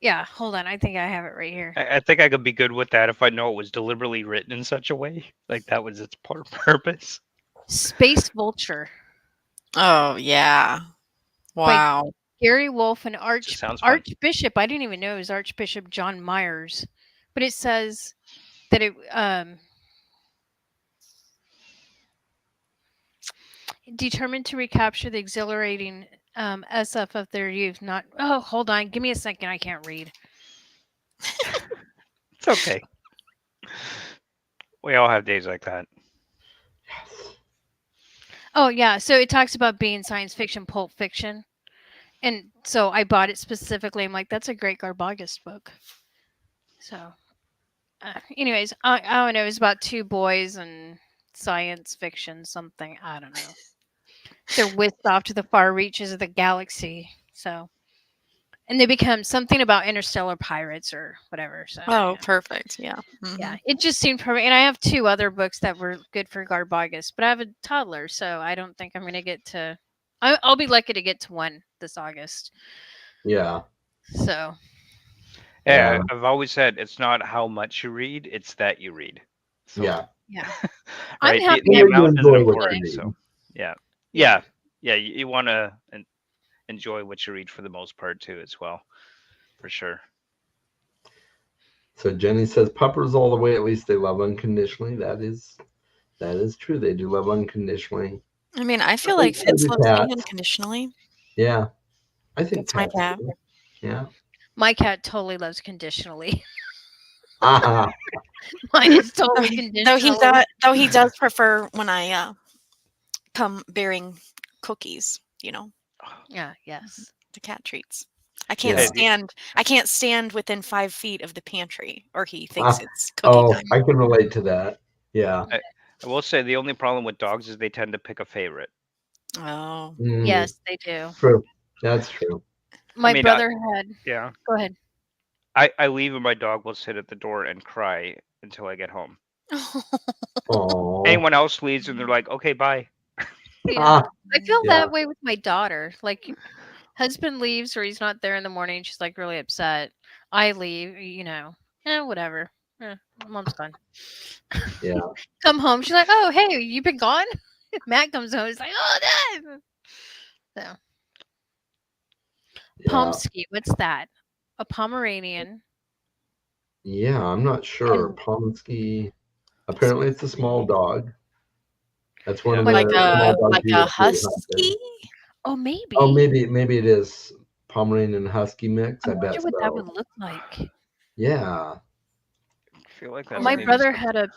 yeah. Hold on, I think I have it right here. I think I could be good with that if I know it was deliberately written in such a way, like that was its purpose. Space Vulture. Oh yeah. Wow. Gary Wolfe and sounds fun. Archbishop. I didn't even know it was Archbishop John Myers, but it says that it determined to recapture the exhilarating SF of their youth. Not hold on, give me a second. I can't read. It's okay. We all have days like that. Oh yeah, so it talks about being science fiction, pulp fiction, and so I bought it specifically. I'm like, that's a great Garbagus book. So, anyways, I don't know. It was about two boys and science fiction, something. I don't know. They're whisked off to the far reaches of the galaxy. So, and they become something about interstellar pirates or whatever. So, Oh, yeah. perfect. Yeah. Yeah, it just seemed perfect. And I have two other books that were good for Garbagus, but I have a toddler, so I don't think I'm going to get to. I'll be lucky to get to one this August. Yeah. So, Yeah, Yeah. I've always said it's not how much you read, it's that you read. So, Yeah. yeah. right. I'm happy The I amount enjoy isn't what important. you So read. yeah. You want to enjoy what you read for the most part too, as well, for sure. So Jenny says puppers all the way. At least they love unconditionally. That is true. They do love unconditionally. I mean, I feel I like think Fitz every loves me cat- unconditionally. Yeah. I think That's my cats cat. do. Yeah. My cat totally loves conditionally. Ah. Mine is Though totally he, conditionally. though he does prefer when I come bearing cookies, you know, Yeah, yes. the cat treats. I can't Yeah. stand I can't stand within 5 feet of the pantry, or he thinks Ah, it's cookie oh, time. I can relate to that. Yeah. I will say the only problem with dogs is they tend to pick a favorite. Oh. Mm, Yes, they do. true. That's true. My mean, brother had. Yeah. Go ahead. I leave and my dog will sit at the door and cry until I get home. Oh. Anyone else leaves and they're like, okay, bye. Yeah. Ah, I feel yeah. that way with my daughter. Like, husband leaves or he's not there in the morning. She's like really upset. I leave, whatever. Mom's gone. Yeah. Come home. She's like, oh, hey, you been gone? Matt comes home. He's like, oh, no. So, Yeah. Pomsky, what's that? A Pomeranian. Yeah, I'm not sure. And Pomsky. Apparently, it's a small dog. That's one Yeah. of the Like small a dogs you get really husky? oh, maybe. Oh, maybe it is Pomeranian Husky mix. I I bet wonder what that so. would look like. Yeah. I feel like that's My maybe brother something. had a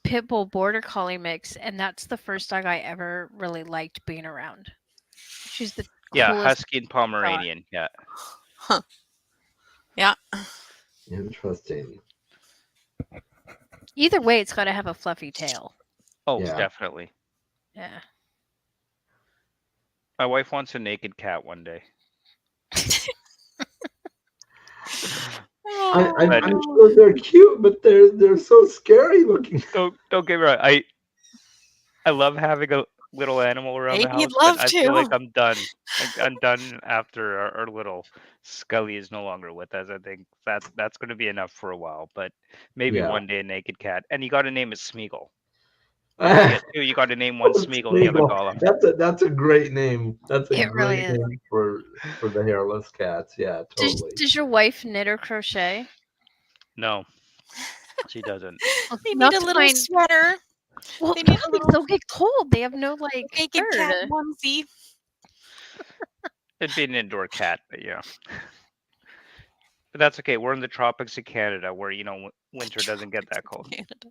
pit bull border collie mix, and that's the first dog I ever really liked being around. She's the Yeah, coolest. Husky and Pomeranian. Yeah. Huh. Yeah. Interesting. Either way, it's got to have a fluffy tail. Oh, Yeah. definitely. Yeah. My wife wants a naked cat one day. I'm sure they're cute, but they're so scary looking. Don't get me wrong. I love having a little animal around the Maybe you'd house, but love I feel like to. I'm done. I'm done after our little Scully is no longer with us. I think that's going to be enough for a while, but maybe Yeah. one day a naked cat. And you got to name it Smeagol. Or if you get two, you got to name one Smeagol and the other Gollum. That's a great name. That's a It really great is. name for the hairless cats. Yeah, totally. Does your wife knit or crochet? No, she doesn't. Well, They not need a to little find- sweater. Well, They need a puppies, little they'll get cold. They have no naked fur cat to- onesie. It'd be an indoor cat, but yeah. But that's okay. We're in the tropics of Canada, where winter doesn't get that cold. Canada.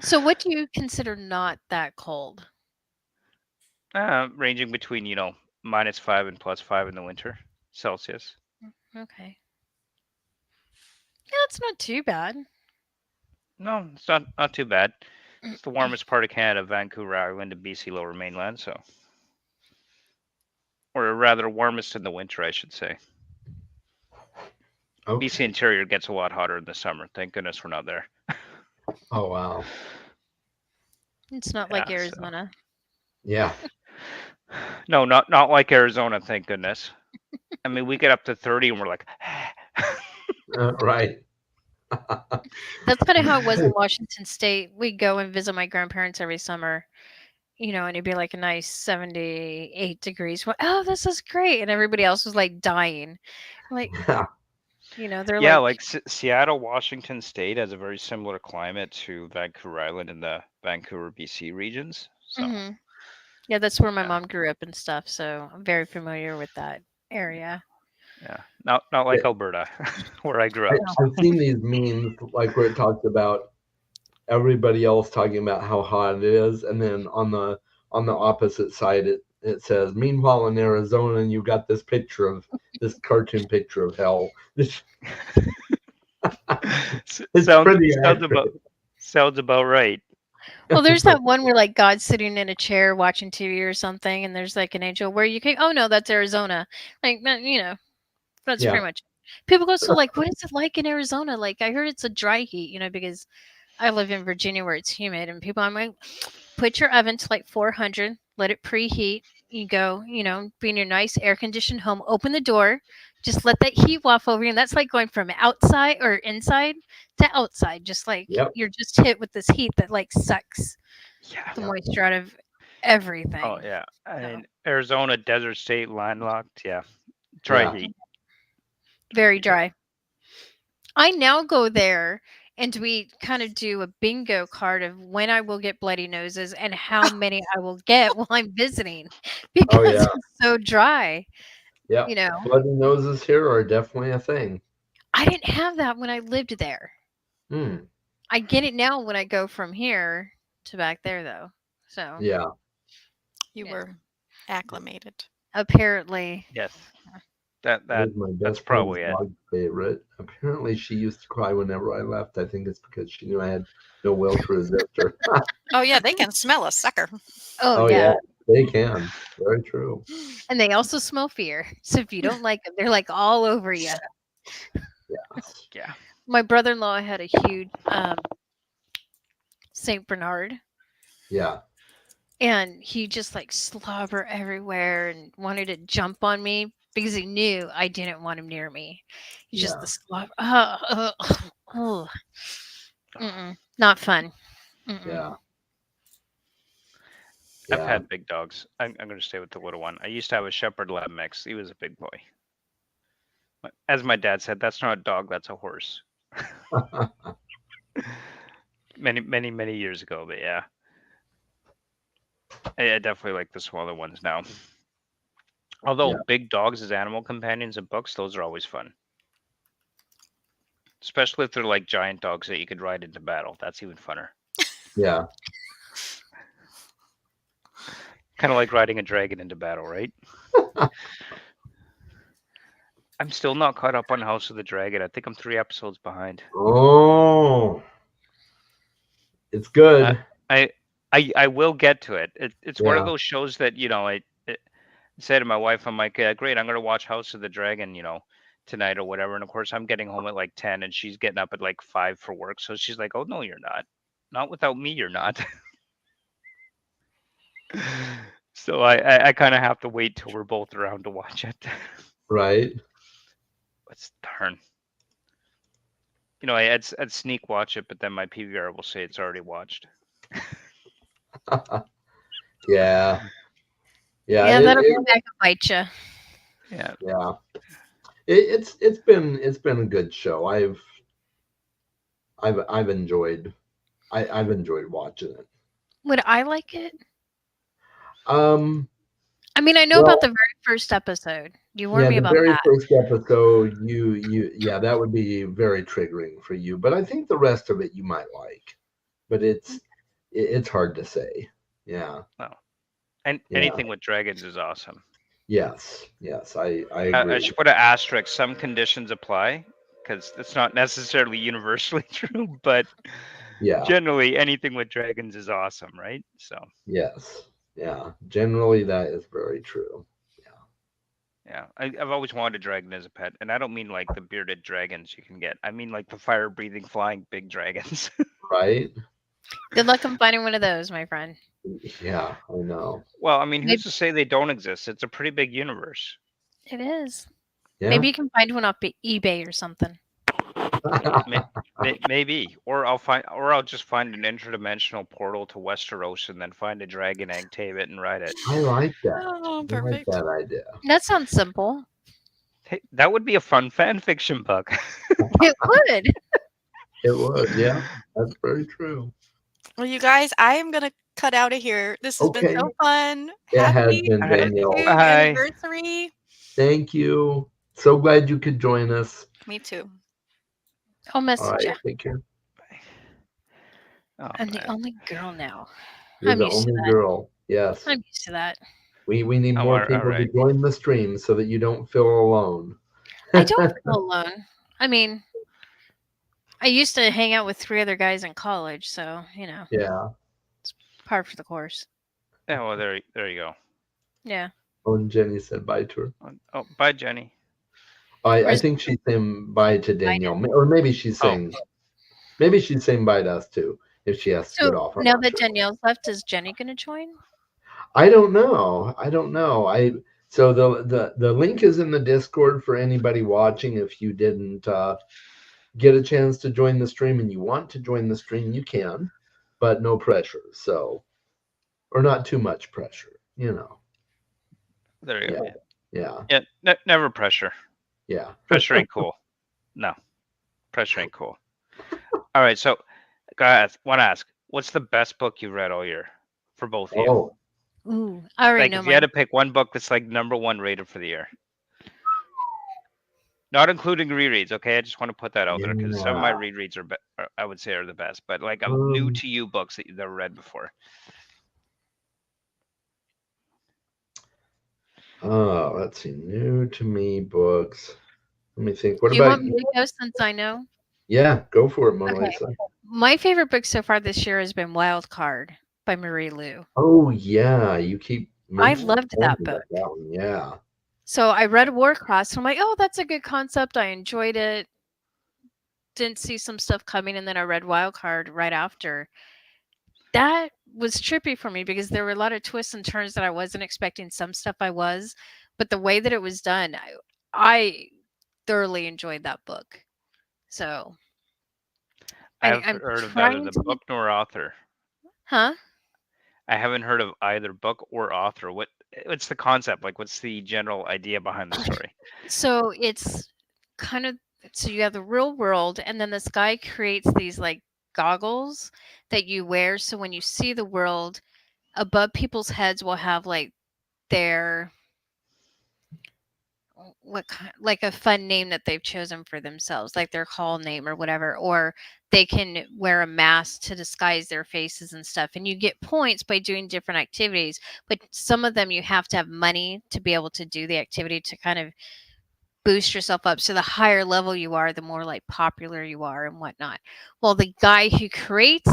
So, what do you consider not that cold? Ranging between -5 and +5 in the winter Celsius. Okay. Yeah, it's not too bad. No, it's not too bad. It's the warmest part of Canada, Vancouver Island and BC Lower Mainland, so, or rather warmest in the winter, I should say. Okay. BC Interior gets a lot hotter in the summer. Thank goodness we're not there. Oh wow. It's not like Yeah, so- Arizona. Yeah. No, not like Arizona, thank goodness. I mean, we get up to 30 and we're like, Right. That's kind of how it was in Washington State. We go and visit my grandparents every summer, and it'd be like a nice 78 degrees. Oh, this is great. And everybody else was like dying. Like, Yeah. they're yeah, like, Seattle, Washington State has a very similar climate to Vancouver Island and the Vancouver, BC regions. So, Mhm. Yeah, that's where my Yeah. mom grew up and stuff. So I'm very familiar with that area. yeah, not like Alberta, where I grew up. I've seen these memes like where it talks about everybody else talking about how hot it is, and then on the opposite side it says, meanwhile in Arizona, and you got this cartoon picture of hell. It's pretty accurate. Sounds about right. Well, there's that one where like God's sitting in a chair watching TV or something, and there's like an angel where you can. Oh no, that's Arizona. Like that's Yeah. pretty much. People go, so like, what is it like in Arizona? Like, I heard it's a dry heat, because I live in Virginia where it's humid, and people, I'm like, put your oven to like 400, let it preheat. You go, be in your nice air conditioned home. Open the door, just let that heat waft over you, and that's like going from outside or inside to outside. Just like you're just hit with this heat that like sucks Yeah. the moisture out of everything. Oh yeah. I mean, Arizona, desert state, landlocked. Yeah, dry Yeah. heat. Very dry. I now go there and we kind of do a bingo card of when I will get bloody noses and how many I will get while I'm visiting because yeah. it's so dry. Yeah. Bloody noses here are definitely a thing. I didn't have that when I lived there. Hmm. I get it now when I go from here to back there though. So Yeah. You Yeah. were acclimated. Apparently. Yes. That That's was my that's best friend's probably it. dog's favorite. Apparently, she used to cry whenever I left. I think it's because she knew I had no will to resist her. Oh yeah, they can smell a sucker. Oh, Oh yeah. yeah, they can. Very true. And they also smell fear. So if you don't like them, they're like all over you. Yes. Yeah. My brother-in-law had a huge Saint Bernard, Yeah. and he just like slobber everywhere and wanted to jump on me because he knew I didn't want him near me. He's just Yeah. the slobber. Oh, not fun. Yeah. I've Yeah. had big dogs. I'm going to stay with the little one. I used to have a Shepherd Lab mix. He was a big boy. As my dad said, that's not a dog, that's a horse. Many years ago, but yeah. I definitely like the smaller ones now. Although Yeah. big dogs as animal companions in books, those are always fun. Especially if they're like giant dogs that you could ride into battle. That's even funner. Yeah. Kind of like riding a dragon into battle, right? I'm still not caught up on House of the Dragon. I think I'm 3 episodes behind. Oh, it's good. I will get to it. It's one of Yeah. those shows that, you know, I say to my wife, I'm like, great, I'm going to watch House of the Dragon, you know, tonight or whatever. And of course, I'm getting home at like 10 and she's getting up at like 5 for work. So she's like, oh, no, you're not. Not without me, you're not. So I kind of have to wait till we're both around to watch it. Right. Let's darn. You know, I'd sneak watch it, but then my PVR will say it's already watched. Yeah. Yeah. Yeah, that'll come back and bite you. Yeah. Yeah. It's been a good show. I've enjoyed watching it. Would I like it? I I mean, I know about the very first episode. You warned me the about very that. first episode, that would be very triggering for you. But I think the rest of it you might like. But it's hard to say. Yeah. Well, and anything with dragons is awesome. Yes. I agree. I should put an asterisk. Some conditions apply because it's not necessarily universally true, but Yeah. generally anything with dragons is awesome, right? So Yes. Yeah. Generally, that is very true. yeah, I've always wanted a dragon as a pet, and I don't mean like the bearded dragons you can get. I mean like the fire-breathing, flying big dragons. Right. Good luck in finding one of those, my friend. Yeah, I know. Well, I mean, who's to say they don't exist? It's a pretty big universe. It is. Yeah. Maybe you can find one off eBay or something. Maybe, or I'll just find an interdimensional portal to Westeros and then find a dragon egg, tame it, and ride it. I like that. Oh, I like perfect. that idea. That sounds simple. Hey, that would be a fun fan fiction book. It would. It would. Yeah, that's very true. Well, you guys, I am gonna cut out of here. This has been so fun. It has Happy been, Danielle. anniversary. Thank you. So glad you could join us. Me too. I'll message All right, you. take care. Oh, I'm the only girl now. You're I'm the used to only that. girl. Yes. I'm used to that. We need Oh, more all people to right. join the stream so that you don't feel alone. I don't feel alone. I mean, I used to hang out with 3 other guys in college, so you know, Yeah. par for the course. Yeah, well, there you go. Yeah. Oh, and Jenny said bye to her. Oh, bye, Jenny. I think she's saying bye to Danielle, or maybe she's saying bye to us too. If she has to get off. Now that Danielle's left, is Jenny going to join? I don't know. So the link is in the Discord for anybody watching. If you didn't get a chance to join the stream and you want to join the stream, you can, but no pressure. So, or not too much pressure, you know. There you go. Yeah. Yeah. Never pressure. Yeah. Pressure ain't cool. No, pressure ain't cool. All right, so guys, want to ask, what's the best book you've read all year for both of you? Oh, Ooh, I already know If you had to pick one book that's like #1 rated for the year, not including rereads, okay? I just want to put that out there because some of my rereads are, I would say, are the best. But like new to you books that you've never read before. Let's see. New to me books. Let me think. What Do you about want me you? to go since I know? Yeah, go for it, Mona Okay. Lisa. My favorite book so far this year has been Wild Card by Marie Lu. Oh yeah, you keep I mentioning loved that book. that one. Yeah. So I read Warcross and I'm like, oh, that's a good concept. I enjoyed it. Didn't see some stuff coming, and then I read Wild Card right after. That was trippy for me because there were a lot of twists and turns that I wasn't expecting. Some stuff I was, but the way that it was done, I thoroughly enjoyed that book. So I've I'm heard of neither trying the to, book nor author. huh? I haven't heard of either book or author. What's the concept? Like, what's the general idea behind the story? So it's kind of, so you have the real world, and then this guy creates these like goggles that you wear. So when you see the world, above people's heads will have like their what kind, like a fun name that they've chosen for themselves, like their call name or whatever, or they can wear a mask to disguise their faces and stuff. And you get points by doing different activities, but some of them you have to have money to be able to do the activity to kind of boost yourself up. So the higher level you are, the more like popular you are and whatnot. Well, the guy who creates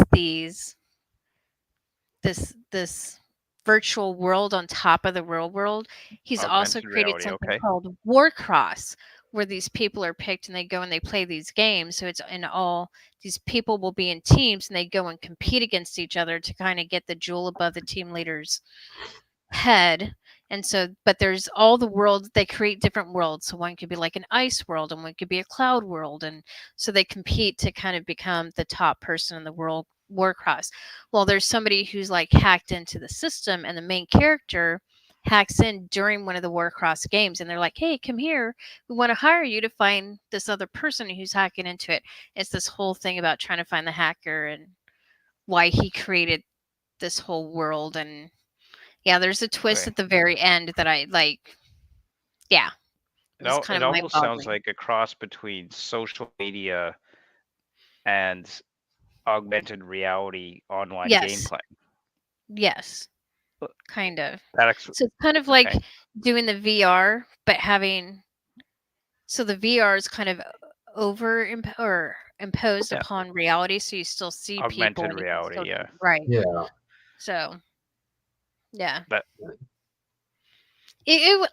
this virtual world on top of the real world, he's also Augmented created reality. something Okay. called Warcross, where these people are picked and they go and they play these games. So it's in all these people will be in teams and they go and compete against each other to kind of get the jewel above the team leader's head. And so, but there's all the worlds, they create different worlds. So one could be like an ice world and one could be a cloud world. And so they compete to kind of become the top person in the world Warcross. Well, there's somebody who's like hacked into the system, and the main character hacks in during one of the Warcross games. And they're like, hey, come here. We want to hire you to find this other person who's hacking into it. It's this whole thing about trying to find the hacker and why he created this whole world. And yeah, there's a twist Okay. at the very end that I like. Yeah, it was It kind of almost sounds mind-boggling. like a cross between social media and augmented reality online Yes, gameplay. yes, Uh, kind of. That So it's kind of like okay. doing the VR, but having so the VR is kind of or imposed Yeah. upon reality, so you still see people Augmented and you can reality. still Yeah. right. Yeah. So yeah, That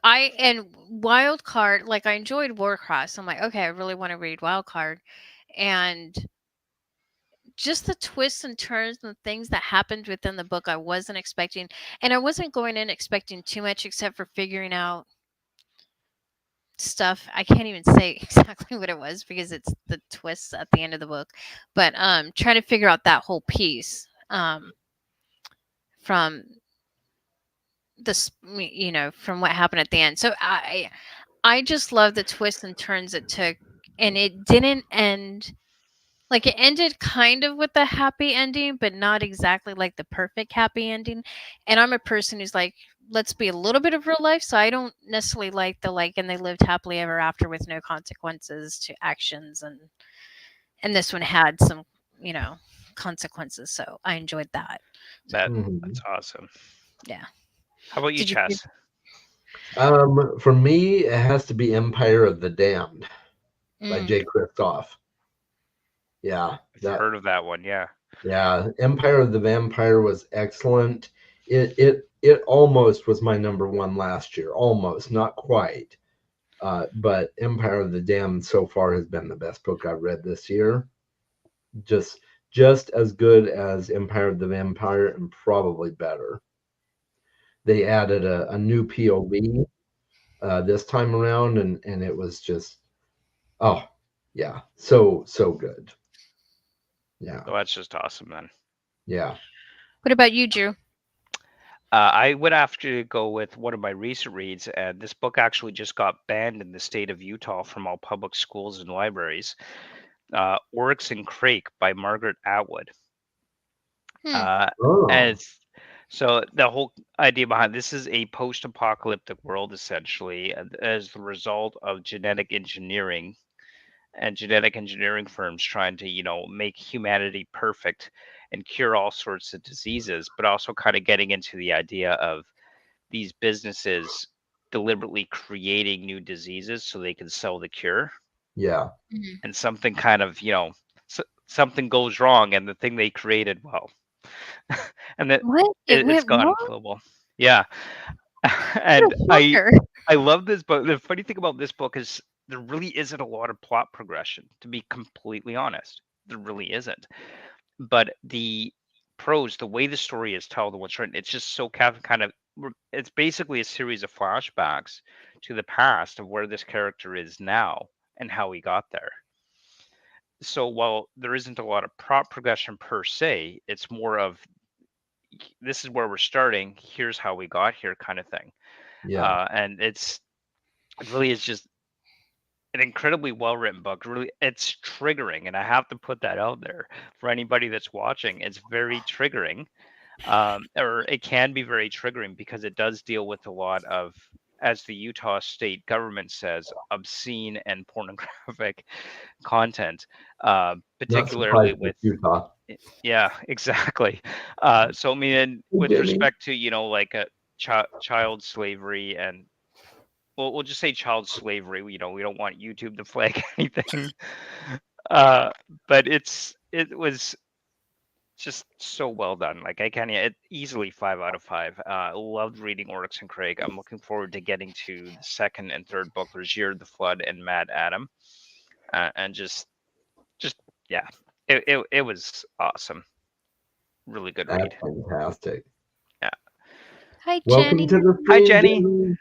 I and Wild Card, like I enjoyed Warcross. I'm like, okay, I really want to read Wild Card, and just the twists and turns and things that happened within the book I wasn't expecting. And I wasn't going in expecting too much except for figuring out stuff. I can't even say exactly what it was because it's the twists at the end of the book. But trying to figure out that whole piece from this, from what happened at the end. So I just love the twists and turns it took, and it didn't end. Like, it ended kind of with a happy ending, but not exactly like the perfect happy ending. And I'm a person who's like, let's be a little bit of real life. So I don't necessarily like the like, and they lived happily ever after with no consequences to actions. And this one had some, consequences. So I enjoyed that. So that's awesome. yeah. How about you, Did you? Chess? For me, it has to be Empire of the Damned by Mm, Jay Kristoff. Yeah, I've heard of that one. Yeah. Empire of the Vampire was excellent. It almost was my number one last year. Almost, not quite. But Empire of the Damned so far has been the best book I've read this year. Just as good as Empire of the Vampire, and probably better. They added a new POV this time around, and it was just, oh yeah, so good. Yeah, So that's just awesome then. yeah. what about you, Drew? I would have to go with one of my recent reads, and this book actually just got banned in the state of Utah from all public schools and libraries. Oryx and Crake by Margaret Atwood. Hmm. Oh, And so the whole idea behind this is a post-apocalyptic world, essentially, as the result of genetic engineering and genetic engineering firms trying to, make humanity perfect and cure all sorts of diseases, but also kind of getting into the idea of these businesses deliberately creating new diseases so they can sell the cure, Yeah. Mhm. and something kind of, something goes wrong, and the thing they created, well, and that What? It it's went gone wrong? global. Yeah. What And a shocker. I love this book. The funny thing about this book is there really isn't a lot of plot progression, to be completely honest. There really isn't. But the prose, the way the story is told and what's written, it's just so kind of, it's basically a series of flashbacks to the past of where this character is now and how he got there. So while there isn't a lot of plot progression per se, it's more of, this is where we're starting, here's how we got here, kind of thing. Yeah. And it really is just an incredibly well written book. Really, it's triggering, and I have to put that out there for anybody that's watching. It's very triggering, or it can be very triggering because it does deal with a lot of, as the Utah state government says, obscene and pornographic content, Not particularly surprised with with, Utah. yeah, exactly. So I mean, and Hey, with Jimmy. respect to, like a child slavery, and we'll just say child slavery. We don't want YouTube to flag anything. Uh, but it was just so well done. Like, I can't, it easily 5 out of 5. Loved reading Oryx and Craig. I'm looking forward to getting to the second and third book. There's Year of the Flood and Mad Adam, and just yeah, it was awesome. Really good That's read. fantastic. Yeah. Hi, Welcome Jenny. to the Hi, stream, Jenny. Jenny.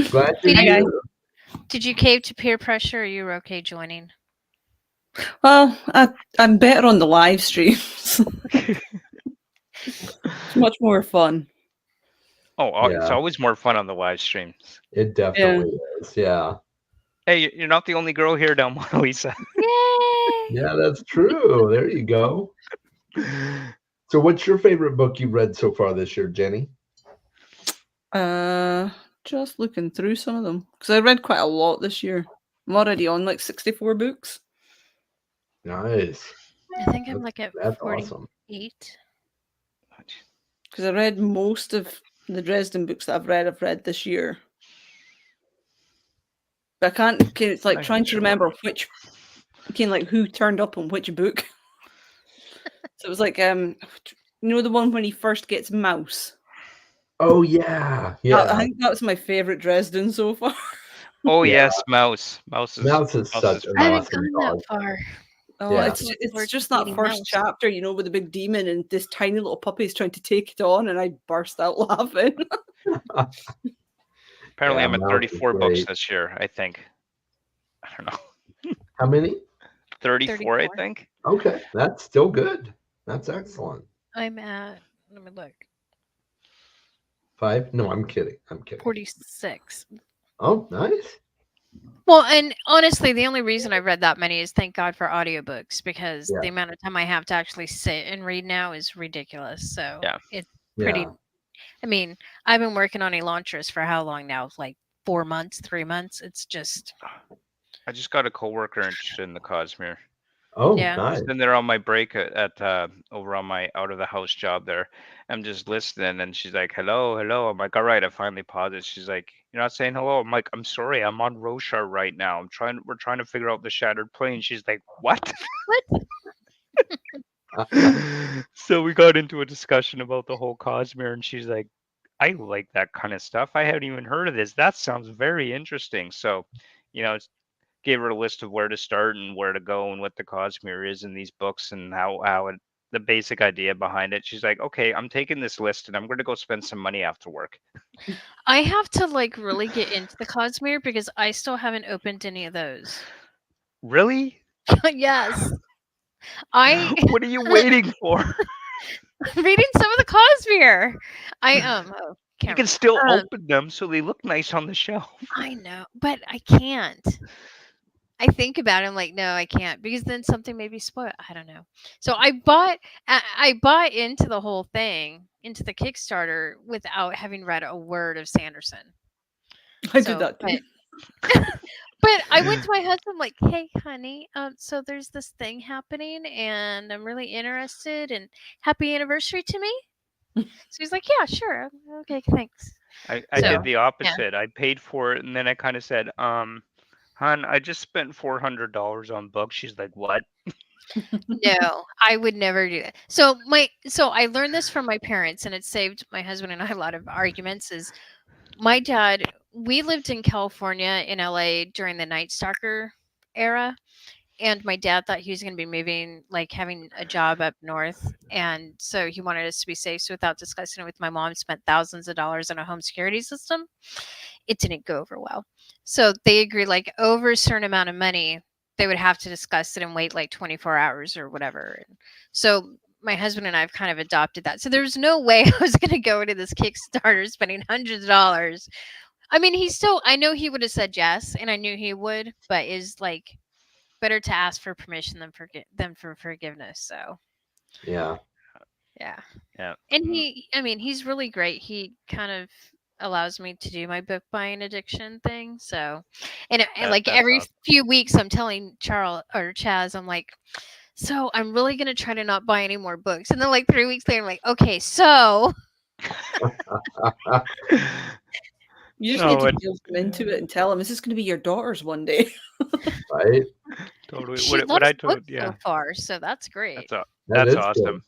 Glad you're Hi, guys. here. Did you cave to peer pressure or you were okay joining? Well, I'm better on the live streams. It's much more fun. Oh, it's Yeah. always more fun on the live streams. It definitely is. Yeah. Hey, you're not the only girl here, Del Mona Lisa. Yay! Yeah, that's true. There you go. So what's your favorite book you've read so far this year, Jenny? Just looking through some of them because I read quite a lot this year. I'm already on like 64 books. Nice. I think I'm like at That's 48. awesome. Because I read most of the Dresden books that I've read this year. But I can't. It's like trying to remember which, like who turned up on which book. So it was like the one when he first gets Mouse. Oh yeah, yeah. I think that was my favorite Dresden so far. Oh Yeah. yes, Mouse. Mouse is such an I haven't awesome gone dog. that far. Oh, Yeah. it's just Eating that first mouse. chapter, with the big demon and this tiny little puppy is trying to take it on, and I burst out laughing. Apparently, Yeah, I'm at Mouse is 34 books great. this year. I think. I don't know. How many? 34, I think. Okay, that's still good. That's excellent. I'm at, let me look, 5? No, I'm kidding. 46. Oh, nice. Well, and honestly, the only reason I read that many is thank God for audiobooks because Yeah. the amount of time I have to actually sit and read now is ridiculous. So Yeah. it's pretty. Yeah. I mean, I've been working on Elantris for how long now? Like 4 months, 3 months. It's just. I just got a coworker interested in the Cosmere. Oh, Yeah. nice. Then they're on my break at over on my out of the house job there. I'm just listening, and she's like, "Hello, hello." I'm like, "All right." I finally paused it. She's like, "You're not saying hello." I'm like, "I'm sorry. I'm on Roshar right now. We're trying to figure out the Shattered Plane." She's like, "What?" What? So we got into a discussion about the whole Cosmere, and she's like, "I like that kind of stuff. I haven't even heard of this. That sounds very interesting." So, gave her a list of where to start and where to go and what the Cosmere is in these books and the basic idea behind it. She's like, "Okay, I'm taking this list and I'm going to go spend some money after work." I have to like really get into the Cosmere because I still haven't opened any of those. Really? Yes. What are you waiting for? I'm reading some of the Cosmere. You can still open them so they look nice on the shelf. I know, but I can't. I think about it, I'm like, no, I can't because then something may be spoiled. I don't know. So I bought into the whole thing, into the Kickstarter without having read a word of Sanderson. I did that too. But I went to my husband like, hey, honey, so there's this thing happening and I'm really interested and happy anniversary to me. So he's like, yeah, sure. Okay, thanks. I So, did the opposite. I paid for it, and then I kind of said, "Hon, I just spent $400 on books." She's like, "What?" no, I would never do that. So I learned this from my parents, and it saved my husband and I a lot of arguments. Is my dad? We lived in California, in LA during the Night Stalker era, and my dad thought he was going to be moving, like having a job up north, and so he wanted us to be safe. So without discussing it with my mom, spent thousands of dollars on a home security system. It didn't go over well. So they agreed, like over a certain amount of money, they would have to discuss it and wait like 24 hours or whatever. And so my husband and I have kind of adopted that. So there's no way I was going to go into this Kickstarter spending hundreds of dollars. I mean, I know he would have said yes, and I knew he would, but is like better to ask for permission than for forgiveness. So Yeah. yeah. Yeah. And he's really great. He kind of allows me to do my book buying addiction thing. So, and like That's every awesome. few weeks, I'm telling Charles or Chaz, I'm like, so I'm really going to try to not buy any more books. And then like 3 weeks later, I'm like, okay, so You just No, need to it- guilt him into it and tell him, "Is this going to be your daughter's one day?" Right. Totally. she What loves I told, books yeah, so far. So that's great. That that's is awesome.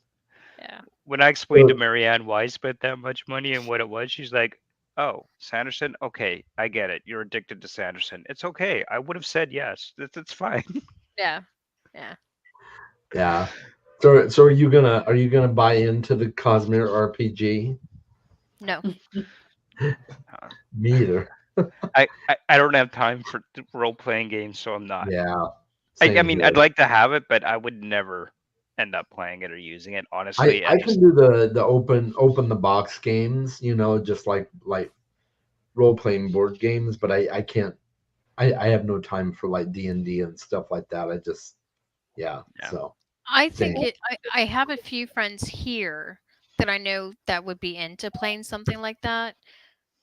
Yeah. When I explained to So- Marianne why I spent that much money and what it was, she's like, "Oh, Sanderson. Okay, I get it. You're addicted to Sanderson. It's okay. I would have said yes. That's fine." Yeah. Yeah. Yeah. So are you gonna buy into the Cosmere RPG? No. Me either. I don't have time for role playing games, so I'm not. Yeah. I Same mean, here. I'd like to have it, but I would never end up playing it or using it. Honestly, I can do the open the box games, just like role playing board games, but I can't. I have no time for like D&D and stuff like that. I just Yeah. So I think Same. I have a few friends here that I know that would be into playing something like that,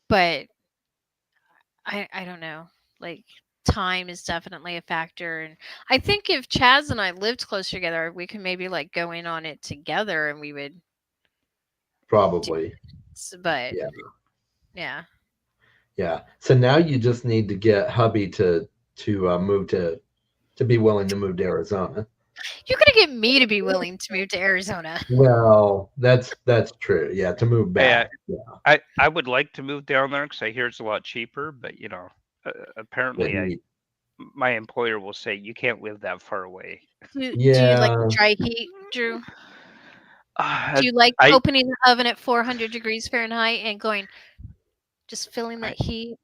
but I don't know. Like time is definitely a factor, and I think if Chaz and I lived closer together, we could maybe like go in on it together, and we would. probably. But Yeah. yeah. So now you just need to get hubby to move to be willing to move to Arizona. You're gonna get me to be willing to move to Arizona. Well, that's true. Yeah, to move back. Yeah. I would like to move down there because I hear it's a lot cheaper. But apparently, my employer will say you can't live that far away. Do you like the Yeah. dry heat, Drew? Do you like opening the oven at 400 degrees Fahrenheit and going, just feeling that heat?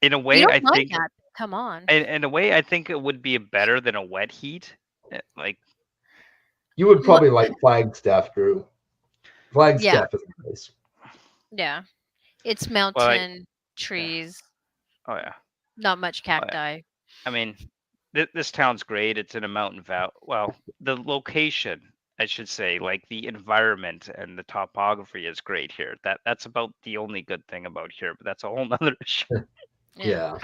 In a way, You don't I mind think. that. Come on. In a way, I think it would be better than a wet heat. Like You would probably like Flagstaff, Drew. Flagstaff is nice. Yeah. It's mountain, trees, oh yeah. not much cacti. I mean, this town's great. It's in a mountain valley. Well, the location, I should say, like the environment and the topography is great here. That's about the only good thing about here, but that's a whole nother issue. Yeah.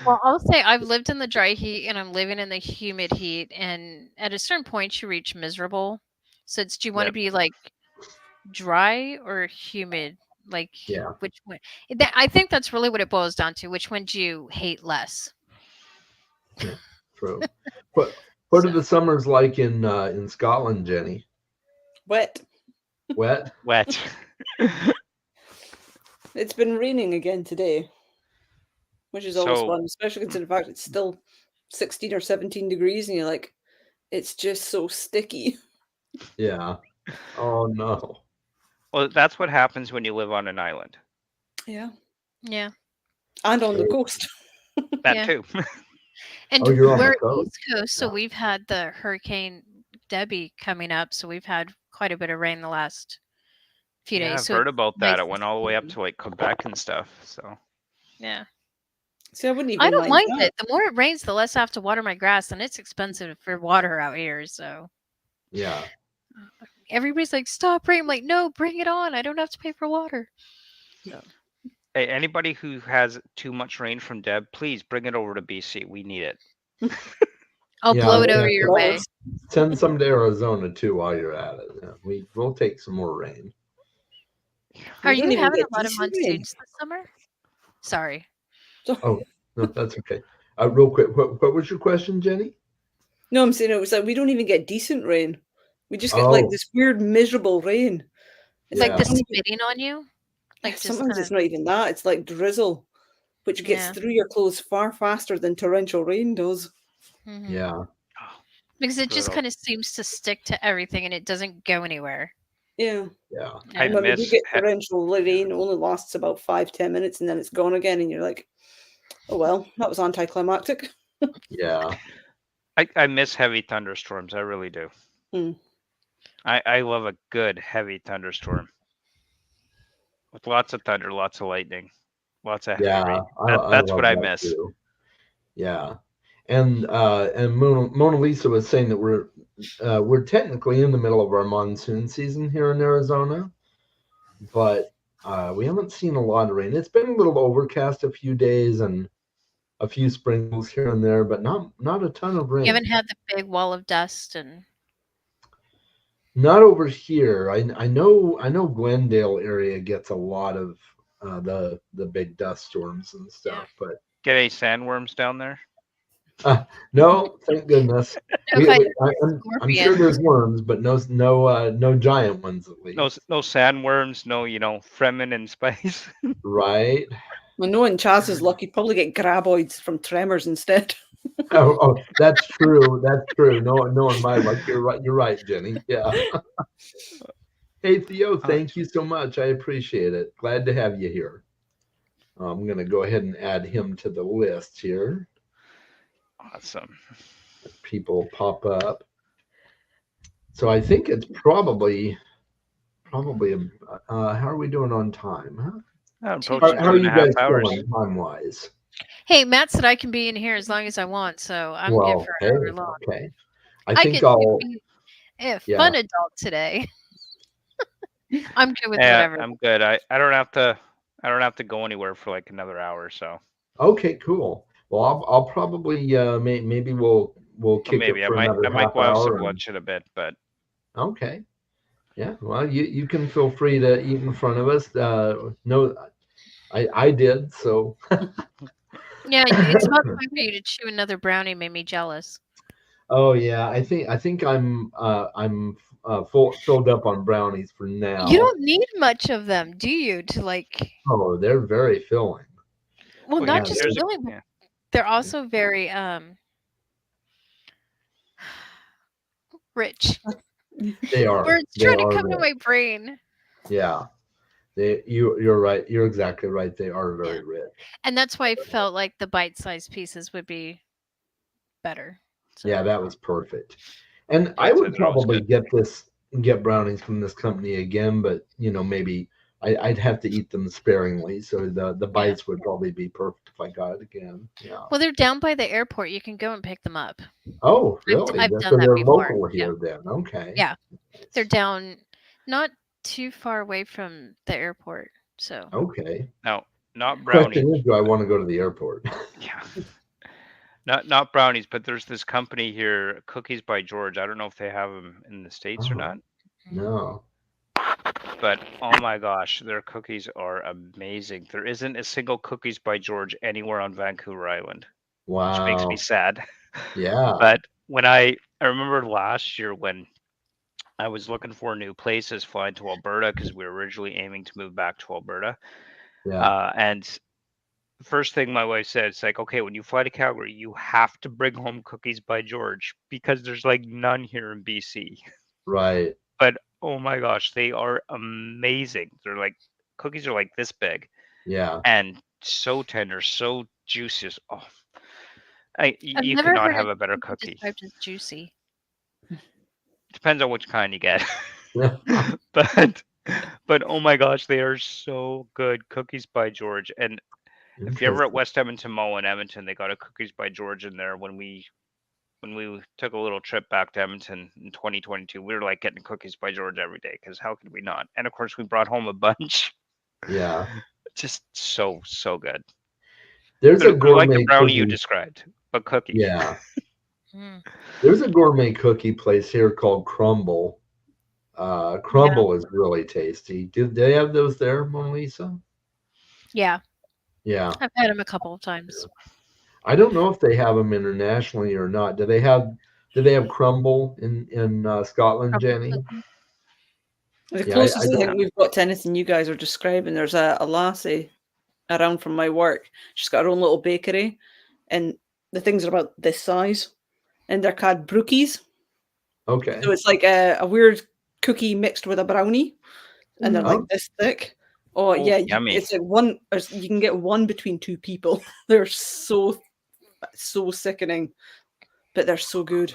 Well, I'll say I've lived in the dry heat and I'm living in the humid heat, and at a certain point you reach miserable. So do you want to be like dry or humid? Like which one? I think that's really what it boils down to. Which one do you hate less? Yeah, true. What are the summers like in Scotland, Jenny? Wet. Wet? Wet. It's been raining again today, which is always fun, especially considering the fact it's still 16 or 17 degrees, and you're like, it's just so sticky. Yeah. Oh no. Well, that's what happens when you live on an island. Yeah. Yeah. And on the coast. That too. And you're on we're the coast. East Coast, so we've had the Hurricane Debbie coming up, so we've had quite a bit of rain the last few days. I've So heard about that. nice It went all the way up to like Quebec and stuff. So yeah. See, I wouldn't even I don't mind that. it. The more it rains, the less I have to water my grass, and it's expensive for water out here. So yeah. Everybody's like, "Stop rain!" I'm like, "No, bring it on. I don't have to pay for water." No. Hey, anybody who has too much rain from Deb, please bring it over to BC. We need it. I'll blow it over your way. Send some to Arizona too while you're at it. Yeah, we'll take some more rain. Are We don't you even having get a lot of decent rain. monsoons this summer? Sorry. Oh, no, that's okay. Real quick, what was your question, Jenny? No, I'm saying it was like we don't even get decent rain. We just get like Oh, this weird, miserable rain. It's Like Yeah. the don't even- spitting on you? Like just sometimes kind it's of, not even that. It's like drizzle, which gets yeah. through your clothes far faster than torrential rain does. Mhm. yeah. Oh, Because it just brutal. kind of seems to stick to everything and it doesn't go anywhere. Yeah. Yeah. I And when we do miss get torrential rain, it only lasts about 5-10 minutes and then it's gone again. And you're like, oh, well, that was anticlimactic. Yeah. I miss heavy thunderstorms. I really do. Hmm. I love a good heavy thunderstorm with lots of thunder, lots of lightning, lots of heavy Yeah. rain. I That's love what I that miss. too. Yeah. And Mona Lisa was saying that we're technically in the middle of our monsoon season here in Arizona, but we haven't seen a lot of rain. It's been a little overcast a few days and a few sprinkles here and there, but not a ton of rain. You haven't had the big wall of dust and Not over here. I know Glendale area gets a lot of the big dust storms and stuff, but Get any sandworms down there? no, thank goodness. no, if I'm sure there's worms, but no giant ones at least. No sandworms. No, Fremen and Spice. Right? Well, knowing Chaz is lucky, probably get graboids from tremors instead. Oh, that's true. That's true. No, in my luck. You're right. You're right, Jenny. Yeah. Hey Theo, thank you so much. I appreciate it. Glad to have you here. I'm going to go ahead and add him to the list here. Awesome. People pop up. So I think it's probably. How are we doing on time? Huh? I'm How approaching are you 2.5 guys hours. doing time-wise? Hey, Matt said I can be in here as long as I want, so I'm good Well, for hey, however long. okay. I I think get I'll. to be a Yeah. fun adult today. I'm good with Yeah, whatever. I'm good. I don't have to go anywhere for like another hour. So Okay, cool. Well, I'll probably maybe we'll kick maybe it I for might another go have half some hour. lunch in a bit, but Okay. Yeah. Well, you can feel free to eat in front of us. No, I did. So. Yeah, it's about time for you to chew another brownie. Made me jealous. Oh yeah, I think I'm filled up on brownies for now. You don't need much of them, do you? To like, Oh, they're very filling. well, Well, not yeah, just there's- filling, but yeah. they're also very rich. They are. Words They trying to are come to rich. my brain. Yeah. You're right. You're exactly right. They are very rich. And that's why I felt like the bite-sized pieces would be better. So. Yeah, that was perfect. And I would They're always probably good. get brownies from this company again, but maybe I'd have to eat them sparingly. So the bites would probably be perfect if I got it again. Yeah. Well, they're down by the airport. You can go and pick them up. Oh, really? I've So done that they're before. local here then. Okay. Yeah. They're down not too far away from the airport. So Okay. No, not brownies. Question is, do I want to go to the airport? Yeah. Not brownies, but there's this company here, Cookies by George. I don't know if they have them in the States or Oh. not, No. but oh my gosh, their cookies are amazing. There isn't a single Cookies by George anywhere on Vancouver Island, which makes Wow. me sad. Yeah. But when I remember last year when I was looking for new places flying to Alberta because we were originally aiming to move back to Alberta. Yeah. And the first thing my wife said, it's like, okay, when you fly to Calgary, you have to bring home Cookies by George because there's like none here in BC. Right. But oh my gosh, they are amazing. They're like, cookies are like this big Yeah. and so tender, so juicy. Oh, I've you never cannot heard have it a better cookie. described as juicy. Depends on which kind you get. But oh my gosh, they are so good. Cookies by George. And if you're ever at West Edmonton Mall in Edmonton, they got a Cookies by George in there. When we took a little trip back to Edmonton in 2022, we were like getting Cookies by George every day because how could we not? And of course, we brought home a bunch. Yeah. Just so good. There's a They're like gourmet the brownie you cookie. described, but cookie. Yeah. Mm. There's a gourmet cookie place here called Crumble. Crumble is really tasty. Do they have those there, Mona Lisa? Yeah, Yeah. I've had them a couple of times. I don't know if they have them internationally or not. Do they have crumble in Scotland, Jenny? The Yeah, closest I don't. think we've got to anything you guys are describing, there's a lassie around from my work. She's got her own little bakery, and the things are about this size, and they're called brookies. Okay. So it's like a weird cookie mixed with a brownie, and they're like this thick. Oh yeah, yummy. it's like one. You can get one between two people. They're so sickening, but they're so good.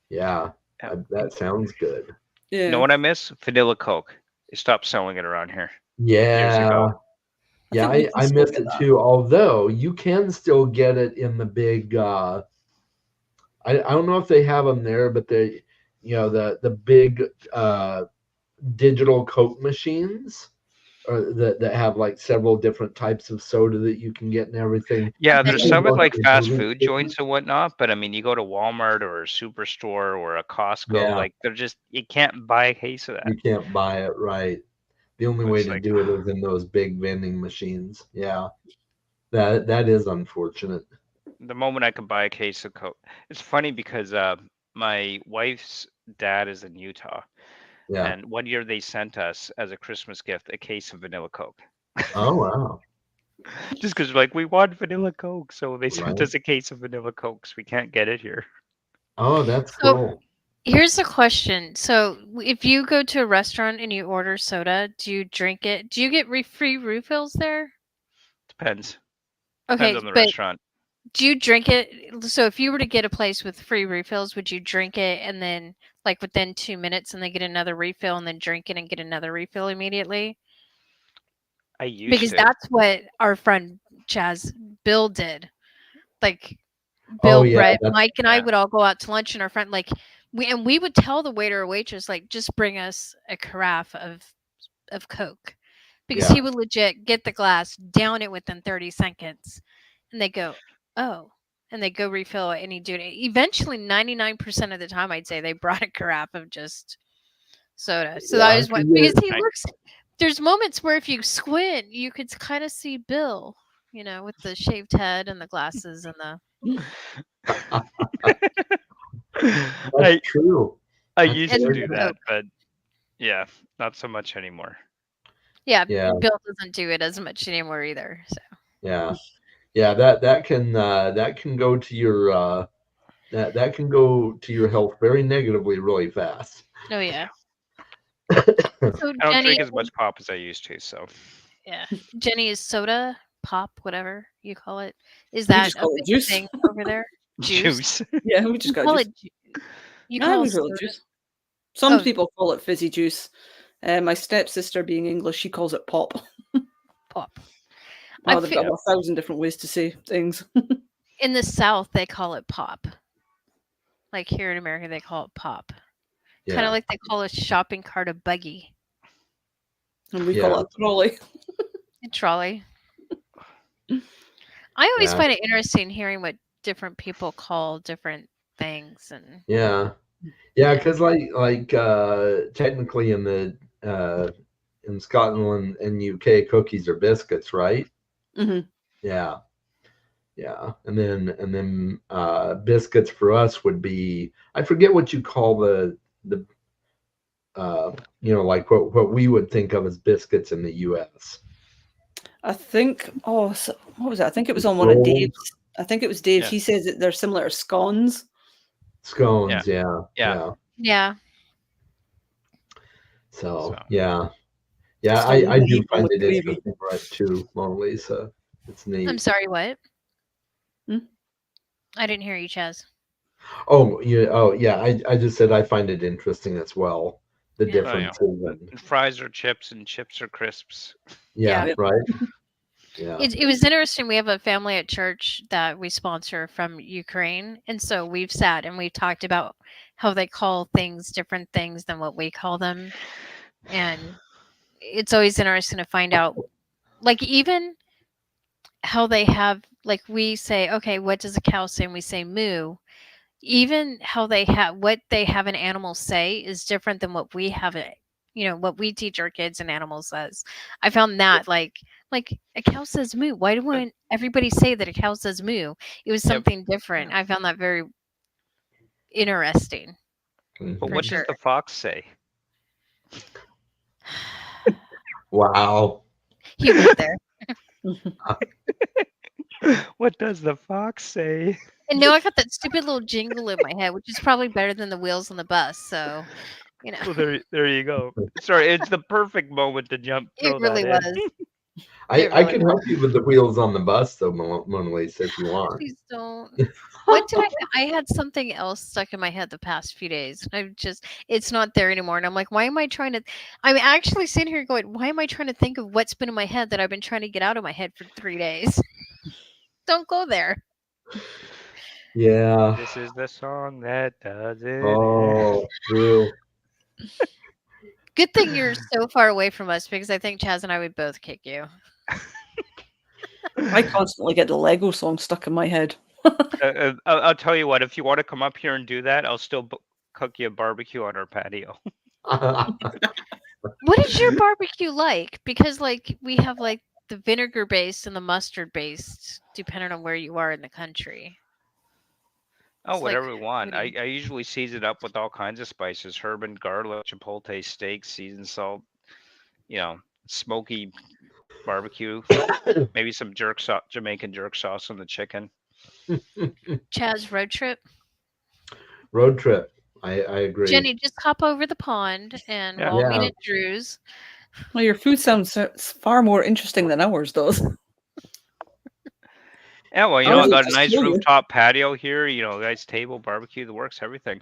Yeah, that sounds good. Yeah. You know what I miss? Vanilla Coke. They stopped selling it around here. Yeah. Years ago. Yeah, think we can I still missed get it that. too. Although you can still get it in the big. I don't know if they have them there, but they, the big digital Coke machines, or that have like several different types of soda that you can get and everything. Yeah, there's some at like fast movie food joints and whatnot, but I mean, you go to Walmart or a Superstore or a Costco, Yeah. like you can't buy a case of that. You can't buy it, right? The only way It's to like, do it is in those big vending machines. Yeah, that is unfortunate. the moment I could buy a case of Coke. It's funny because my wife's dad is in Utah, Yeah. and one year they sent us as a Christmas gift a case of vanilla Coke. Oh wow. Just because like we want vanilla Coke, so they sent Right. us a case of vanilla Cokes. We can't get it here. Oh, that's So- cool. Here's the question. So, if you go to a restaurant and you order soda, do you drink it? Do you get free refills there? Depends. Okay, Depends on the but restaurant. do you drink it? So, if you were to get a place with free refills, would you drink it and then, like, within 2 minutes, and then get another refill, and then drink it and get another refill immediately? I used Because to. that's what our friend Bill did. Like, Oh, Bill, yeah, Brett, that's- Mike, and I yeah. would all go out to lunch, and our friend, like, we would tell the waiter or waitress, like, just bring us a carafe of Coke, because Yeah. he would legit get the glass, down it within 30 seconds, and they go, oh, and they go refill it, and he'd do it. Eventually, 99% of the time, I'd say they brought a carafe of just soda. So Yeah, that I is what, forget- because he I- looks. There's moments where if you squint, you could kind of see Bill, with the shaved head and the glasses and the. That's I true. I That's used to very do good. that, but yeah, not so much anymore. Yeah, Yeah. Bill doesn't do it as much anymore either. So Yeah. Yeah, that can go to your that can go to your health very negatively really fast. oh yeah. So I don't Jenny, drink as much pop as I used to, so yeah, Jenny, is soda, pop, whatever you call it, is We that just a call it big juice. thing over there? Juice. Yeah, we just You got call juice. it. You Ah, call we call soda. it juice. Some Oh. people call it fizzy juice. My stepsister, being English, she calls it pop. Pop. Oh, I they've feel- got 1,000 different ways to say things. In the South, they call it pop. Like here in America, they call it pop. Yeah. Kind of like they call a shopping cart a buggy. And we Yeah. call it a trolley. A trolley. I always Yeah. find it interesting hearing what different people call different things, and Yeah. Yeah, because like technically in Scotland and UK, cookies are biscuits, right? Mhm. Yeah. Yeah. And then biscuits for us would be, I forget what you call the like what we would think of as biscuits in the US. I think, what was it? I think it was on one of Rolls? Dave's. I think it was Dave's. Yeah. He says that they're similar to scones. Scones, yeah. Yeah. yeah. So So. yeah. Yeah, Still I really do eat them find with it gravy. interesting, right, too, Mona Lisa. It's neat. I'm sorry, what? Hmm? I didn't hear you, Chaz. Oh, yeah. I just said I find it interesting as well. The Yeah. differences and And fries are chips and chips are crisps. yeah, Yeah. right. Yeah. It was interesting. We have a family at church that we sponsor from Ukraine, and so we've sat and we've talked about how they call things different things than what we call them, and it's always interesting to find out, like, even how they have, like, we say, okay, what does a cow say? And we say moo. even how they have what they have an animal say is different than what we have it. What we teach our kids and animal says. I found that like a cow says moo. Why wouldn't everybody say that a cow says moo? It was Yep. something different. I found that very interesting. But For what sure. does the fox say? Wow. He went there. What does the fox say? And now I got that stupid little jingle in my head, which is probably better than the wheels on the bus. So, Well, there you go. Sorry, it's the perfect moment to it throw really that in. was. I really can help you with the wheels on the bus, though, Mona Lisa, if you want. Please don't. What did I had something else stuck in my head the past few days. It's not there anymore. And I'm like, why am I trying to? I'm actually sitting here going, why am I trying to think of what's been in my head that I've been trying to get out of my head for 3 days? Don't go there. Yeah. This is the song that does it. Oh, true. Good thing you're so far away from us because I think Chaz and I would both kick you. I constantly get the Lego song stuck in my head. I'll tell you what. If you want to come up here and do that, I'll still cook you a barbecue on our patio. What is your barbecue like? Because we have the vinegar based and the mustard based, depending on where you are in the country. Oh, It's whatever we want. what do I usually season it up with all kinds of spices: herb and garlic, chipotle steak, seasoned salt. Smoky barbecue. Maybe some Jamaican jerk sauce on the chicken. Chaz, road trip. Road trip. I agree. Jenny, just hop over the pond and Yeah. we'll meet Yeah. at Drew's. Well, your food sounds far more interesting than ours does. Yeah, well, I I got a just nice kill you. rooftop patio here. Nice table, barbecue, the works, everything.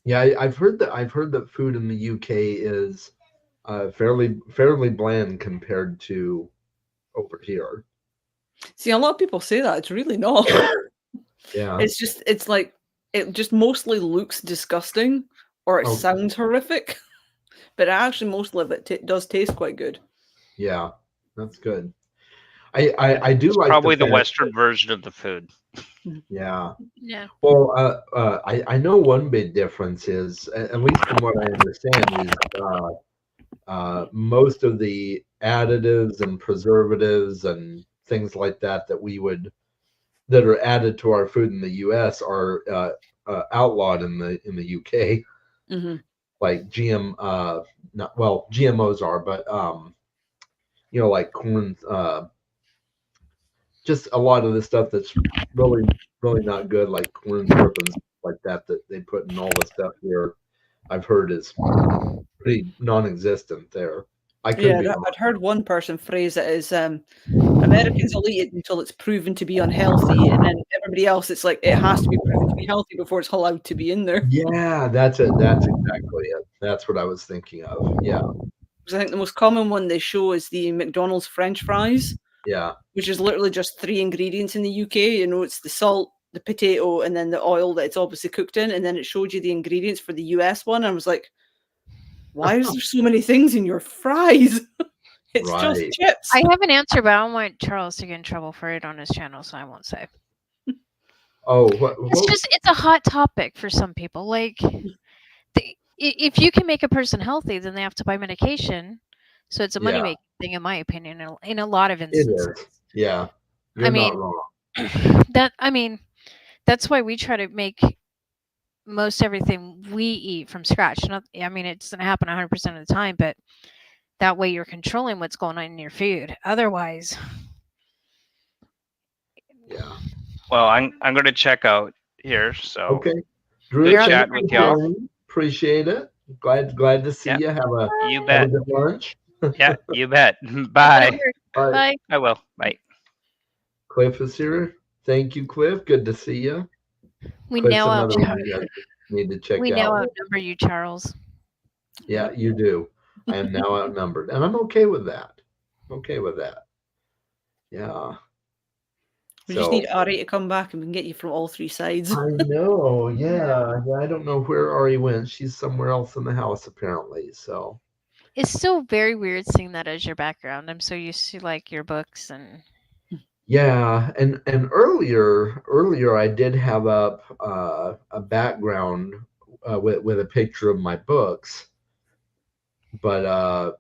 Yeah, I've heard that food in the UK is fairly bland compared to over here. See, a lot of people say that. It's really not. Yeah. It's like it just mostly looks disgusting or it Okay. sounds horrific, but actually most of it does taste quite good. Yeah, that's good. I do like Probably the fact Western version of the food. that- yeah. Yeah. Well, I know one big difference is, at least from what I understand, is most of the additives and preservatives and things like that that are added to our food in the U.S. are outlawed in the UK. Mm-hmm. Like GMOs are, but like corn, just a lot of the stuff that's really not good, like corn syrup and stuff like that they put in all the stuff here. I've heard is pretty non-existent there. I could be wrong. I'd heard one person phrase it as Americans will eat it until it's proven to be unhealthy, and then everybody else, it's like it has to be proven to be healthy before it's allowed to be in there. Yeah, that's it. That's exactly it. That's what I was thinking of. Yeah, Because I think the most common one they show is the McDonald's French fries, yeah, which is literally just 3 ingredients in the UK. It's the salt, the potato, and then the oil that it's obviously cooked in, and then it showed you the ingredients for the US one. And I was like, why is there so many things in your fries? It's just right. chips. I have an answer, but I don't want Charles to get in trouble for it on his channel, so I won't say. Oh, It's a hot topic for some people. If you can make a person healthy, then they have to buy medication. So it's a money making thing, in my opinion, in a lot of it instances. is. Yeah, you're not wrong. That's why we try to make most everything we eat from scratch. It doesn't happen 100% of the time, but that way you're controlling what's going on in your food. Otherwise, Yeah. Well, I'm going to check out here. So Okay, Drew, good thank chat you with for y'all. joining. Appreciate it. Glad to see Yeah. you. You Have a bet. good lunch. Yeah, you bet. Bye. Bye. bye. I will. Bye. Cliff is here. Thank you, Cliff. Good to see you. We Cliff's now another one you guys need to check out. outnumber you, Charles. Yeah, you do. I am now outnumbered, and I'm okay with that. Okay with that. Yeah. We just need Ari to come back and we can get you from all 3 sides. I know. Yeah. I don't know where Ari went. She's somewhere else in the house apparently. So It's still very weird seeing that as your background. I'm so used to your books and. Yeah, and earlier I did have up a background with a picture of my books, but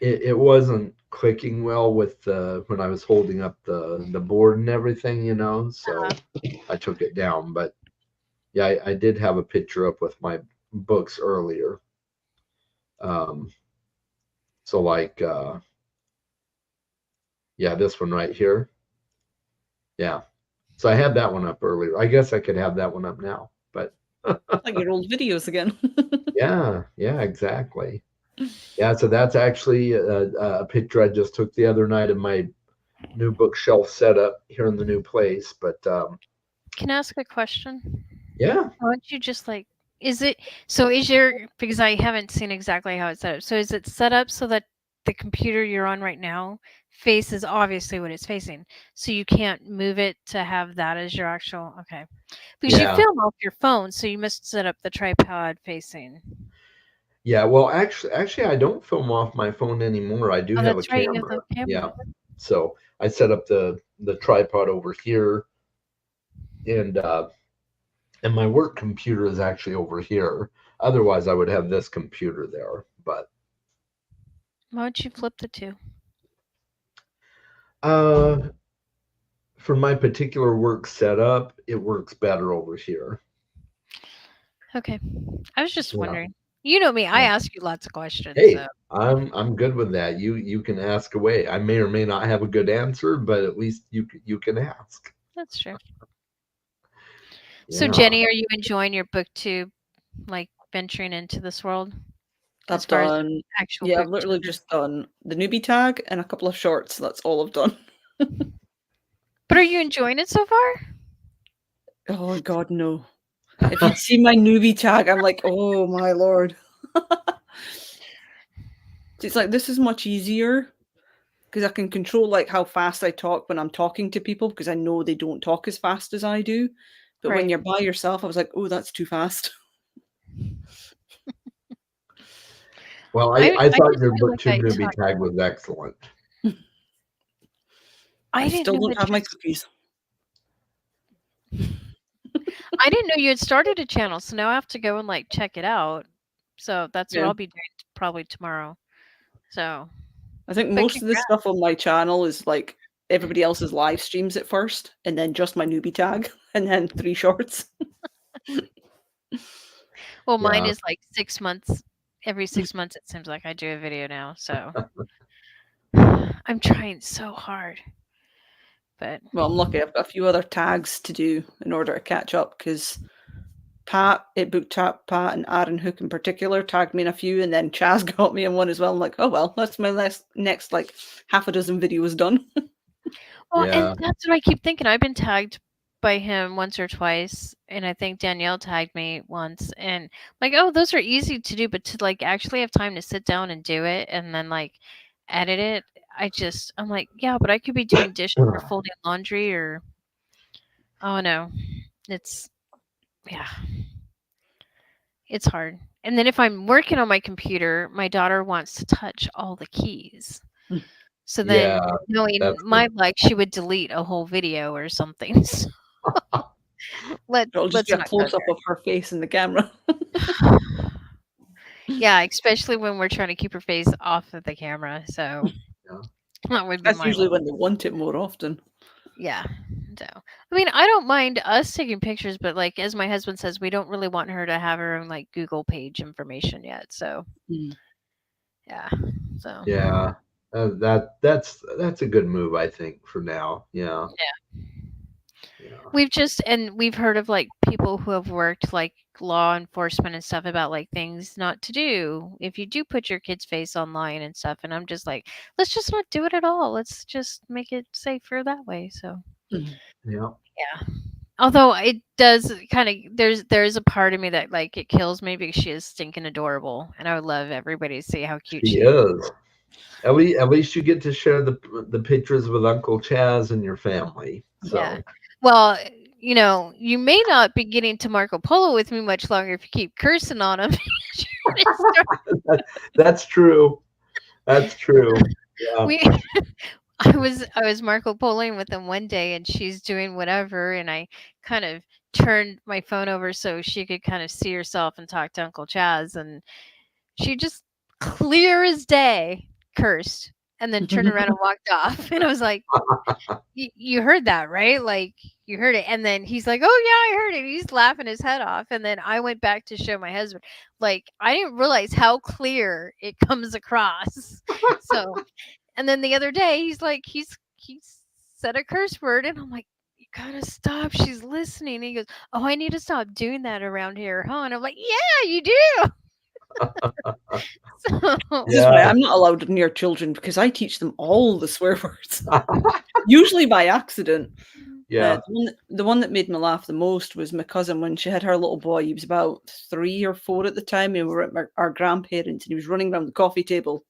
it wasn't clicking well with the when I was holding up the board and everything, you know. So I took it down. But yeah, I did have a picture up with my books earlier. So like yeah, this one right here. Yeah. So I had that one up earlier. I guess I could have that one up now, but Like your old videos again. yeah, exactly. Yeah, so that's actually a picture I just took the other night of my new bookshelf setup here in the new place. But Can I ask a question? yeah, Why don't you just like, is your, because I haven't seen exactly how it's set up. So is it set up so that the computer you're on right now faces obviously what it's facing? So you can't move it to have that as your actual, okay. Because you Yeah. film off your phone, so you must set up the tripod facing. yeah. Well, actually, I don't film off my phone anymore. I do Oh, have a that's right. You have camera. the camera. Yeah. So I set up the tripod over here, and my work computer is actually over here. Otherwise, I would have this computer there. But Why don't you flip the two? for my particular work setup, it works better over here. Okay. I was just Yeah. wondering. You know me. I Yeah. ask you lots of questions. Hey, So. I'm good with that. You can ask away. I may or may not have a good answer, but at least you can ask. That's true. Yeah. So Jenny, are you enjoying your booktube, like venturing into this world? I've done, yeah, I've literally just done the newbie tag and a couple of shorts. That's all I've done. But are you enjoying it so far? Oh God, no. If you'd see my newbie tag, I'm like, oh my Lord. It's like, this is much easier because I can control like how fast I talk when I'm talking to people because I know they don't talk as fast as I do. But when Right. you're by yourself, I was like, oh, that's too fast. Well, I I thought just your feel like booktube I newbie talk- tag was excellent. I didn't still know don't that have you my had- cookies. I didn't know you had started a channel, so now I have to go and like check it out. So that's what Yeah. I'll be doing probably tomorrow. So I think But most of the congrats. stuff on my channel is like everybody else's live streams at first, and then just my newbie tag, and then 3 shorts. Well, mine Yeah. is like 6 months. Every 6 months, it seems like I do a video now. So I'm trying so hard. But Well, I'm lucky. I've got a few other tags to do in order to catch up because Pat at Booktube, Pat and Aaron Hook in particular tagged me in a few, and then Chaz got me in one as well. I'm like, oh well, that's my next like half a dozen videos done. well, Yeah. and that's what I keep thinking. I've been tagged by him once or twice, and I think Danielle tagged me once. And like, oh, those are easy to do, but to like actually have time to sit down and do it, and then like edit it, I'm like, yeah, but I could be doing dishes or folding laundry or, oh no, it's it's hard. And then if I'm working on my computer, my daughter wants to touch all the keys. So then, Yeah, knowing that's my luck, she would delete a whole video or something. So It'll just let's be a not go close up of her face in the camera. there. Yeah, especially when we're trying to keep her face off of the camera. So Yeah. that would be That's my usually luck. when they want it more often. Yeah. So I mean, I don't mind us taking pictures, but like as my husband says, we don't really want her to have her own like Google page information yet. So yeah. So Yeah. That's a good move, I think, for now. Yeah. We've heard of like people who have worked like law enforcement and stuff about like things not to do if you do put your kid's face online and stuff. And I'm just like, let's just not do it at all. Let's just make it safer that way. So Yeah. although it does kind of there's a part of me that like it kills me because she is stinking adorable, and I would love everybody to see how cute She she is. is. At least you get to share the pictures with Uncle Chaz and your family. So Yeah. Well, you know, you may not be getting to Marco Polo with me much longer if you keep cursing on him. that's true. That's true. Yeah. I was Marco Poloing with them one day, and she's doing whatever, and I kind of turned my phone over so she could kind of see herself and talk to Uncle Chaz, and she just clear as day cursed, and then turned around and walked off, and I was like, you heard that, right? Like, you heard it. And then he's like, oh, yeah, I heard it. He's laughing his head off. And then I went back to show my husband. Like, I didn't realize how clear it comes across. So, and then the other day, he's said a curse word. And I'm like, you gotta stop. She's listening. And he goes, oh, I need to stop doing that around here, huh? And I'm like, yeah, you do. So, This is why I'm not allowed near children, because I teach them all the swear words, usually by accident. Yeah. The one that made me laugh the most was my cousin when she had her little boy. He was about 3 or 4 at the time, and we were at our grandparents, and he was running around the coffee table.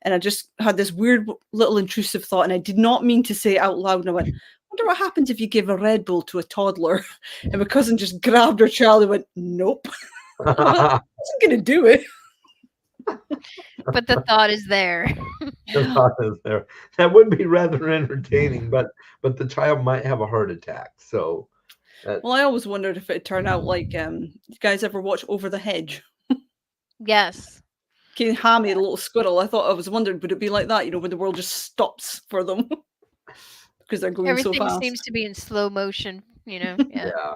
And I just had this weird little intrusive thought, and I did not mean to say it out loud. And I went, I wonder what happens if you give a Red Bull to a toddler. And my cousin just grabbed her child and went, nope. I wasn't going to do it. but the thought is there. The thought is there. That would be rather entertaining, but the child might have a heart attack. So, well, I always wondered if it turned out like, you guys ever watch Over the Hedge? Yes. King Hammy, the little squirrel. I was wondering, would it be like that? You know, when the world just stops for them because they're going Everything so fast. Everything seems to be in slow motion. You know. Yeah. Yeah.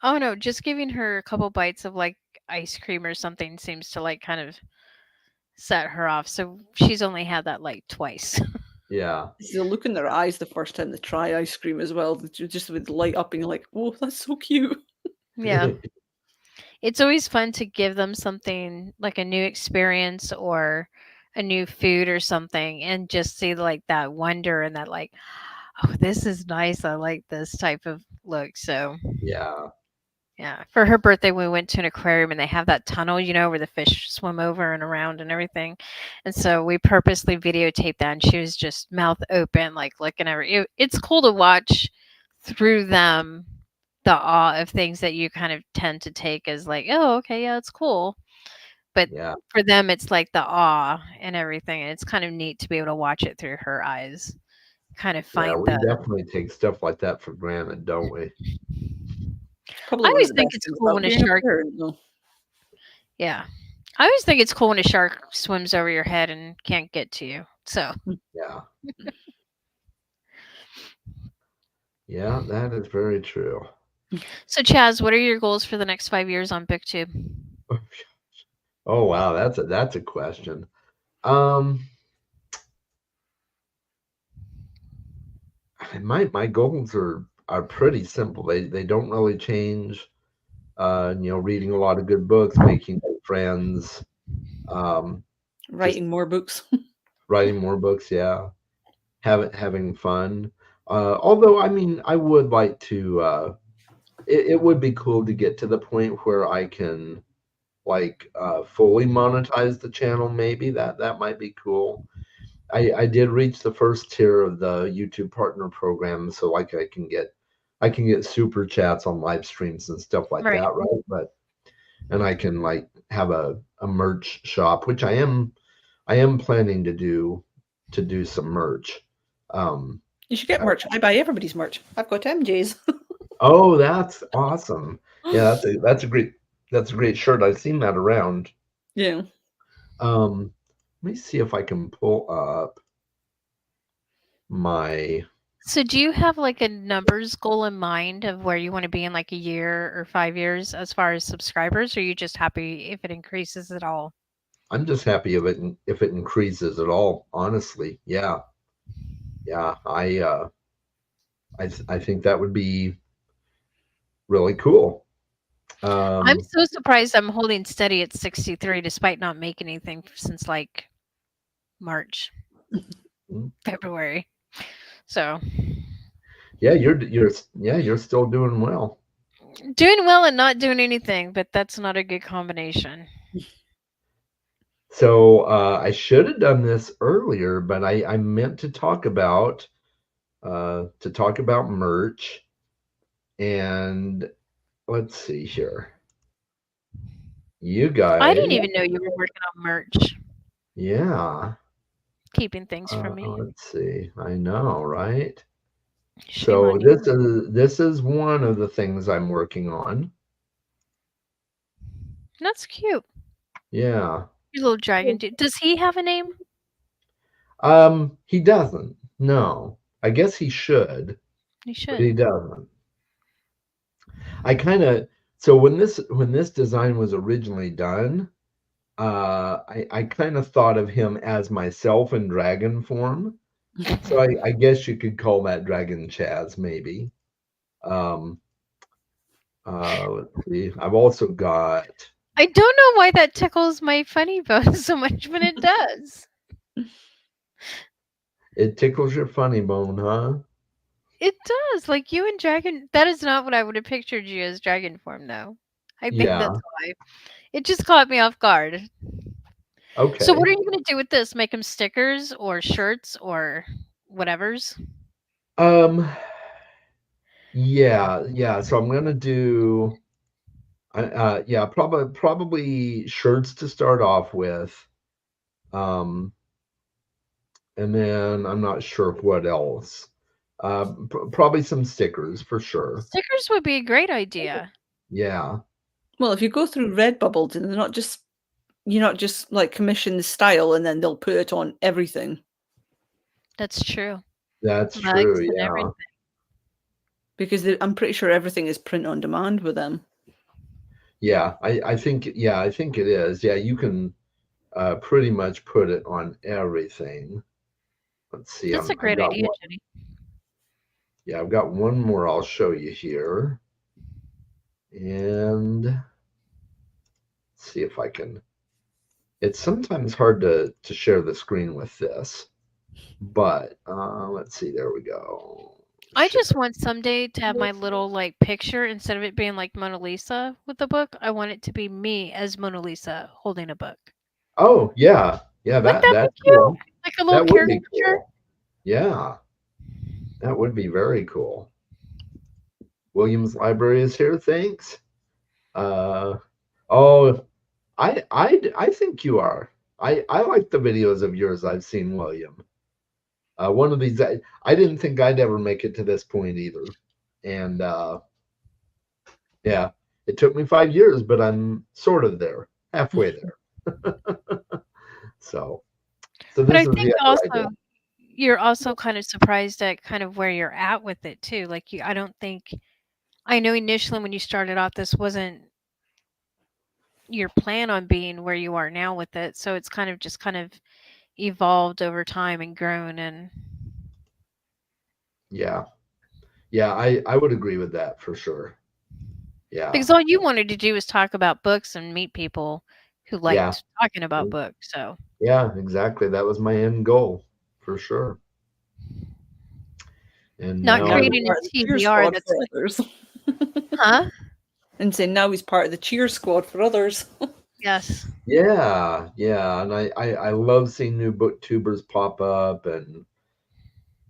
Oh no, just giving her a couple bites of like ice cream or something seems to like kind of set her off. So she's only had that like twice. Yeah. The look in their eyes the first time they try ice cream as well, just with light up and you're like, oh, that's so cute. Yeah. It's always fun to give them something like a new experience or a new food or something, and just see like that wonder and that like, oh, this is nice. I like this type of look. So yeah. For her birthday, we went to an aquarium, and they have that tunnel, you know, where the fish swim over and around and everything. And so we purposely videotaped that, and she was just mouth open, like looking at her. It's cool to watch through them the awe of things that you kind of tend to take as like, oh, okay, yeah, it's cool. But for them, it's like the awe and everything. And it's kind of neat to be able to watch it through her eyes. Kind of find we definitely take stuff like that for granted, don't we? I always think it's cool when a shark. Yeah. I always think it's cool when a shark swims over your head and can't get to you. So. Yeah. Yeah, that is very true. So, Chaz, what are your goals for the next 5 years on Booktube? Oh wow, that's a question. My goals are pretty simple. They don't really change. You know, reading a lot of good books, making good friends, writing more books. Writing more books, yeah. Having fun. Although, I mean, I would like to. It would be cool to get to the point where I can, like, fully monetize the channel. Maybe that might be cool. I did reach the first tier of the YouTube Partner Program, so like I can get super chats on live streams and stuff like that, right? And I can like have a merch shop, which I am planning to do some merch. You should get merch. I buy everybody's merch. I've got MJ's. Oh, that's awesome. Yeah, that's a great shirt. I've seen that around. Yeah. Let me see if I can pull up my. So do you have like a numbers goal in mind of where you want to be in like a year or 5 years as far as subscribers, or are you just happy if it increases at all? I'm just happy if it increases at all, honestly. Yeah. I think that would be really cool. I'm so surprised I'm holding steady at 63 despite not making anything since like March, February. So yeah, you're still doing well. Doing well and not doing anything, but that's not a good combination. So I should have done this earlier, but I meant to talk about merch. And let's see here. You guys, I didn't even know you were working on merch. Yeah. keeping things from me. Let's see. I know, right? Shame So on you. this is one of the things I'm working on. That's cute. Yeah. Your little dragon dude. Does he have a name? He doesn't. No. I guess he should, He but he should. doesn't. I kind of so when this design was originally done, I kind of thought of him as myself in dragon form. So I guess you could call that Dragon Chaz, maybe. Let's see. I've also got. I don't know why that tickles my funny bone so much, but it does. It tickles your funny bone, huh? It does. Like you and dragon. That is not what I would have pictured you as dragon form, though. I think Yeah. that's why. It just caught me off guard. Okay. So what are you going to do with this? Make them stickers or shirts or whatevers? Yeah. So I'm gonna do. Yeah, probably shirts to start off with. And then I'm not sure what else. Probably some stickers for sure. Stickers would be a great idea. Yeah. Well, if you go through Redbubble, and you're not just like commission the style and then they'll put it on everything. That's true. That's Mugs true. and Yeah. everything. Because I'm pretty sure everything is print on demand with them. Yeah. I think it is. Yeah, you can pretty much put it on everything. Let's see. That's a great idea, Jenny. Yeah, I've got one more I'll show you here. And let's see if I can. It's sometimes hard to share the screen with this, but let's see. There we go. I just want someday to have my little like picture instead of it being like Mona Lisa with the book. I want it to be me as Mona Lisa holding a book. Oh yeah, Wouldn't that's that be cool. cute? Like a little That would be caricature. cool. Yeah, that would be very cool. Williams Library is here. Thanks. Oh, I think you are. I like the videos of yours I've seen, William. One of these, I didn't think I'd ever make it to this point either, and yeah, it took me 5 years, but I'm sort of there, halfway there. So But this I is think the other idea. also you're also kind of surprised at kind of where you're at with it too. Like I don't think I know initially when you started off this wasn't your plan on being where you are now with it. So it's kind of evolved over time and grown and Yeah, I would agree with that for sure. Yeah, because all you wanted to do was talk about books and meet people who liked Yeah. talking about books. So yeah, exactly. That was my end goal for sure. And not now creating a Part of the cheer TBR squad that's for others. huh? And saying now he's part of the cheer squad for others. Yes. yeah, and I love seeing new booktubers pop up and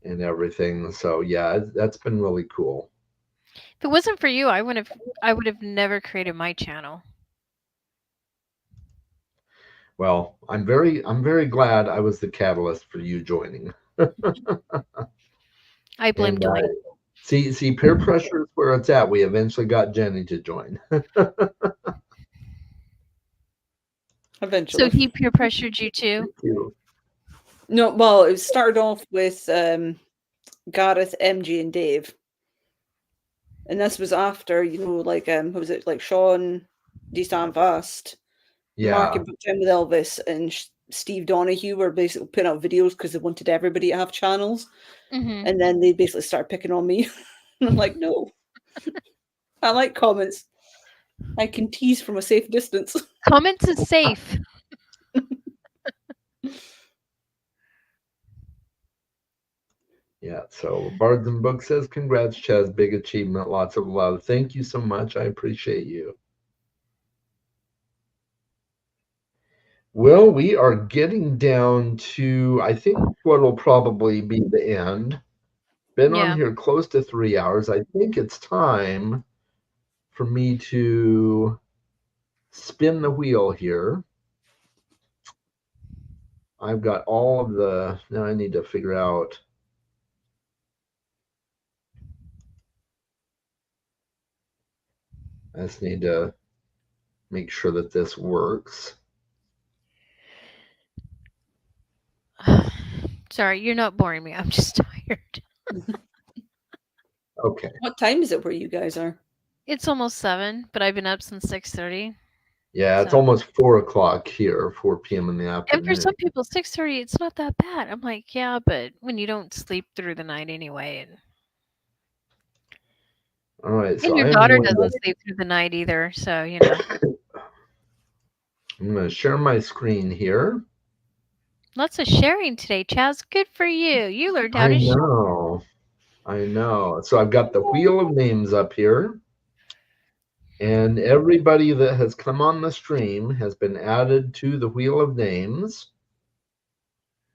everything. So yeah, that's been really cool. If it wasn't for you, I would have never created my channel. Well, I'm very glad I was the catalyst for you joining. I blame And Dwayne. see, peer pressure is where it's at. We eventually got Jenny to join. Eventually. So he peer pressured you too? Thank you. No, well, it started off with Gareth, MG, and Dave. And this was after, like, what was it, like Sean, D. Stan Vast, Mark Yeah, and Bookchamp with Elvis, and Steve Donahue were basically putting out videos because they wanted everybody to have channels. Mm-hmm. And then they basically started picking on me. And I'm like, no. I like comments. I can tease from a safe distance. Comments is safe. yeah. So Bards and Book says, "Congrats, Chaz! Big achievement. Lots of love. Thank you so much. I appreciate you." Well, we are getting down to, I think, what will probably be the end. Been on here close to 3 hours. I think it's time for me to spin the wheel here. I've got all of the, now I need to figure out. I just need to make sure that this works. Sorry, you're not boring me. I'm just tired. Okay. What time is it where you guys are? It's almost 7, but I've been up since 6:30. Yeah, it's So- almost 4 o'clock here, 4 p.m. in the And afternoon. for some people, 6:30, it's not that bad. I'm like, yeah, but when you don't sleep through the night anyway, All right, and so your I'm daughter going doesn't to, sleep through the night either, so you know. I'm going to share my screen here. Lots of sharing today, Chaz. Good for you. You learned how I to share. know. I know. So I've got the wheel of names up here. And everybody that has come on the stream has been added to the wheel of names.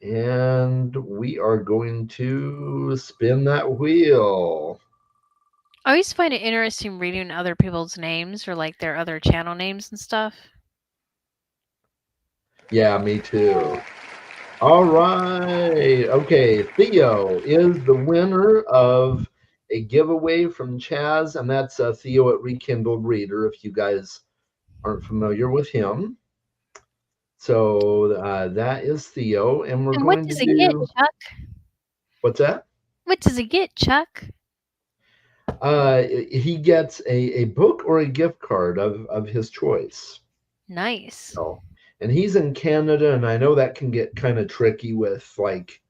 And we are going to spin that wheel. I always find it interesting reading other people's names or like their other channel names and stuff. Yeah, me too. All right. Okay. Theo is the winner of a giveaway from Chaz, and that's Theo at Rekindled Reader, if you guys aren't familiar with him. So that is Theo, and we're And what going does to it get, do. Chuck? What's that? What does it get, Chuck? He gets a book or a gift card of his choice. Nice. So, and he's in Canada, and I know that can get kind of tricky with like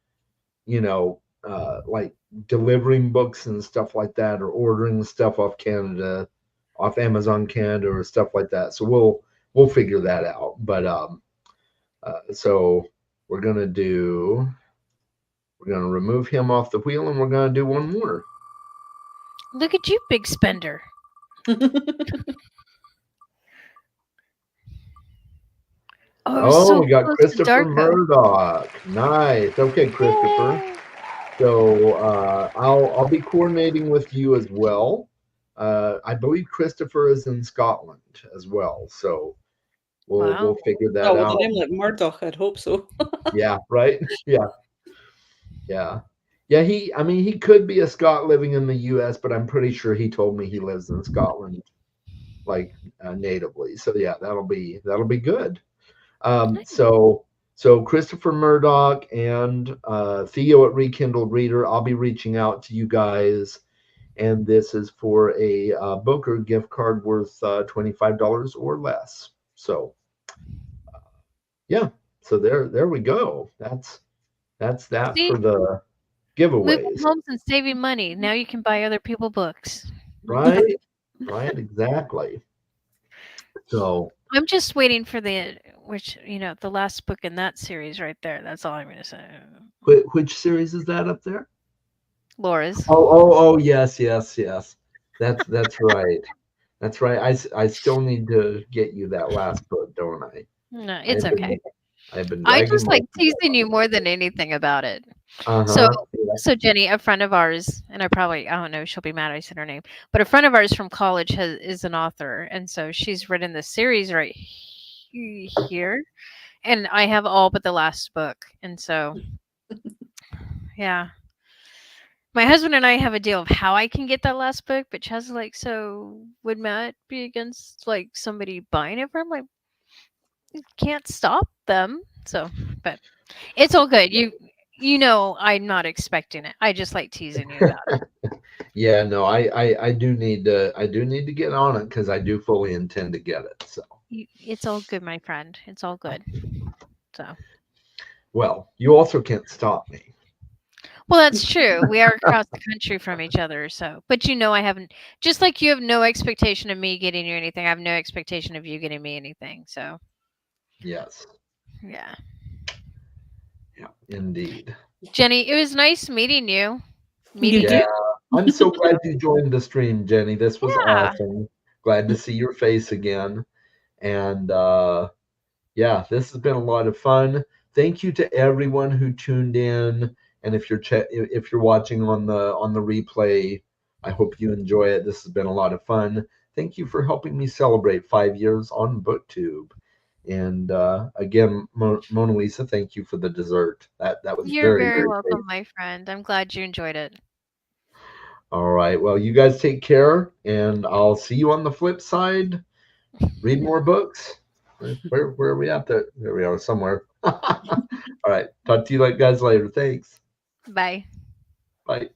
delivering books and stuff like that, or ordering stuff off Amazon Canada or stuff like that. So we'll figure that out. But so we're gonna remove him off the wheel, and we're gonna do one more. Look at you, big spender. Oh, we got close to Christopher Darko. Murdoch. Nice. Okay, Christopher. Yay. So I'll be coordinating with you as well. I believe Christopher is in Scotland as well, so we'll figure that Oh, with out. a name like Murdoch, I'd hope so. Yeah, right. Yeah. He could be a Scot living in the U.S., but I'm pretty sure he told me he lives in Scotland, like natively. So yeah, that'll be good. So Christopher Murdoch and Theo at Rekindled Reader, I'll be reaching out to you guys, and this is for a book or gift card worth $25 or less. So yeah, so there we go. That's that See? for the Moving giveaways. homes and saving money. Now you can buy other people books. Right, exactly. So I'm just waiting for the last book in that series right there. That's all I'm going to say. which series is that up there? Laura's. Oh, yes. That's right. That's right. I still need to get you that last book, don't I? No, it's okay. I've been I dragging just like my feet teasing you more than anything about it. Uh-huh. So Jenny, a friend of ours, and I don't know, she'll be mad I said her name, but a friend of ours from college is an author, and so she's written this series right here, and I have all but the last book, and so yeah. My husband and I have a deal of how I can get that last book, but Chaz is like, so would Matt be against like somebody buying it for him? Like, you can't stop them. So, but it's all good. You know, I'm not expecting it. I just like teasing you about it. Yeah, no, I do need to get on it because I do fully intend to get it. So It's all good, my friend. It's all good. So, well, you also can't stop me. well, that's true. We are across the country from each other. So, but you know, I haven't, just like you have no expectation of me getting you anything, I have no expectation of you getting me anything. So, Yes. yeah. Yeah, indeed. Jenny, it was nice meeting you. Yeah, I'm so glad you joined the stream, Jenny. This was Yeah. awesome. Glad to see your face again. And yeah, this has been a lot of fun. Thank you to everyone who tuned in. And if you're watching on the replay, I hope you enjoy it. This has been a lot of fun. Thank you for helping me celebrate 5 years on Booktube. And again, Mona Lisa, thank you for the dessert. That was You're very, very very welcome, tasty. my friend. I'm glad you enjoyed it. All right. Well, you guys take care, and I'll see you on the flip side. Read more books. Where are we at? There we are somewhere. All right. Talk to you guys later. Thanks. Bye. Bye.